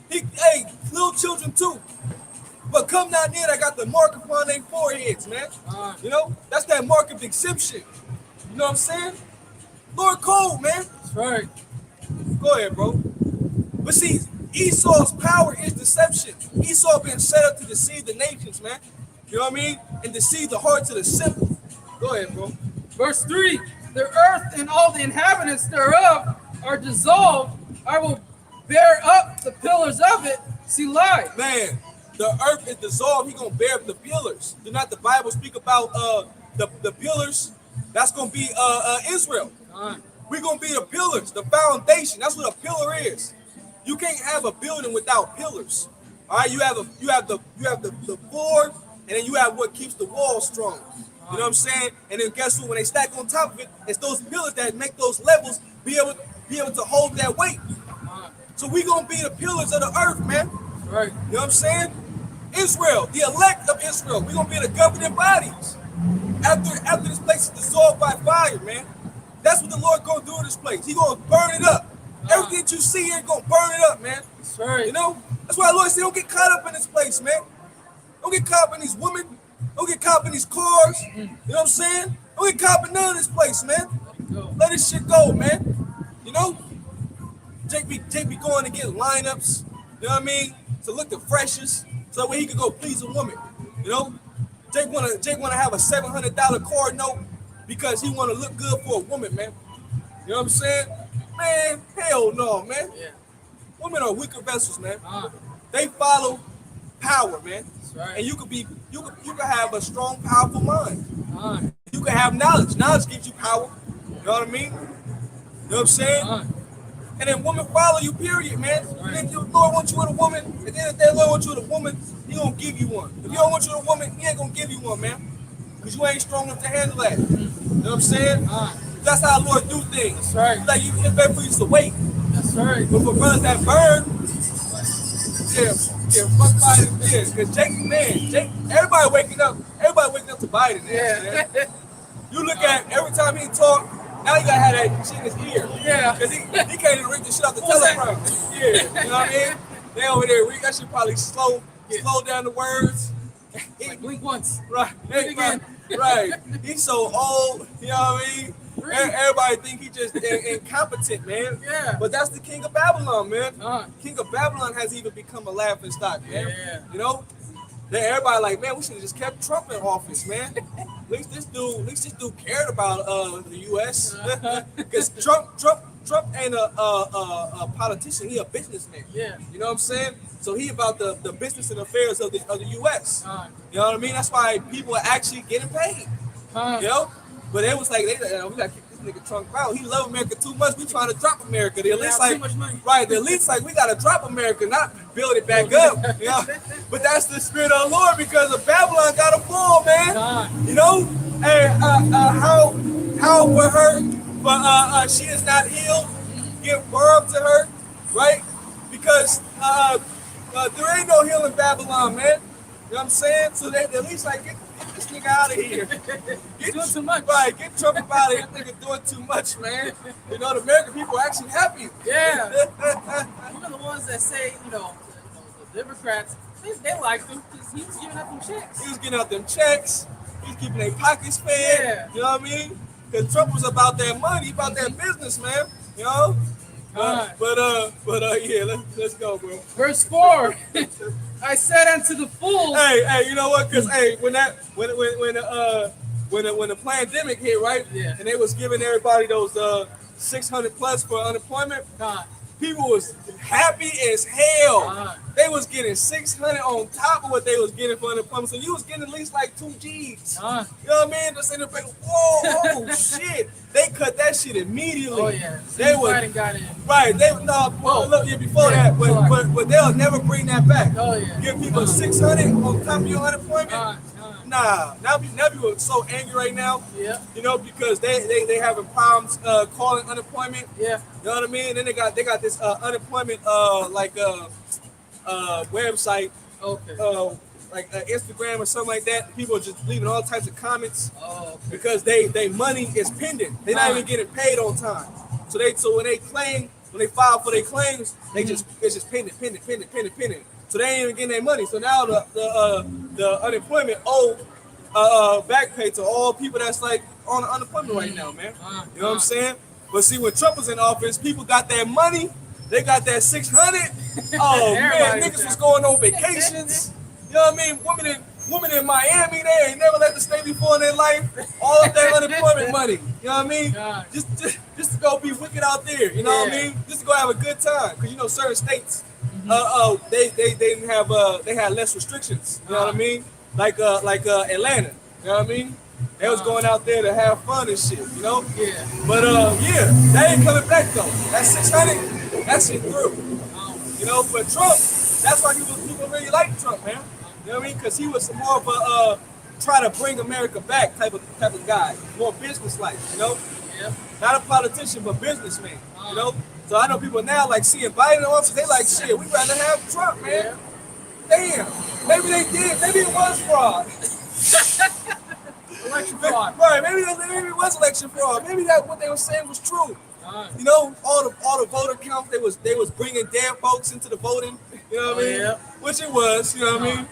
Hey, little children too. But come down there, I got the mark upon their foreheads, man. You know, that's that mark of exemption. You know what I'm saying? Lord cold, man. That's right. Go ahead, bro. But see, Esau's power is deception. Esau been set up to deceive the nations, man. You know what I mean? And deceive the hearts of the simple. Go ahead, bro. Verse 3, the earth and all the inhabitants thereof are dissolved. I will bear up the pillars of it. Selah. Man, the earth is dissolved. He gonna bear up the pillars. Do not the Bible speak about the pillars? That's gonna be Israel. We're gonna be the pillars, the foundation. That's what a pillar is. You can't have a building without pillars. All right, you have the floor, and then you have what keeps the wall strong. You know what I'm saying? And then guess what? When they stack on top of it, it's those pillars that make those levels be able to hold that weight. So we gonna be the pillars of the earth, man. Right. You know what I'm saying? Israel, the elect of Israel. We're gonna be the governing bodies. After this place is dissolved by fire, man. That's what the Lord gonna do in this place. He gonna burn it up. Everything that you see here gonna burn it up, man. That's right. You know? That's why the Lord said, don't get caught up in this place, man. Don't get caught up in these women. Don't get caught up in these cars. You know what I'm saying? Don't get caught up in none of this place, man. Let this shit go, man. You know? Jake be going to get lineups, you know what I mean? To look the freshest, so that way he could go please a woman. You know? Jake wanna have a $700 car note because he wanna look good for a woman, man. You know what I'm saying? Man, hell no, man. Yeah. Women are weaker vessels, man. They follow power, man. That's right. And you could have a strong, powerful mind. You can have knowledge. Knowledge gives you power. You know what I mean? You know what I'm saying? And then women follow you, period, man. Right. And if the Lord wants you with a woman, and then if that Lord wants you with a woman, He gonna give you one. If He don't want you with a woman, He ain't gonna give you one, man. Because you ain't strong enough to handle that. You know what I'm saying? That's how the Lord do things. That's right. Like you can better for you to wait. That's right. But for brothers that burn, fuck Biden, because Jake, everybody waking up to Biden, man. You look at every time he talk, now you gotta have that shit in his ear. Yeah. Because he can't even read the shit off the teleprompter. Yeah. You know what I mean? They over there read that shit probably slow down the words. Like blink once. Right. Blink again. Right. He's so old, you know what I mean? Everybody think he just incompetent, man. Yeah. But that's the king of Babylon, man. King of Babylon has even become a laughing stock, man. Yeah. You know? Then everybody like, man, we should have just kept Trump in office, man. At least this dude cared about the U.S. Because Trump ain't a politician. He a businessman. Yeah. You know what I'm saying? So he about the business and affairs of the U.S. You know what I mean? That's why people are actually getting paid. You know? But it was like, we gotta kick this nigga Trump out. He love America too much. We trying to drop America. The elites like, too much money. right? The elites like, we gotta drop America, not build it back up. You know? But that's the spirit of the Lord because of Babylon got to fall, man. You know? And how for her, but she is not healed. Give birth to her, right? Because there ain't no healing Babylon, man. You know what I'm saying? So they at least like get this nigga out of here. He's doing too much. Right, get Trump out of here. This nigga doing too much, man. You know, the American people are actually happy. Yeah. Even the ones that say, the Democrats, they liked him because he was giving up them checks. He was getting out them checks. He was keeping their pockets fed. Yeah. You know what I mean? Because Trump was about that money, about that business, man. You know? Alright. But yeah, let's go, bro. Verse 4. I said unto the fools. Hey, you know what? Because hey, when the pandemic hit, right? Yeah. And they was giving everybody those 600 plus for unemployment. God. People was happy as hell. Uh-huh. They was getting 600 on top of what they was getting for unemployment. So you was getting at least like 2 G's. Uh-huh. You know what I mean? Just in the back, whoa, oh shit. They cut that shit immediately. Oh, yeah. They Joe was Biden got in. right. They no, Whoa. look, yeah, before Yeah, that, sorry. but they'll never bring that back. Oh, yeah. Give people 600 on top of your unemployment. Nah, now people are so angry right now. Yeah. You know, because they having problems calling unemployment. Yeah. You know what I mean? And then they got this unemployment website, Okay. like Instagram or something like that. People are just leaving all types of comments Oh, okay. because they money is pending. They're not even getting paid on time. So when they file for their claims, it's just pending. So they ain't even getting their money. So now the unemployment back pay to all people that's like on unemployment right now, man. You know what I'm saying? But see, when Trump was in office, people got that money. They got that 600. Oh man, Everybody niggas was was going on vacations. You know what I mean? Women in Miami, they ain't never left the state before in their life. All of their unemployment money. You know what I mean? God. Just to go be wicked out there. You know what I Yeah. mean? Just to go have a good time. Cause you know certain states, they didn't have they had less restrictions. You know what I mean? Like Atlanta. You know what I mean? They was going out there to have fun and shit. You know? Yeah. But yeah, they ain't coming back though. That 600, that shit through. You know, but Trump, that's why people really like Trump, man. You know what I mean? Because he was more of a try to bring America back type of guy, more business-like, you know? Yeah. Not a politician, but businessman, you know? So I know people now like seeing Biden in office, they like, shit, we'd rather have Trump, man. Damn, maybe they did, maybe it was fraud. Election fraud. Right, maybe it was election fraud. Maybe that what they were saying was true. You know, all the voter counts, they was bringing dead folks into the voting. You know what I mean? Yeah. Which it was. You know what I mean?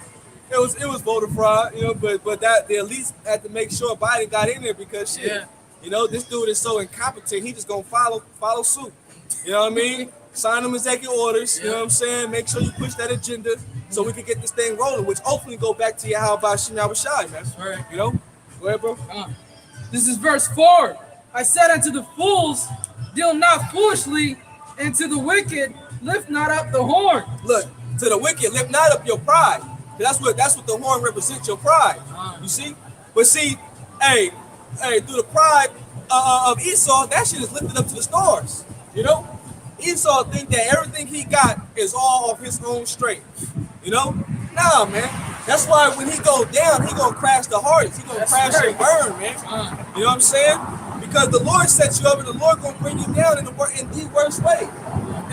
It was voter fraud. You know, but that they at least had to make sure Biden got in there because shit. Yeah. You know, this dude is so incompetent. He just gonna follow suit. You know what I mean? Sign them executive orders. You know what I'm saying? Make sure you push that agenda so we can get this thing rolling. Which hopefully go back to your how about Shim Yahushai, man. That's right. You know? Go ahead, bro. This is verse 4. I said unto the fools, deal not foolishly, and to the wicked, lift not up the horn. Look, to the wicked, lift not up your pride. That's what the horn represents, your pride. You see? But see, hey, through the pride of Esau, that shit is lifted up to the stars. You know? Esau think that everything he got is all of his own strength. You know? Nah, man. That's why when he go down, he gonna crash the hardest. He gonna crash and burn, man. You know what I'm saying? Because the Lord sets you up, and the Lord gonna bring you down in the worst way,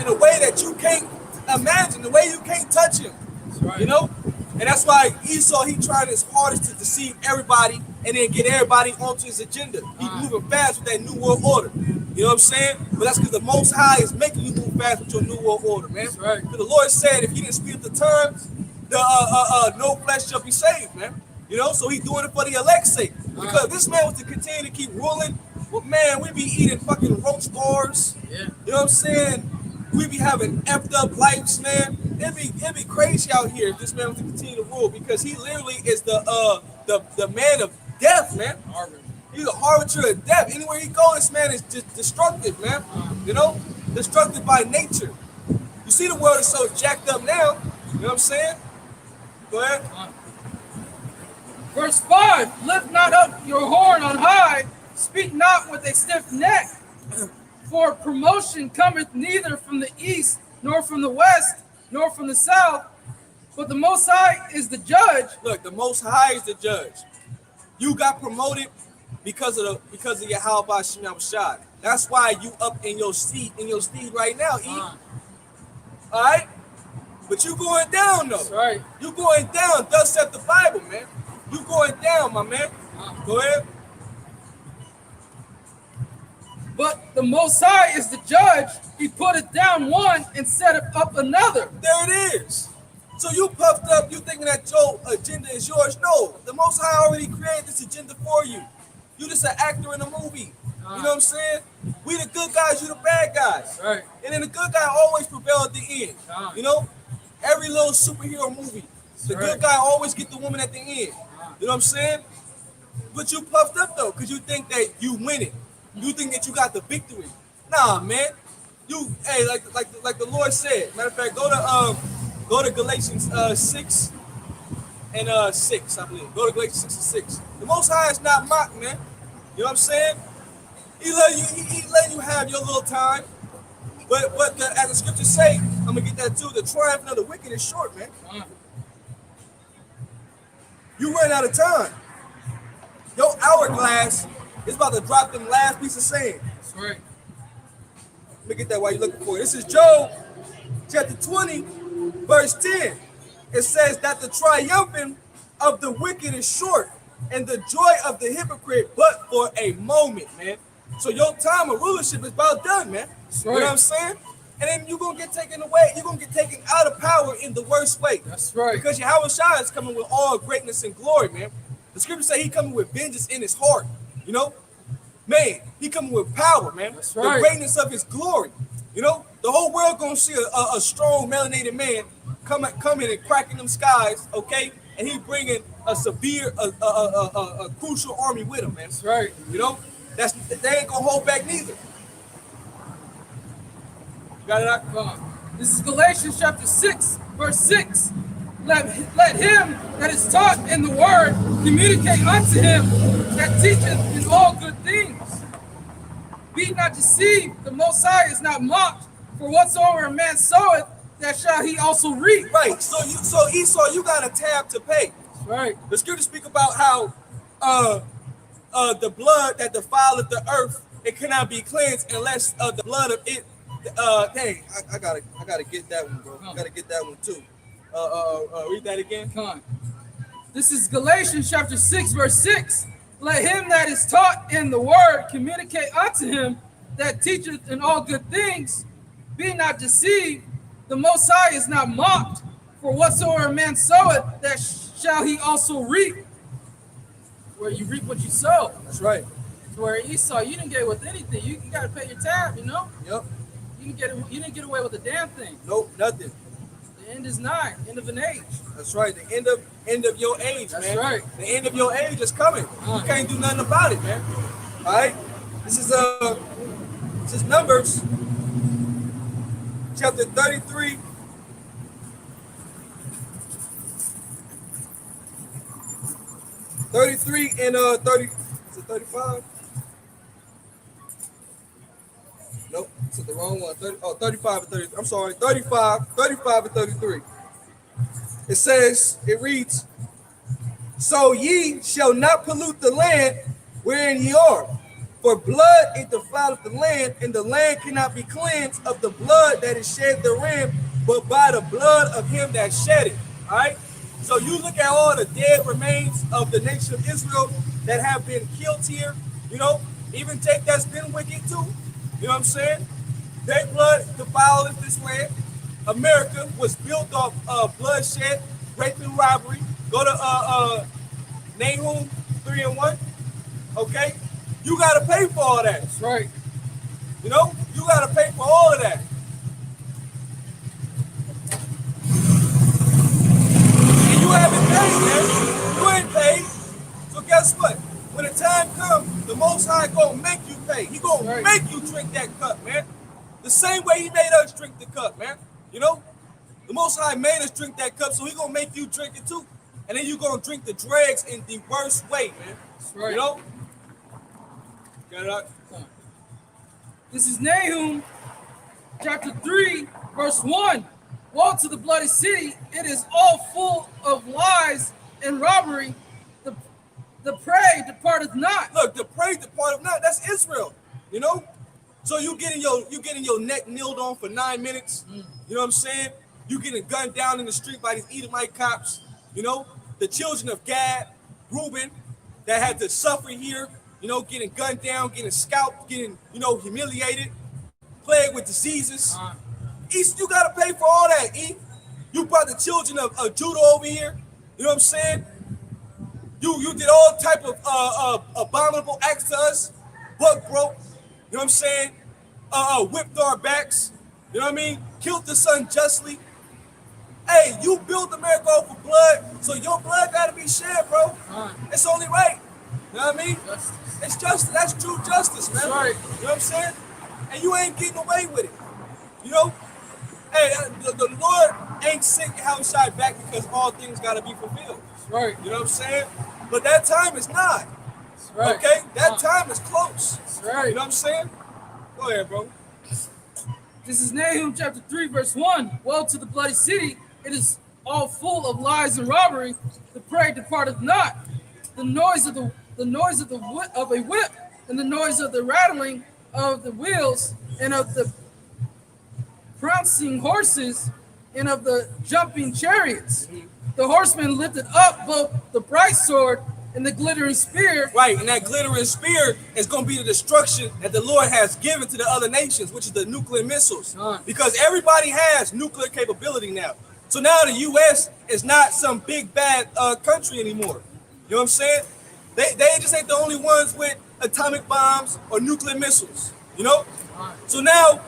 in a way that you can't imagine, the way you can't touch him. Right. You know, and that's why Esau he tried his hardest to deceive everybody and then get everybody onto his agenda. He's moving fast with that new world order. You know what I'm saying? But that's because the Most High is making you move fast with your new world order, man. That's right. Because the Lord said if he didn't speed up the times, no flesh shall be saved, man. You know, so he's doing it for the elect's sake. Because if this man was to continue to keep ruling, well, man, we'd be eating fucking roach bars. Yeah. You know what I'm saying? We be having effed up lives, man. It'd be crazy out here if this man was to continue to rule because he literally is the man of death, man. He's a harbinger of death. Anywhere he goes, this man is just destructive, man. You know, destructive by nature. You see, the world is so jacked up now. You know what I'm saying? Go ahead. Verse 5, lift not up your horn on high, speak not with a stiff neck, for promotion cometh neither from the east, nor from the west, nor from the south, but the Most High is the judge. Look, the Most High is the judge. You got promoted because of Yahweh Shem Yahushai. That's why you up in your seat right now, E. All right? But you going down, though. That's right. You going down. Thus saith the Bible, man. You going down, my man. Go ahead. But the Most High is the judge. He putteth down one and setteth up another. There it is. So you puffed up, you thinking that your agenda is yours. No, the Most High already created this agenda for you. You just an actor in a movie. You know what I'm saying? We the good guys, you the bad guys. Right. And then the good guy always prevail at the end. You know? Every little superhero movie, the good guy always get the woman at the end. You know what I'm saying? But you puffed up though, because you think that you winning. You think that you got the victory. Nah, man. You, hey, like the Lord said. Matter of fact, go to Galatians 6 and 6, I believe. Go to Galatians 6 and 6. The Most High is not mocked, man. You know what I'm saying? He letting you have your little time. But as the scriptures say, I'm gonna get that too. The triumph of the wicked is short, man. You run out of time. Your hourglass is about to drop them last piece of sand. That's right. Let me get that while you're looking for it. This is Job chapter 20, verse 10. It says that the triumphing of the wicked is short, and the joy of the hypocrite but for a moment, man. So your time of rulership is about done, man. That's You right. know what I'm saying? And then you're gonna get taken away. You're gonna get taken out of power in the worst way. That's right. Because Yahweh Shai is coming with all greatness and glory, man. The scriptures say he coming with vengeance in his heart. You know, man, he coming with power, man. That's The right. greatness of his glory. You know, the whole world gonna see a strong melanated man coming and cracking them skies, okay? And he bringing a severe, a crucial army with him, man. That's right. You know, they ain't gonna hold back neither. Got it out? This is Galatians chapter 6, verse 6. Let him that is taught in the word communicate unto him that teacheth in all good things. Be not deceived, the Most High is not mocked, for whatsoever a man soweth, that shall he also reap. Right. So Esau, you got a tab to pay. That's right. The scriptures speak about how the blood that defileth the earth, it cannot be cleansed unless the blood of it. Dang, I gotta get that one, bro. I gotta get that one too. Read that again. Come on. This is Galatians chapter 6, verse 6. Let him that is taught in the word communicate unto him that teacheth in all good things. Be not deceived, the Most High is not mocked, for whatsoever a man soweth, that shall he also reap. Where you reap what you sow. That's right. Where Esau, you didn't get with anything. You got to pay your tab, you know? Yep. You didn't get away with a damn thing. Nope. Nothing. The end is nigh, end of an age. That's right. The end of your age, That's man. right. The end of your age is coming. You can't do nothing about it, man. All right. This is Numbers chapter 33. And 30. Is it 35? Nope, it's the wrong one. 35 and 30. I'm sorry, 35 and 33. It reads, so ye shall not pollute the land wherein ye are, for blood it defileth the land, and the land cannot be cleansed of the blood that is shed therein, but by the blood of him that shed it. All right. So you look at all the dead remains of the nation of Israel that have been killed here, you know, even Jake that's been wicked too. You know what I'm saying? Their blood defiled this land. America was built off bloodshed, rape, and robbery. Go to Nahum 3:1. Okay? You got to pay for all that. That's right. You know? You got to pay for all of that. And you haven't paid, man. You ain't paid. So guess what? When the time comes, the Most High gonna make you pay. He gonna make you drink that cup, man. The same way he made us drink the cup, man. You know? The Most High made us drink that cup, so he gonna make you drink it too. And then you gonna drink the dregs in the worst way, man. That's right. You know? Got it out? This is Nahum chapter 3, verse 1. Woe to the bloody city, it is all full of lies and robbery. The prey departeth not. Look, the prey departeth not. That's Israel. You know? So you getting your neck kneeled on for 9 minutes. You know what I'm saying? You getting gunned down in the street by these Edomite cops. You know? The children of Gad, Reuben, that had to suffer here, you know, getting gunned down, getting scalped, getting, you know, humiliated, plagued with diseases. You got to pay for all that, E. You brought the children of Judah over here. You know what I'm saying? You did all type of abominable acts to us. Buck broke. You know what I'm saying? Whipped our backs. You know what I mean? Killed the son justly. Hey, you built America off of blood, so your blood gotta be shed, bro. It's only right. You know what I mean? Justice. It's justice. That's true justice, man. That's right. You know what I'm saying? And you ain't getting away with it. You know? Hey, the Lord ain't sent Yahushua back because all things gotta be fulfilled. That's right. You know what I'm saying? But that time is not. That's right. Okay? That time is close. That's right. You know what I'm saying? Go ahead, bro. This is Nahum chapter 3, verse 1. Woe to the bloody city. It is all full of lies and robbery. The prey departeth not. The noise of a whip, and the noise of the rattling of the wheels, and of the prancing horses, and of the jumping chariots. The horseman lifted up both the bright sword and the glittering spear. Right, and that glittering spear is going to be the destruction that the Lord has given to the other nations, which is the nuclear missiles. Because everybody has nuclear capability now. So now the U.S. is not some big bad country anymore. You know what I'm saying? They just ain't the only ones with atomic bombs or nuclear missiles. You know? So now,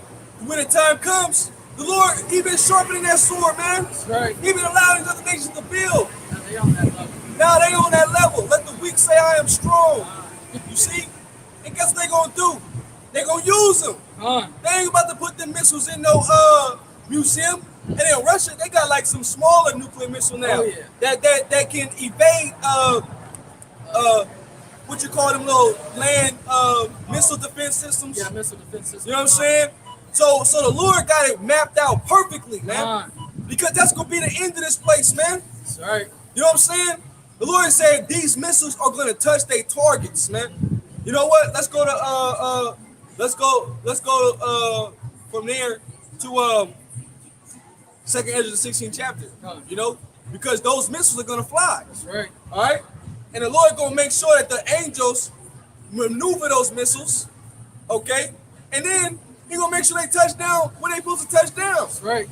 when the time comes, the Lord, he been sharpening that sword, man. That's right. He been allowing these other nations to build. Now they on that level. Now they on that level. Let the weak say I am strong. You see? And guess what they gonna do? They gonna use them. They ain't about to put them missiles in no museum. And in Russia, they got like some smaller nuclear missile now. Oh, yeah. that can evade what you call them little land missile defense systems. Yeah, missile defense system. You know what I'm saying? So the Lord got it mapped out perfectly, man. Because that's gonna be the end of this place, man. That's right. You know what I'm saying? The Lord said these missiles are gonna touch their targets, man. You know what? Let's go from there to 2nd Ezra the 16th chapter. You know, because those missiles are gonna fly. That's right. All right, and the Lord gonna make sure that the angels maneuver those missiles, okay, and then He gonna make sure they touch down when they supposed to touch down. That's right.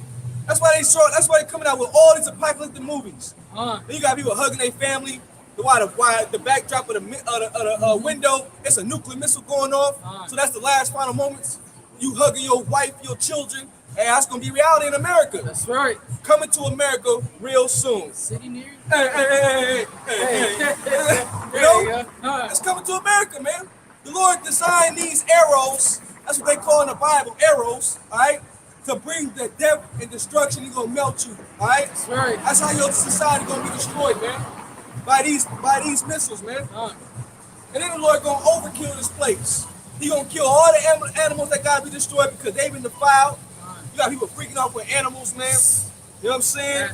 That's why they coming out with all these apocalyptic movies. Huh. Then you got people hugging their family. Why the backdrop of the window, it's a nuclear missile going off. So that's the last final moments. You hugging your wife, your children. Hey, that's gonna be reality in America. That's right. Coming to America real soon. City near you? Hey. You know, it's coming to America, man. The Lord designed these arrows. That's what they call in the Bible, arrows. All right, to bring the death and destruction. He's gonna melt you. All right. That's right. That's how your society gonna be destroyed, man. By these missiles, man. And then the Lord gonna overkill this place. He gonna kill all the animals that gotta be destroyed because they've been defiled. You got people freaking out with animals, man. You know what I'm saying?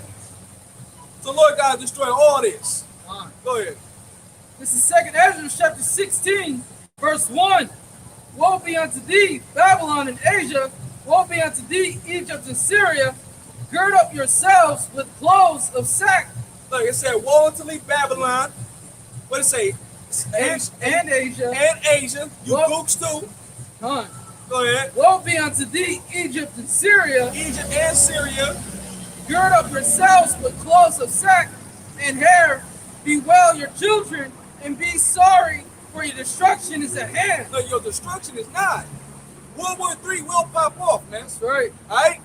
So the Lord gotta destroy all this. Go ahead. This is 2nd Ezra chapter 16, verse 1. Woe be unto thee, Babylon and Asia. Woe be unto thee, Egypt and Syria. Gird up yourselves with clothes of sack. Look, it said, woe unto thee, Babylon. What it say? And Asia. And Asia. You Woe- gooks too. Huh. Go ahead. Woe be unto thee, Egypt and Syria. Egypt and Syria. Gird up yourselves with clothes of sack and hair. Bewail your children and be sorry, for your destruction is at hand. Look, your destruction is not. World War III will pop off, man. That's right. All right?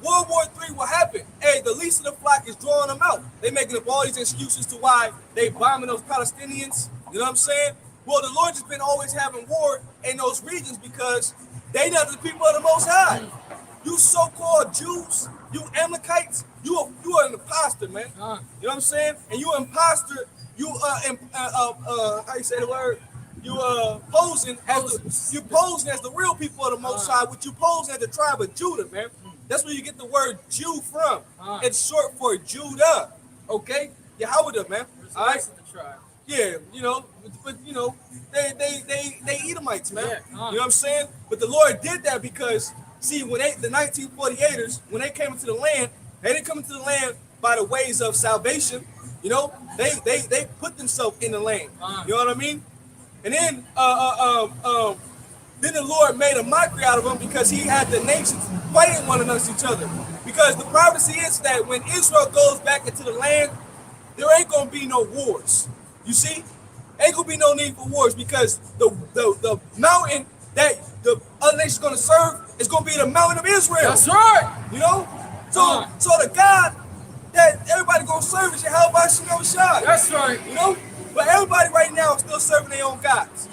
World War III will happen. Hey, the least of the flock is drawing them out. They making up all these excuses to why they bombing those Palestinians. You know what I'm saying? Well, the Lord just been always having war in those regions because they not the people of the Most High. You so-called Jews, you Amalekites, you are an imposter, man. You know what I'm saying? And you an imposter. You how you say the word? You posing as the real people of the Most High, which you posing as the tribe of Judah, man. That's where you get the word Jew from. It's short for Judah. Okay? Yahweh, man. All right. Yeah, you know, but you know, they Edomites, man. You know what I'm saying? But the Lord did that because, see, when the 1948ers, when they came into the land, they didn't come into the land by the ways of salvation. You know, they put themselves in the land. You know what I mean? And then then the Lord made a mockery out of them because he had the nations fighting one against each other. Because the prophecy is that when Israel goes back into the land, there ain't gonna be no wars. You see, ain't gonna be no need for wars because the mountain that the other nation's gonna serve is gonna be the mountain of Israel. That's right. You know, so the God that everybody gonna serve is Yahweh Shem Shai. That's right. You know, but everybody right now is still serving their own gods.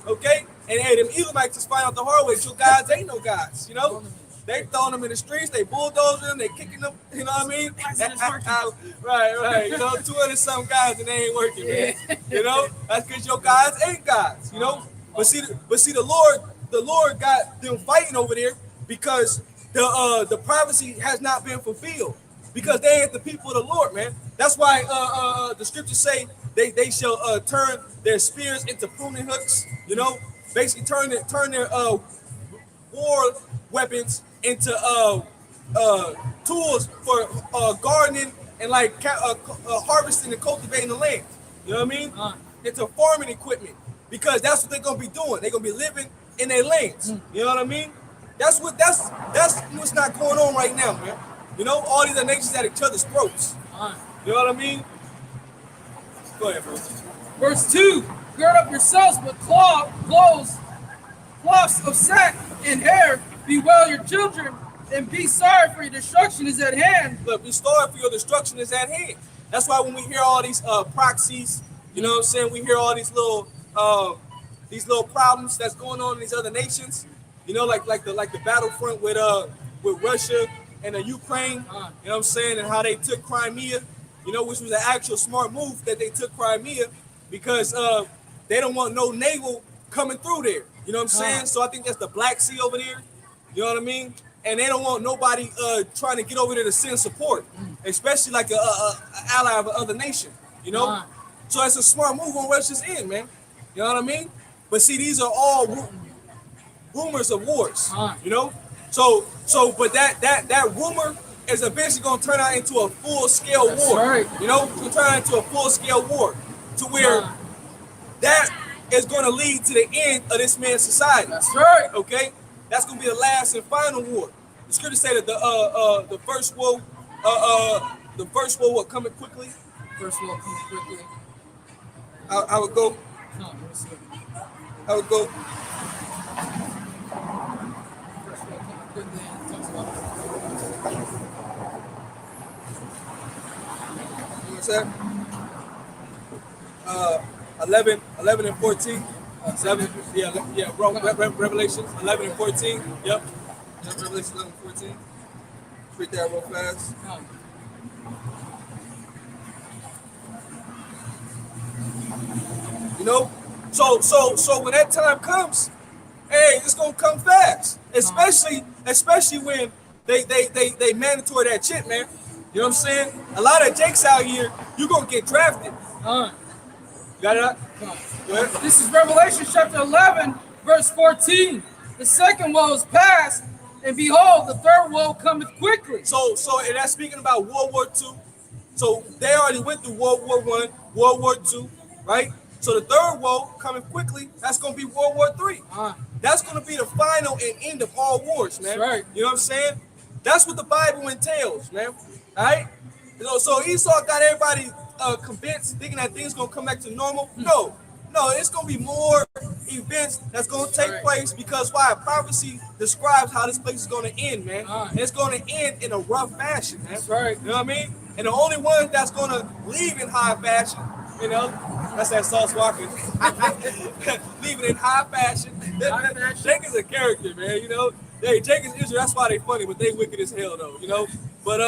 Okay, and hey, them Edomites just find out the hard way. Your gods ain't no gods. You know. They throwing them in the streets, they bulldozing them, they kicking them, you know what I mean? Right. You know, 200-something guys and they ain't working, man. You know, that's because your gods ain't gods, you know? But see, the Lord got them fighting over there because the prophecy has not been fulfilled. Because they ain't the people of the Lord, man. That's why the scriptures say they shall turn their spears into pruning hooks, you know? Basically turn their war weapons into tools for gardening and like harvesting and cultivating the land. You know what I mean? Into farming equipment because that's what they're gonna be doing. They're gonna be living in their lands. You know what I mean? That's what's not going on right now, man. You know, all these other nations at each other's throats. You know what I mean? Go ahead, bro. Verse 2, gird up yourselves with cloths of sack and hair. Bewail your children and be sorry for your destruction is at hand. Look, be sorry for your destruction is at hand. That's why when we hear all these proxies, you know what I'm saying? We hear all these little problems that's going on in these other nations. You know, like the battlefront with Russia and the Ukraine. You know what I'm saying? And how they took Crimea. You know, which was an actual smart move that they took Crimea because they don't want no naval coming through there. You know what I'm saying? So I think that's the Black Sea over there. You know what I mean? And they don't want nobody trying to get over there to send support, especially like a ally of another nation. You know, so it's a smart move on Russia's end, man. You know what I mean? But see, these are all rumors of wars. You know, but that rumor is eventually going to turn out into a full-scale war. Right. You know, it's going to turn out into a full-scale war to where that is going to lead to the end of this man's society. That's right. Okay. That's gonna be the last and final war. The scripture say that the first war will coming quickly. First war coming quickly. I would go. I would go. First war coming quickly and talks about What's that? 11 and 14. 7, Revelations 11 and 14. Yep. Revelation 11 and 14. Read that real fast. You know, so when that time comes, hey, it's gonna come fast. Especially when they mandatory that shit, man. You know what I'm saying? A lot of Jakes out here, you gonna get drafted. Got it up? This is Revelation chapter 11, verse 14. The second woe is past, and behold, the third woe cometh quickly. So and that's speaking about World War II. So they already went through World War I, World War II, right? So the third woe coming quickly, that's going to be World War III. That's going to be the final and end of all wars, man. That's right. You know what I'm saying? That's what the Bible entails, man. All right? You know, so Esau got everybody convinced, thinking that things going to come back to normal. No, it's going to be more events that's going to take place because why? Prophecy describes how this place is going to end, man. And it's going to end in a rough fashion, man. That's right. You know what I mean? And the only one that's going to leave in high fashion, you know, that's that Sauce Walker. Leaving in high fashion. Jake is a character, man, you know. Jake is Israel, that's why they funny, but they wicked as hell, though, you know. But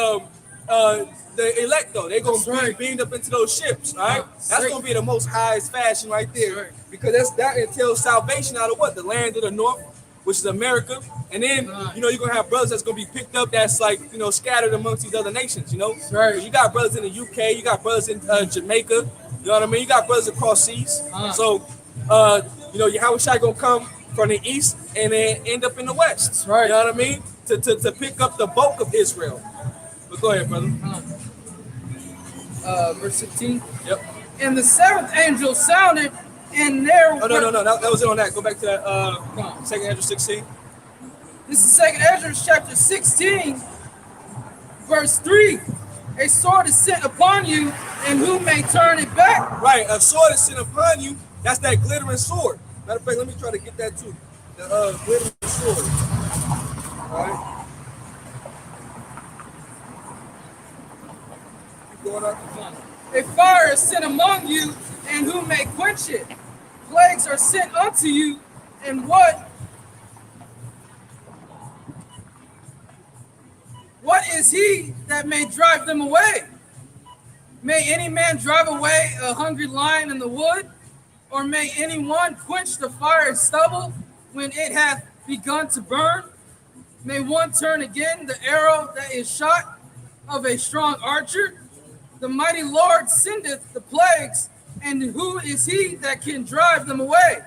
the elect, though, they're going to be beamed up into those ships, all right? That's going to be the most highest fashion right there. Because that entails salvation out of what? The land of the north, which is America. And then, you know, you're going to have brothers that's going to be picked up that's like, you know, scattered amongst these other nations, you know? You got brothers in the UK, you got brothers in Jamaica, you know what I mean? You got brothers across seas. So, you know, Yahweh Shai going to come from the east and then end up in the west. That's right. You know what I mean? To pick up the bulk of Israel. But go ahead, brother. Verse 15. Yep. And the seventh angel sounded, And there Oh, no. That was it on that. Go back to that 2nd Ezra 16. This is 2nd Ezra chapter 16, verse 3. A sword is sent upon you, and who may turn it back? Right, a sword is sent upon you. That's that glittering sword. Matter of fact, let me try to get that too. The glittering sword. All right. Keep going up. A fire is sent among you, and who may quench it? Plagues are sent unto you, and what is he that may drive them away? May any man drive away a hungry lion in the wood? Or may anyone quench the fire and stubble when it hath begun to burn? May one turn again the arrow that is shot of a strong archer? The mighty Lord sendeth the plagues, and who is he that can drive them away?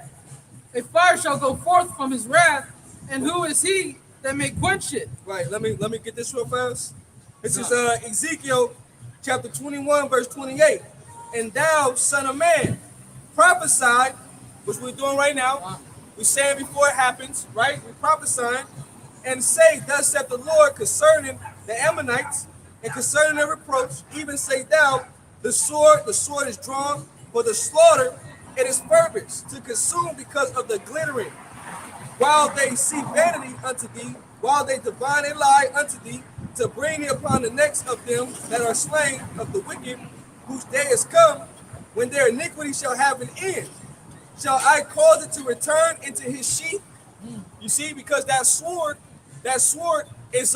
A fire shall go forth from his wrath, and who is he that may quench it? Right, let me get this real fast. This is Ezekiel chapter 21, verse 28. And thou, son of man, prophesy, which we're doing right now. We say it before it happens, right? We prophesying and say, thus saith the Lord concerning the Ammonites and concerning their reproach, even say thou, the sword is drawn for the slaughter, it is purpose to consume because of the glittering. While they see vanity unto thee, while they divine a lie unto thee, to bring it upon the necks of them that are slain of the wicked, whose day is come, when their iniquity shall have an end. Shall I cause it to return into his sheath? You see, because that sword is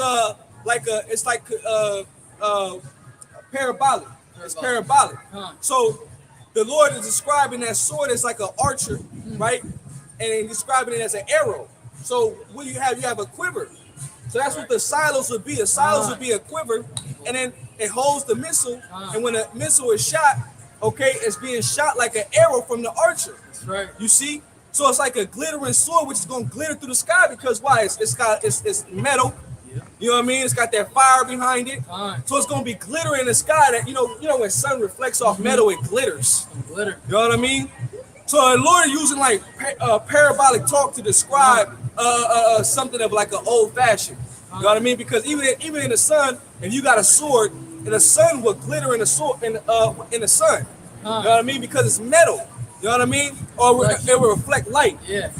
parabolic. It's parabolic. So the Lord is describing that sword as like an archer, right? And describing it as an arrow. So what do you have? You have a quiver. So that's what the silos would be. A silos would be a quiver, and then it holds the missile. And when a missile is shot, okay, it's being shot like an arrow from the archer. That's right. You see? So it's like a glittering sword, which is going to glitter through the sky because why? It's metal. You know what I mean? It's got that fire behind it. So it's going to be glittering in the sky. That you know when sun reflects off metal, it glitters. Glitter. You know what I mean? So the Lord using like parabolic talk to describe something of like an old fashioned. You know what I mean? Because even in the sun, if you got a sword, and the sun will glitter in the sword in the sun. You know what I mean? Because it's metal. You know what I mean? Or it will reflect light. Yeah.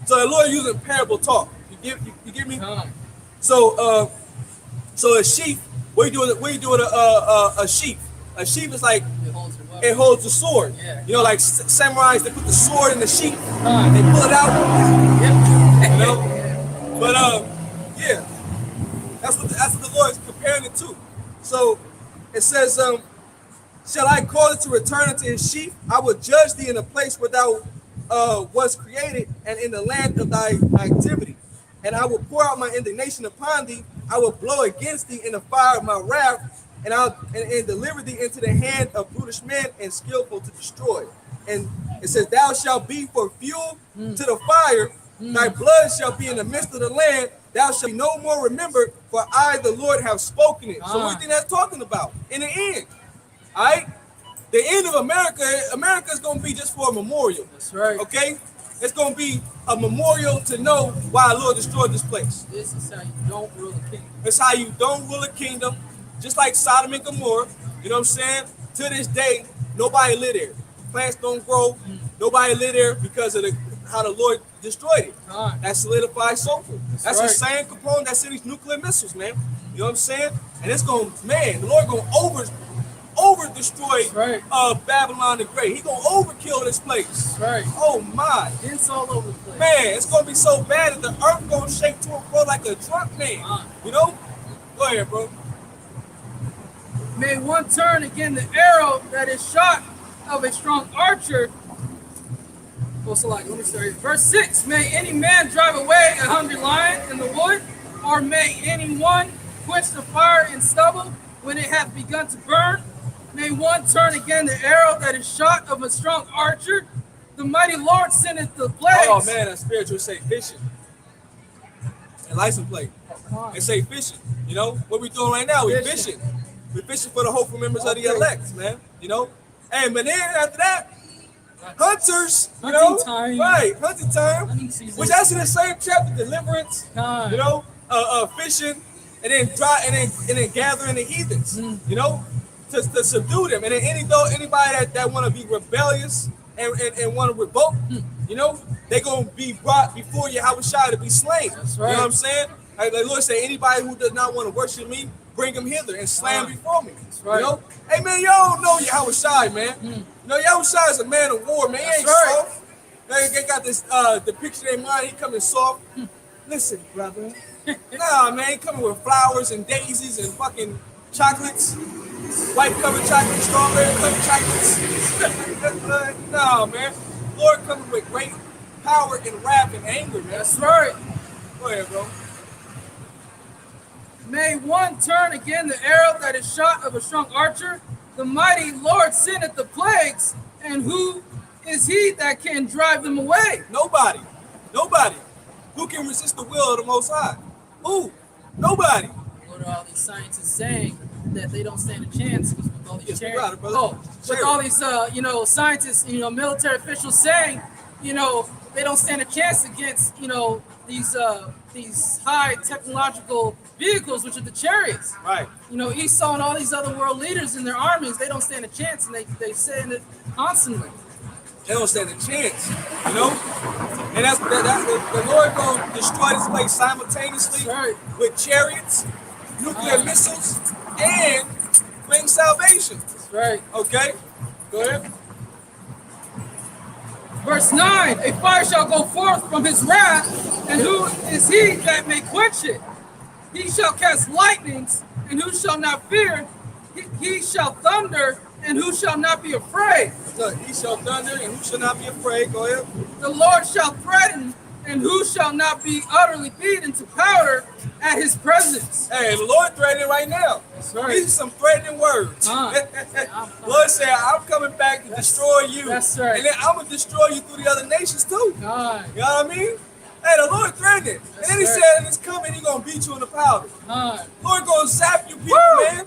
So the Lord using parable talk. You get me? So a sheep. What you do with a sheep? A sheep is like it holds the sword. Yeah. You know, like samurais, they put the sword in the sheep. They pull it out. You know. But yeah, that's what the Lord is comparing it to. So it says, shall I cause it to return unto his sheep? I will judge thee in the place where thou was created, and in the land of thy activity. And I will pour out my indignation upon thee. I will blow against thee in the fire of my wrath, and deliver thee into the hand of brutish men and skillful to destroy. And it says, thou shalt be for fuel to the fire. Thy blood shall be in the midst of the land. Thou shalt be no more remembered, for I, the Lord, have spoken it. So what do you think that's talking about? In the end, all right? The end of America is going to be just for a memorial. That's right. Okay? It's going to be a memorial to know why the Lord destroyed this place. This is how you don't rule a kingdom. It's how you don't rule a kingdom, just like Sodom and Gomorrah. You know what I'm saying? To this day, nobody live there. Plants don't grow. Nobody live there because of how the Lord destroyed it. That solidified sulfur. That's the same component that's in these nuclear missiles, man. You know what I'm saying? And it's going, man, the Lord going to over destroy Babylon the Great. He gonna overkill this place. Right. Oh my. It's all over the place. Man, it's gonna be so bad that the earth gonna shake to and fro like a drunk man. You know? Go ahead, bro. May one turn again the arrow that is shot of a strong archer. Let me start. Verse 6. May any man drive away a hungry lion in the wood, or may anyone quench the fire in stubble when it hath begun to burn? May one turn again the arrow that is shot of a strong archer. The mighty Lord sendeth the plagues. Oh man, that spiritual say fishing. And license plate. It say fishing. You know what we doing right now? We fishing. We fishing for the hopeful members of the elect, man. You know. Hey, but then after that, hunters, you Hunting know, time. right? Hunting time, Hunting season. which that's in the same chapter, deliverance, Time. you know, fishing, and then gathering the heathens, you know, to subdue them, and then anybody that want to be rebellious and want to revolt, you know, they gonna be brought before Yahushua to be slain. That's You know right. what I'm saying? Like the Lord say, anybody who does not want to worship me, bring him hither and slam before me. right. You know, hey man, y'all don't know Yahushua, man. You know, Yahushua is a man of war, man. He ain't right. soft. They got this the picture in mind. He coming soft. Listen, brother. Nah, man, he coming with flowers and daisies and fucking chocolates, white covered chocolates, strawberry covered chocolates. No, man. Lord coming with great power and wrath and anger, man. That's right. Go ahead, bro. May one turn again the arrow that is shot of a strong archer. The mighty Lord sendeth the plagues, and who is he that can drive them away? Nobody. Nobody. Who can resist the will of the Most High? Who? Nobody. What are all these scientists saying that they don't stand a chance with all these Yes, we chariots? got it, brother. With Share all it. these scientists, military officials saying, they don't stand a chance against, these high technological vehicles, which are the chariots. Right. Esau and all these other world leaders in their armies, they don't stand a chance, and they say it constantly. They don't stand a chance, you know? And that's the Lord gonna destroy this place simultaneously That's right. with chariots, nuclear missiles, and bring salvation. That's right. Okay? Go ahead. Verse 9, a fire shall go forth from his wrath, and who is he that may quench it? He shall cast lightnings, and who shall not fear? He shall thunder, and who shall not be afraid? Look, he shall thunder, and who shall not be afraid? Go ahead. The Lord shall threaten, and who shall not be utterly beaten to powder at his presence? Hey, the Lord threatening right now. That's right. These are some threatening words. Lord said, I'm coming back to destroy you. That's right. And then I'm going to destroy you through the other nations too. Aye. You know what I mean? Hey, the Lord threatened. And then he right. said, it's coming, he going to beat you in the powder. Aye. Lord going to zap you people, Woo! man.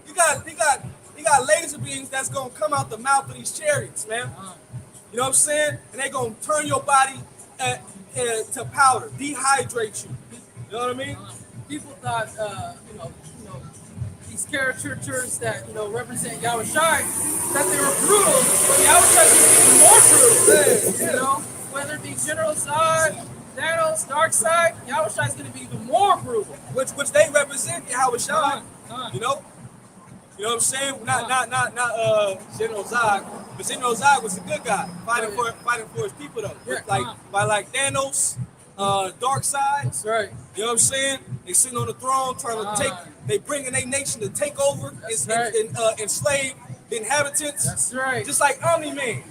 He got laser beams that's going to come out the mouth of these chariots, man. You know what I'm saying? And they going to turn your body to powder, dehydrate you. You know what I mean? People thought, these caricatures that, represent Yahushai, that they were brutal, but Yahushai is even more brutal. Yeah. Whether it be General Zod, Thanos, Darkseid, Yahushai is going to be even more brutal. Which they represent Yahushua. Huh. You know what I'm saying? Not General Zod, but General Zod was a good guy, fighting for his people though. Yeah, Like Thanos, Darkseid. That's right. You know what I'm saying? They sitting on the throne trying to they bringing their nation to take over and enslave the inhabitants. That's right. Just like Omni-Man.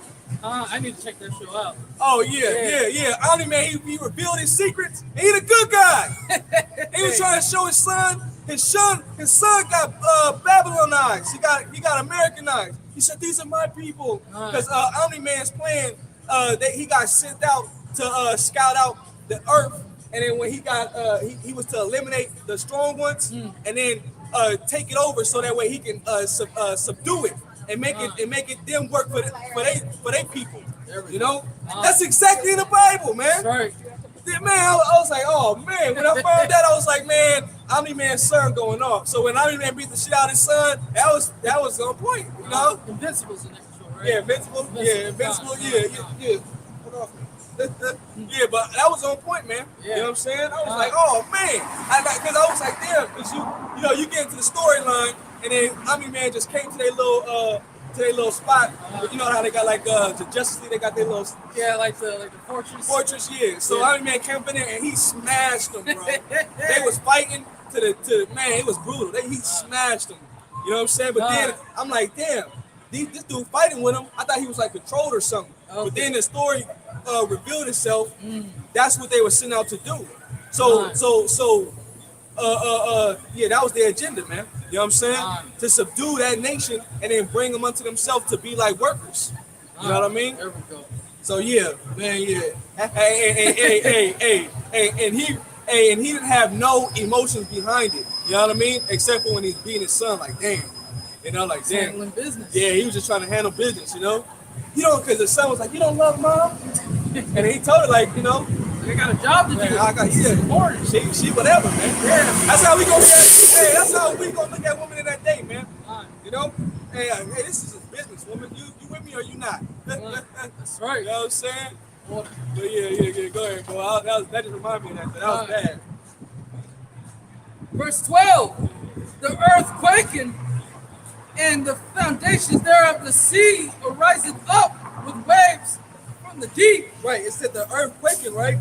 I need to check that show out. Oh yeah. Omni-Man, he revealed his secrets. And he the good guy. He was trying to show his son got Babylonized. He got Americanized. He said, these are my people. Because Omni-Man's plan, he got sent out to scout out the earth. And then when he got he was to eliminate the strong ones and then take it over so that way he can subdue it and make it them work for their people. You know? That's exactly in the Bible, man. That's right. Man, I was like, oh man, when I found that, I was like, man, Omni-Man's son going off. So when Omni-Man beat the shit out of his son, that was on point, you know? Invincible's the next show, right? Yeah, Invincible. Yeah, Invincible. Yeah. Hold on. Yeah, but that was on point, man. Yeah. You know what I'm saying? I was like, oh man, because I was like, damn, because you get into the storyline, and then Omni-Man just came to their little spot. You know how they got like the Justice League, they got their little like the fortress. yeah. So Omni-Man came up in there and he smashed them, bro. They was fighting to man, it was brutal. He smashed them. You know what I'm saying? But then I'm like, damn, this dude fighting with him, I thought he was like controlled or something. Okay. But then the story revealed itself. That's what they were sent out to do. So that was their agenda, man. You know what I'm saying? To subdue that nation and then bring them unto themselves to be like workers. You know what I mean? There we go. So yeah, man, yeah. Hey, and he didn't have no emotions behind it. You know what I mean? Except for when he's beating his son, like damn. You know, like damn. Handling business. Yeah, he was just trying to handle business, you know? you know, because the son was like, you don't love mom? And he told her, like, you know, I got a job to do. I got, yeah, she whatever, man. Yeah. That's how we gonna hey, that's how we gonna look at women in that day, man. You know? Hey, hey, this is a business, woman. You with me or you not? That's right. You know what I'm saying? Well, But yeah, go ahead, bro. That just reminded me of that. That was bad. verse 12, the earth quaking and the foundations thereof, the sea ariseth up with waves from the deep. Right, it said the earth quaking, right?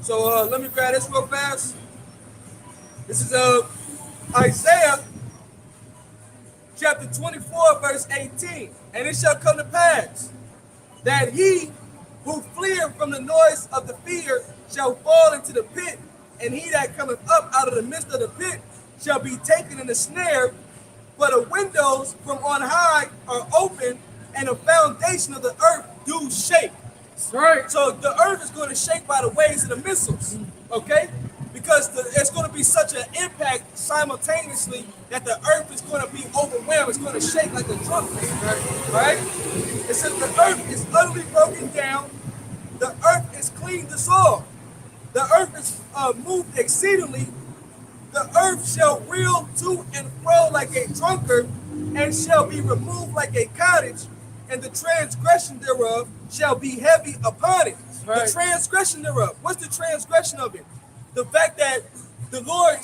So let me grab this real fast. This is Isaiah chapter 24, verse 18. And it shall come to pass that he who fleeth from the noise of the fear shall fall into the pit, and he that cometh up out of the midst of the pit shall be taken in the snare. For the windows from on high are open, and the foundation of the earth do shake. That's right. So the earth is going to shake by the waves of the missiles, okay? Because it's going to be such an impact simultaneously that the earth is going to be overwhelmed. It's going to shake like a trumpet, right? It says the earth is utterly broken down. The earth is clean to soil. The earth is moved exceedingly. The earth shall reel to and fro like a drunkard, and shall be removed like a cottage, and the transgression thereof shall be heavy upon it. Right. The transgression thereof. What's the transgression of it? The fact that the Lord,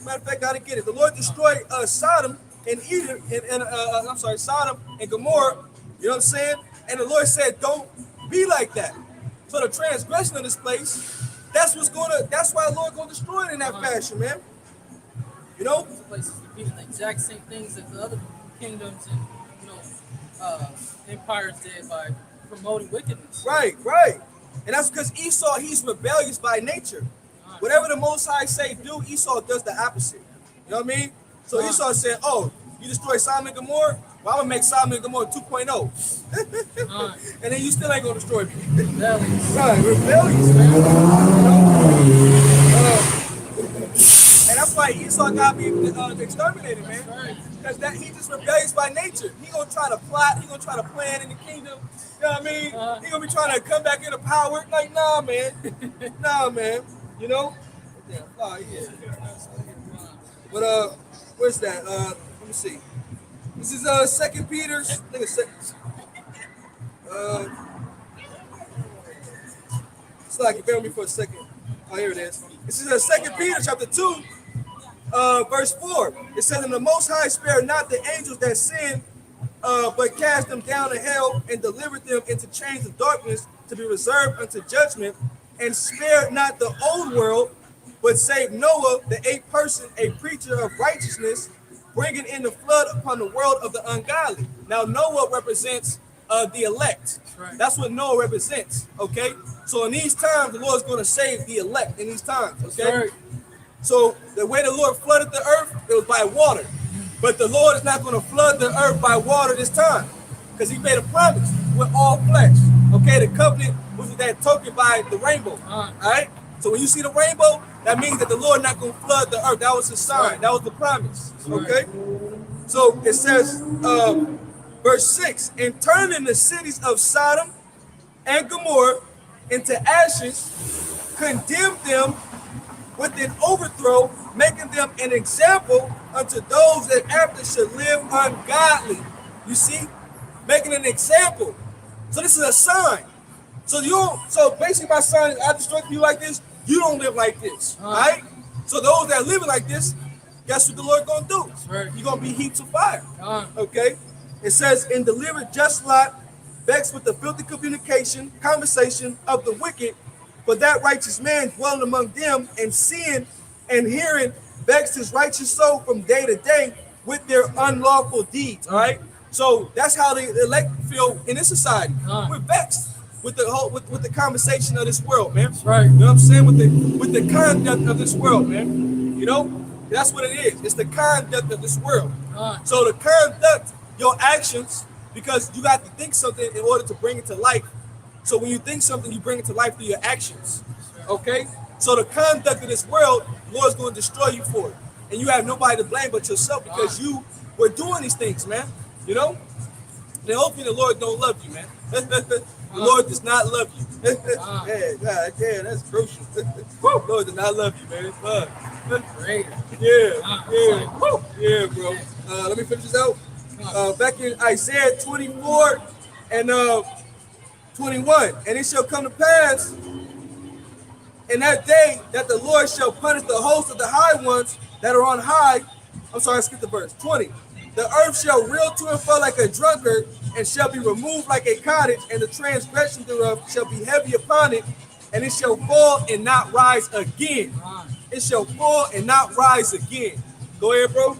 matter of fact, I didn't get it. The Lord destroyed Sodom and Edom, Sodom and Gomorrah. You know what I'm saying? And the Lord said, "Don't be like that." So the transgression of this place, that's why the Lord gonna destroy it in that fashion, man. You know? These places repeating the exact same things that the other kingdoms and empires did by promoting wickedness. Right. And that's because Esau, he's rebellious by nature. Whatever the Most High say do, Esau does the opposite. You know what I mean? So Esau said, "Oh, you destroy Sodom and Gomorrah? Well, I'm gonna make Sodom and Gomorrah 2.0. And then you still ain't gonna destroy me." Right, rebellious, man. And that's why Esau got me exterminated, man. Because that he just rebellious by nature. He gonna try to plot, he gonna try to plan in the kingdom. You know what I mean? He gonna be trying to come back into power. Like, nah, man. Nah, man. You know? But where's that? Let me see. This is 2 Peter's. I think it's it's like, bear with me for a second. Oh, here it is. This is 2 Peter chapter 2, verse 4. It says, "And the Most High spared not the angels that sinned, but cast them down to hell and delivered them into chains of darkness to be reserved unto judgment, and spared not the old world, but saved Noah, the eighth person, a preacher of righteousness, bringing in the flood upon the world of the ungodly." Now Noah represents the elect. Right. That's what Noah represents, okay? So in these times, the Lord's going to save the elect in these times, okay? Right. So the way the Lord flooded the earth, it was by water. But the Lord is not going to flood the earth by water this time, because he made a promise with all flesh, okay? The covenant was that token by the rainbow, all right? So when you see the rainbow, that means that the Lord not going to flood the earth. That was his sign. Right. That was the promise, okay? So it says, verse 6, "And turning the cities of Sodom and Gomorrah into ashes, condemned them with an overthrow, making them an example unto those that after should live ungodly." You see? Making an example. So this is a sign. So basically my sign is, I destroy you like this, you don't live like this, right? So those that are living like this, guess what the Lord gonna do? Right. You're gonna be heaped to fire. Okay? It says, "And delivered just Lot, vexed with the filthy conversation of the wicked, for that righteous man dwelling among them, and seeing and hearing vexed his righteous soul from day to day with their unlawful deeds." All right. So that's how the elect feel in this society. We're vexed with the whole with the conversation of this world, man. Right. You know what I'm saying? With the conduct of this world, man. You know, that's what it is. It's the conduct of this world. So the conduct, your actions, because you got to think something in order to bring it to life. So when you think something, you bring it to life through your actions. Okay? So the conduct of this world, the Lord's going to destroy you for it. And you have nobody to blame but yourself, because you were doing these things, man. You know? And hopefully the Lord don't love you, man. The Lord does not love you. Yeah, that's crucial. The Lord does not love you, man. Great. Yeah, bro. Let me finish this out. Back in Isaiah 24 and 21, and it shall come to pass in that day that the Lord shall punish the host of the high ones that are on high. I'm sorry, I skipped the verse. 20. The earth shall reel to and fro like a drunkard, and shall be removed like a cottage, and the transgression thereof shall be heavy upon it, and it shall fall and not rise again. It shall fall and not rise again. Go ahead, bro.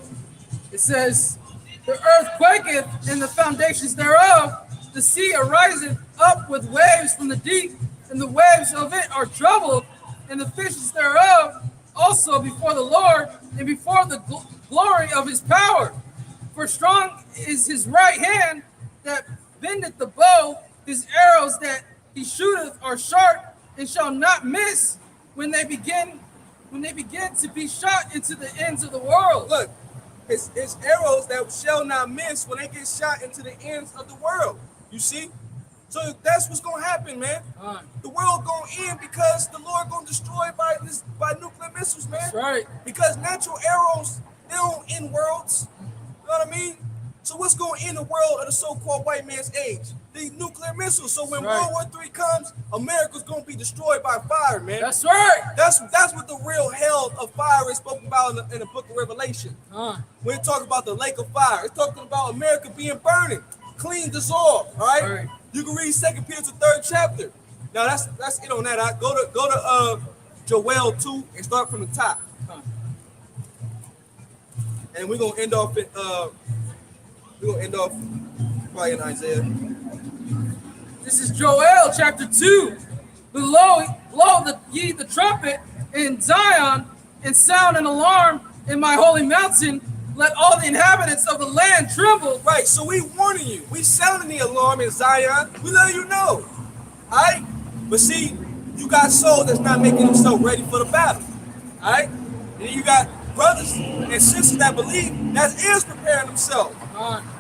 It says, the earth quaketh, and the foundations thereof. The sea ariseth up with waves from the deep, and the waves of it are troubled, and the fishes thereof also before the Lord, and before the glory of his power. For strong is his right hand that bendeth the bow, his arrows that he shooteth are sharp, and shall not miss when they begin to be shot into the ends of the world. Look, it's arrows that shall not miss when they get shot into the ends of the world. You see? So that's what's gonna happen, man. The world gonna end because the Lord gonna destroy it by nuclear missiles, man. That's right. Because natural arrows, they don't end worlds. You know what I mean? So what's gonna end the world of the so-called white man's age? The nuclear missiles. So when World War III comes, America's gonna be destroyed by fire, man. That's right. That's what the real hell of fire is spoken about in the book of Revelation. When it talks about the lake of fire, it's talking about America being burning, clean, dissolved. All right. You can read 2 Peter 3rd chapter. Now that's it on that. I go to Joel 2 and start from the top. And we're gonna end off probably in Isaiah. This is Joel chapter 2. Blow ye the trumpet in Zion, and sound an alarm in my holy mountain. Let all the inhabitants of the land tremble. Right, so we warning you. We sounding the alarm in Zion. We let you know. All right? But see, you got souls that's not making themselves ready for the battle. All right? And then you got brothers and sisters that believe that is preparing themselves.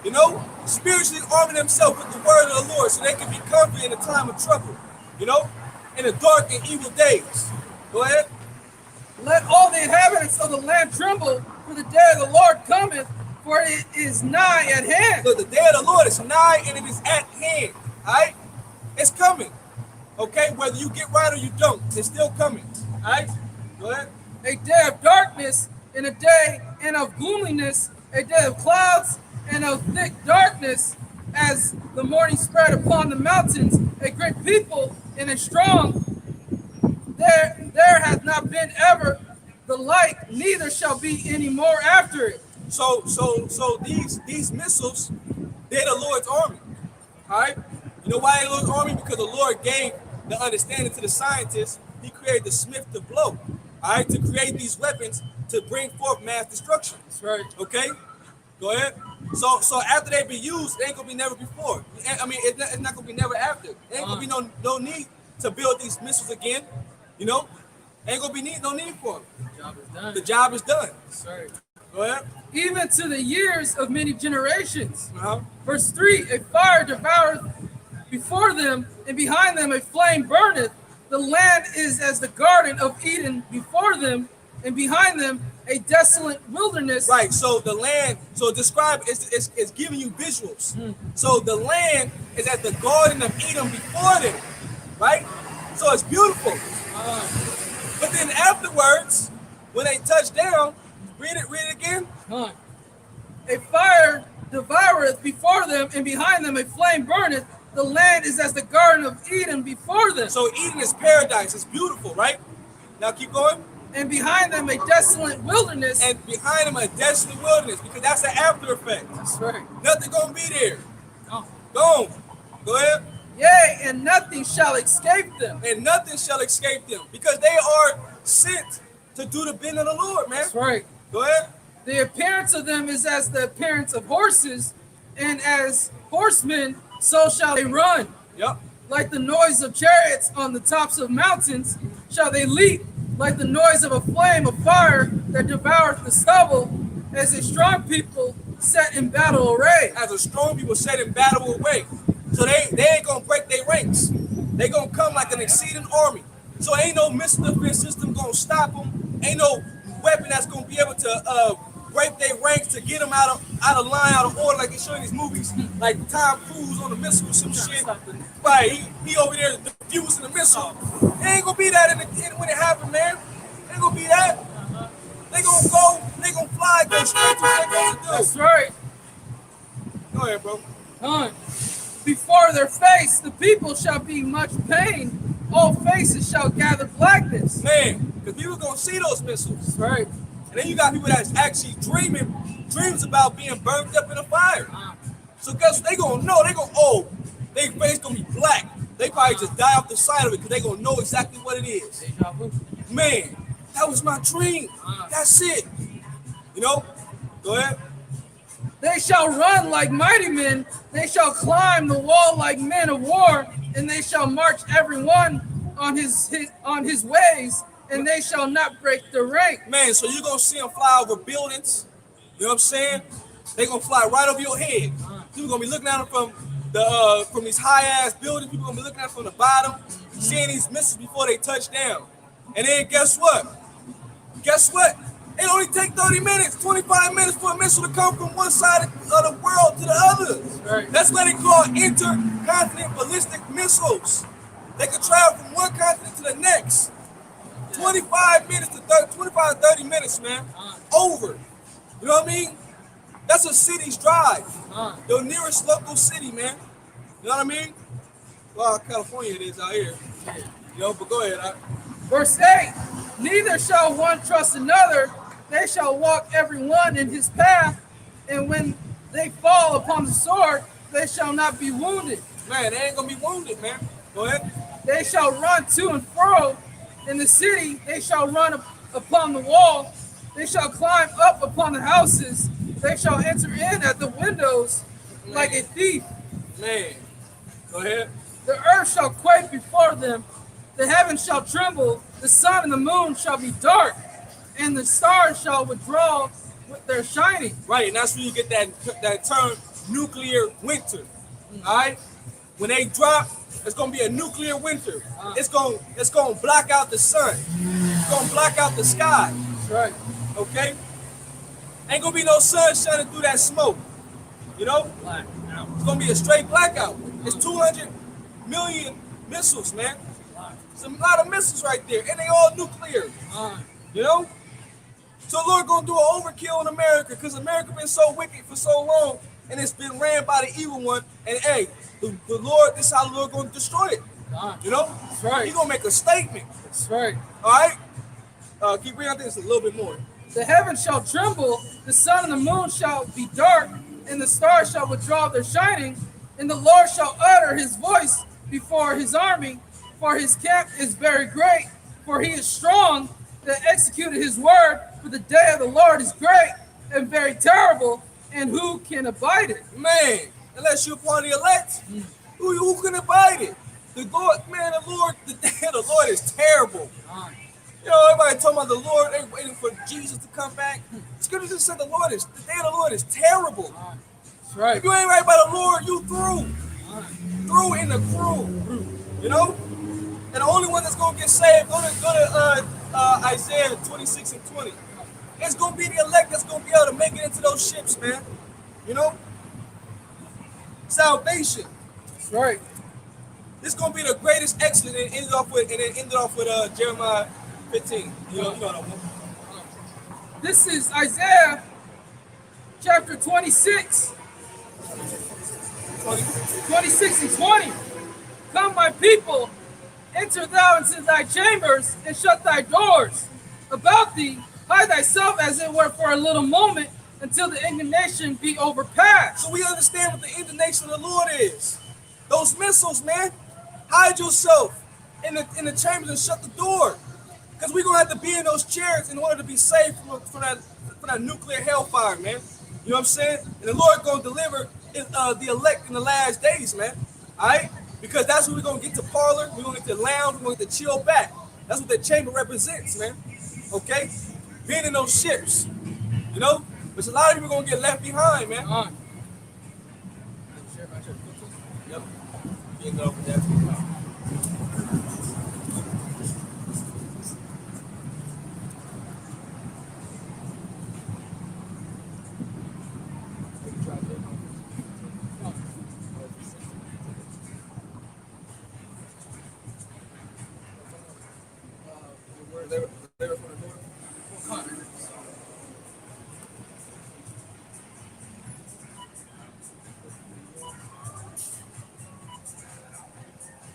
You know, spiritually arming themselves with the word of the Lord so they can be comforted in a time of trouble. You know, in the dark and evil days. Go ahead. Let all the inhabitants of the land tremble, for the day of the Lord cometh, for it is nigh at hand. Look, the day of the Lord is nigh and it is at hand. All right? It's coming. Okay? Whether you get right or you don't, it's still coming. All right? Go ahead. A day of darkness and a day and of gloominess, a day of clouds and of thick darkness, as the morning spread upon the mountains, a great people and a strong. There hath not been ever the like, neither shall be any more after it. So these missiles, they're the Lord's army. All right? You know why they're the Lord's army? Because the Lord gave the understanding to the scientists. He created the smith to blow. All right, to create these weapons to bring forth mass destruction. That's right. Okay, go ahead. So after they be used, it ain't gonna be never before. I mean, it's not gonna be never after. There ain't gonna be no need to build these missiles again. You know, ain't gonna be no need for them. The job is done. The job is done. That's right. Go ahead. Even to the years of many generations. Verse 3, a fire devoureth before them, and behind them a flame burneth. The land is as the garden of Eden before them, and behind them a desolate wilderness. Right, so the land, so describe, it's giving you visuals. So the land is at the garden of Eden before them, right? So it's beautiful. But then afterwards, when they touch down, read it again. A fire devoureth before them, and behind them a flame burneth. The land is as the garden of Eden before them. So Eden is paradise. It's beautiful, right? Now keep going. And behind them a desolate wilderness. And behind them a desolate wilderness, because that's an after effect. That's right. Nothing gonna be there. No. Gone. Go ahead. Yea, and nothing shall escape them. And nothing shall escape them, because they are sent to do the bidding of the Lord, man. That's right. Go ahead. The appearance of them is as the appearance of horses, and as horsemen, so shall they run. Yep. Like the noise of chariots on the tops of mountains, shall they leap. Like the noise of a flame of fire that devoureth the stubble, as a strong people, set in battle array. As a strong people set in battle array. So they ain't gonna break their ranks. They gonna come like an exceeding army. So ain't no missile defense system gonna stop them. Ain't no weapon that's gonna be able to break their ranks to get them out of line, out of order, like they show in these movies, like Tom Cruise on the missile or some shit. Right, he over there defusing the missile. It ain't gonna be that when it happen, man. It ain't gonna be that. They gonna fly, go straight to what they're gonna do. That's right. Go ahead, bro. Before their face, the people shall be much pain. All faces shall gather blackness. Man, because people gonna see those missiles. That's right. And then you got people that's actually dreams about being burned up in a fire. So guess what? They gonna know, their face gonna be black. They probably just die off the side of it because they gonna know exactly what it is. Man, that was my dream. That's it. You know? Go ahead. They shall run like mighty men. They shall climb the wall like men of war, and they shall march every one on his ways, and they shall not break the rank. Man, so you're gonna see them fly over buildings. You know what I'm saying? They gonna fly right over your head. People gonna be looking at them from these high ass buildings. People gonna be looking at them from the bottom, seeing these missiles before they touch down. And then guess what? It only take 30 minutes, 25 minutes for a missile to come from one side of the world to the other. Right. That's what they call intercontinental ballistic missiles. They can travel from one continent to the next. 25 minutes to 30 minutes, man. Over. You know what I mean? That's a city's drive. Your nearest local city, man. You know what I mean? Well, California it is out here. You know, but go ahead. Verse 8, neither shall one trust another. They shall walk every one in his path, and when they fall upon the sword, they shall not be wounded. Man, they ain't gonna be wounded, man. Go ahead. They shall run to and fro in the city. They shall run upon the wall. They shall climb up upon the houses. They shall enter in at the windows like a thief. Man, go ahead. The earth shall quake before them. The heavens shall tremble. The sun and the moon shall be dark, and the stars shall withdraw with their shining. Right, and that's where you get that term nuclear winter. All right, when they drop, it's gonna be a nuclear winter. It's gonna block out the sun. It's gonna block out the sky. That's right. Okay, ain't gonna be no sun shining through that smoke. You know, it's gonna be a straight blackout. It's 200 million missiles, man. It's a lot of missiles right there, and they all nuclear. You know. So Lord gonna do an overkill in America because America been so wicked for so long, and it's been ran by the evil one. And hey, the Lord, this is how the Lord gonna destroy it. You know, That's right. He gonna make a statement. That's right. All right. Keep reading. I think it's a little bit more. The heavens shall tremble, the sun and the moon shall be dark, and the stars shall withdraw their shining, and the Lord shall utter his voice before his army, for his camp is very great, for he is strong that executed his word, for the day of the Lord is great and very terrible, and who can abide it? Man, unless you're part of the elect, who can abide it? The Lord, man, the day of the Lord is terrible. You know, everybody talking about the Lord, they waiting for Jesus to come back. Scripture just said the day of the Lord is terrible. That's right. If you ain't right by the Lord, you through. Through in the crew. You know? And the only one that's gonna get saved, go to Isaiah 26 and 20. It's gonna be the elect that's gonna be able to make it into those ships, man. You know? Salvation. That's right. This is gonna be the greatest excellence, and ended off with Jeremiah 15. You know that one. This is Isaiah chapter 26. 26 and 20. Come, my people, enter thou into thy chambers and shut thy doors about thee. Hide thyself as it were for a little moment until the indignation be overpassed. So we understand what the indignation of the Lord is. Those missiles, man. Hide yourself in the chambers and shut the door. Because we're going to have to be in those chairs in order to be safe from that nuclear hellfire, man. You know what I'm saying? And the Lord going to deliver the elect in the last days, man. All right? Because that's when we're going to get to parlor. We're going to get to lounge. We're going to get to chill back. That's what the chamber represents, man. Okay? Being in those ships. You know? But a lot of people gonna get left behind, man. Con. Yep. You know that.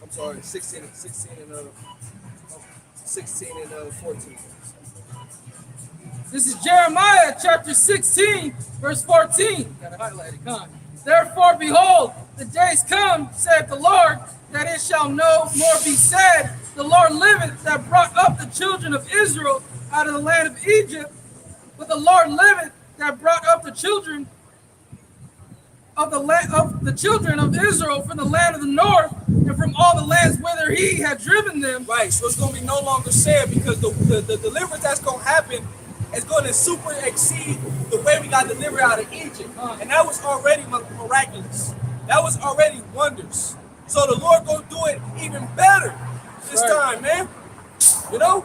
I'm sorry, 16 and 14. This is Jeremiah chapter 16, verse 14. Got it highlighted. Con. Therefore, behold, the days come, saith the Lord, that it shall no more be said, the Lord liveth that brought up the children of Israel out of the land of Egypt. But the Lord liveth that brought up the children of the children of Israel from the land of the north and from all the lands whither he had driven them. Right, so it's going to be no longer said because the deliverance that's going to happen is going to super exceed the way we got delivered out of Egypt. And that was already miraculous. That was already wonders. So the Lord going to do it even better this time, man. You know?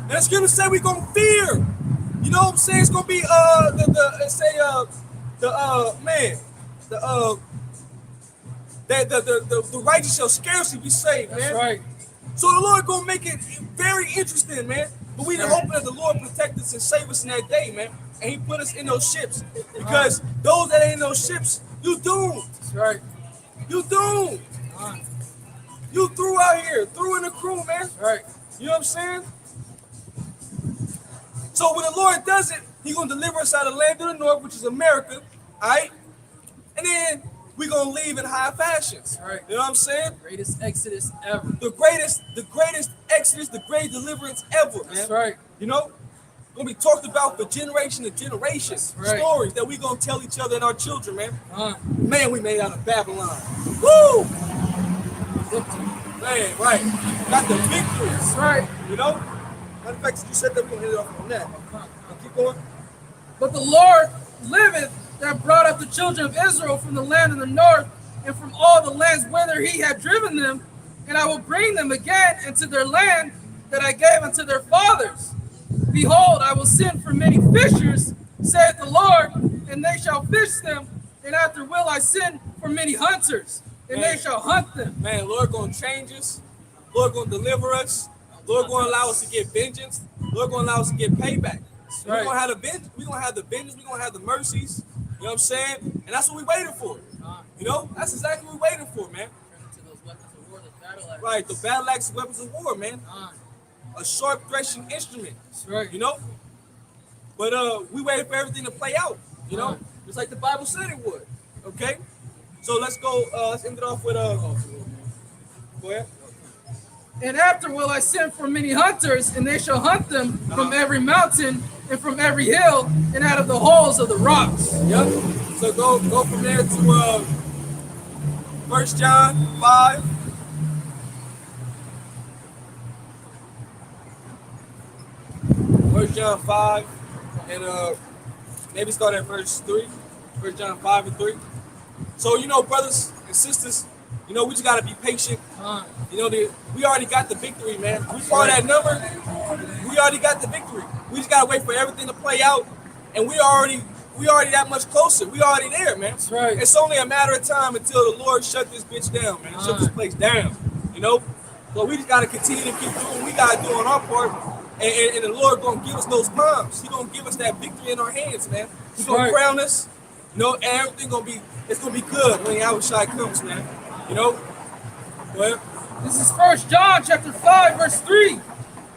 And it's going to say we're going to fear. You know what I'm saying? It's going to be, the righteous shall scarcely be saved, man. That's right. So the Lord gonna make it very interesting, man. But we hope that the Lord protect us and save us in that day, man. And He put us in those ships because those that ain't in those ships, you doomed. That's right. You doomed. You through out here, through in the crew, man. That's right. You know what I'm saying? So when the Lord does it, He gonna deliver us out of the land of the north, which is America, all right? And then we gonna leave in high fashions. Right. You know what I'm saying? Greatest exodus ever. The greatest exodus, the great deliverance ever, man. That's right. You know, gonna be talked about for generation to generation. Right. Stories that we gonna tell each other and our children, man. Uh, Man, we made out of Babylon. Woo! Man, right. Got the victory. That's right. You know? Matter of fact, you said that we're gonna hit it off on that. Keep going. But the Lord liveth that brought up the children of Israel from the land of the north and from all the lands whither he had driven them, and I will bring them again into their land that I gave unto their fathers. Behold, I will send for many fishers, saith the Lord, and they shall fish them, and after will I send for many hunters, and they shall hunt them. Man, Lord gonna change us. Lord gonna deliver us. Lord gonna allow us to get vengeance. Lord gonna allow us to get payback. We're gonna have the vengeance. We're gonna have the vengeance. We're gonna have the mercies. You know what I'm saying? And that's what we're waiting for. You know, that's exactly what we're waiting for, man. Right, the battle axe, weapons of war, man. A sharp threshing instrument. That's right. You know. But we waiting for everything to play out. You know, just like the Bible said it would. Okay. So let's go. Let's end it off with Go ahead. And after will I send for many hunters, and they shall hunt them from every mountain and from every hill and out of the holes of the rocks. Yep. So go from there to 1 John 5. First John 5 and maybe start at verse 3. 1 John 5 and 3. So you know, brothers and sisters, you know, we just gotta be patient. You know, we already got the victory, man. We saw that number. We already got the victory. We just gotta wait for everything to play out, and we already that much closer. We already there, man. That's right. It's only a matter of time until the Lord shut this bitch down, man. Shut this place down. You know. So we just gotta continue to keep doing what we gotta do on our part, and the Lord gonna give us those palms. He gonna give us that victory in our hands, man. He's gonna crown us. You know, and everything it's gonna be good when Yahushua comes, man. You know. Well, this is 1 John chapter 5, verse 3.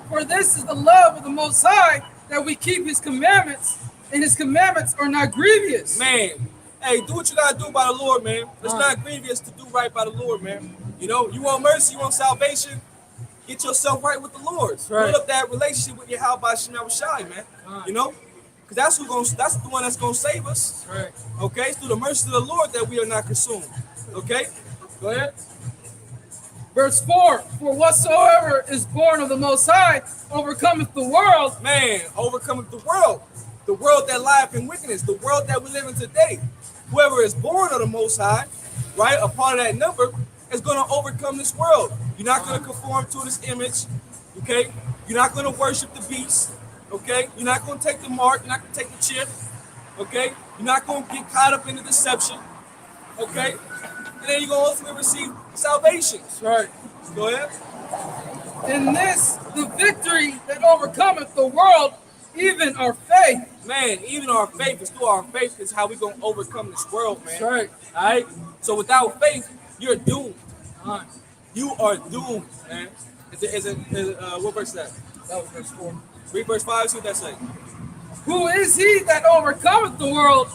For this is the love of the Most High, that we keep his commandments, and his commandments are not grievous. Man, hey, do what you gotta do by the Lord, man. It's not grievous to do right by the Lord, man. You know, you want mercy, you want salvation, get yourself right with the Lord. Build up that relationship with Yahweh by Shem Yahushai, man. You know? Because that's the one that's gonna save us. Right. Okay, it's through the mercy of the Lord that we are not consumed. Okay? Go ahead. Verse 4, for whatsoever is born of the Most High overcometh the world. Man, overcometh the world. the world that lieth in wickedness, the world that we live in today. Whoever is born of the Most High, right, a part of that number, is going to overcome this world. You're not going to conform to this image, okay? You're not going to worship the beast, okay? You're not going to take the mark. You're not going to take the chip, okay? You're not going to get caught up in the deception, okay? And then you're going to ultimately receive salvation. That's right. Go ahead. In this, the victory that overcometh the world, even our faith. Man, even our faith is through our faith is how we're going to overcome this world, man. That's right. All right? So without faith, you're doomed. All right. You are doomed, man. What verse is that? That was verse 4. Read verse 5, see what that says. Who is he that overcometh the world,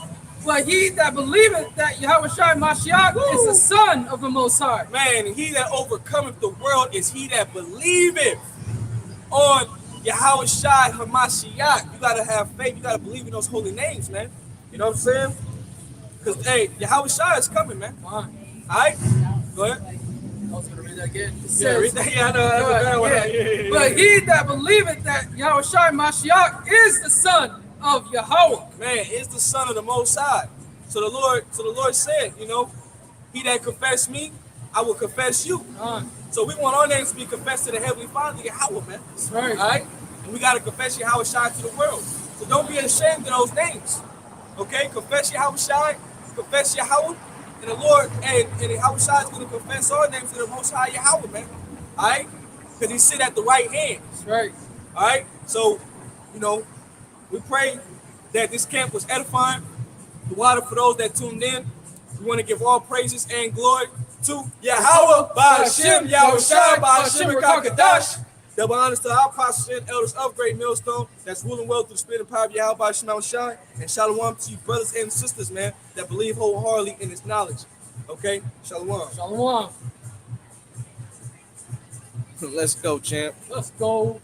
but he that believeth that Yahushua Mashiach is the Son of the Most High? Man, he that overcometh the world is he that believeth on Yahushua HaMashiach. You gotta have faith, you gotta believe in those holy names, man. You know what I'm saying? Because hey, Yahushua is coming, man. All Alright? Go ahead. I was going to read that again. It Yeah, says, read that. Yeah, I know. That's a bad one. Yeah. but he that believeth that Yahushua Mashiach is the Son of Yahweh. Man, it's the Son of the Most High. So the Lord said, you know, he that confess me, I will confess you. So we want our names to be confessed to the Heavenly Father, Yahweh, man. That's right. All right? And we got to confess Yahweh Shai to the world. So don't be ashamed of those names. Okay? Confess Yahweh Shai, confess Yahweh, and the Lord, and Yahweh Shai is going to confess our names to the Most High Yahweh, man. All right? Because he sit at the right hand. That's right. All right? So, you know, we pray that this camp was edifying. The water for those that tuned in. We want to give all praises and glory to Yahweh, Ba'ashem, Yahushua, Ba'ashem, Rakakadash. Double honors to our apostles and elders of Great Millstone that's ruling well through the spirit and power of Yahweh, Ba'ashem, Yahushua. And shalom to you brothers and sisters, man, that believe wholeheartedly in his knowledge. Okay? Shalom. Shalom. Let's go, champ. Let's go.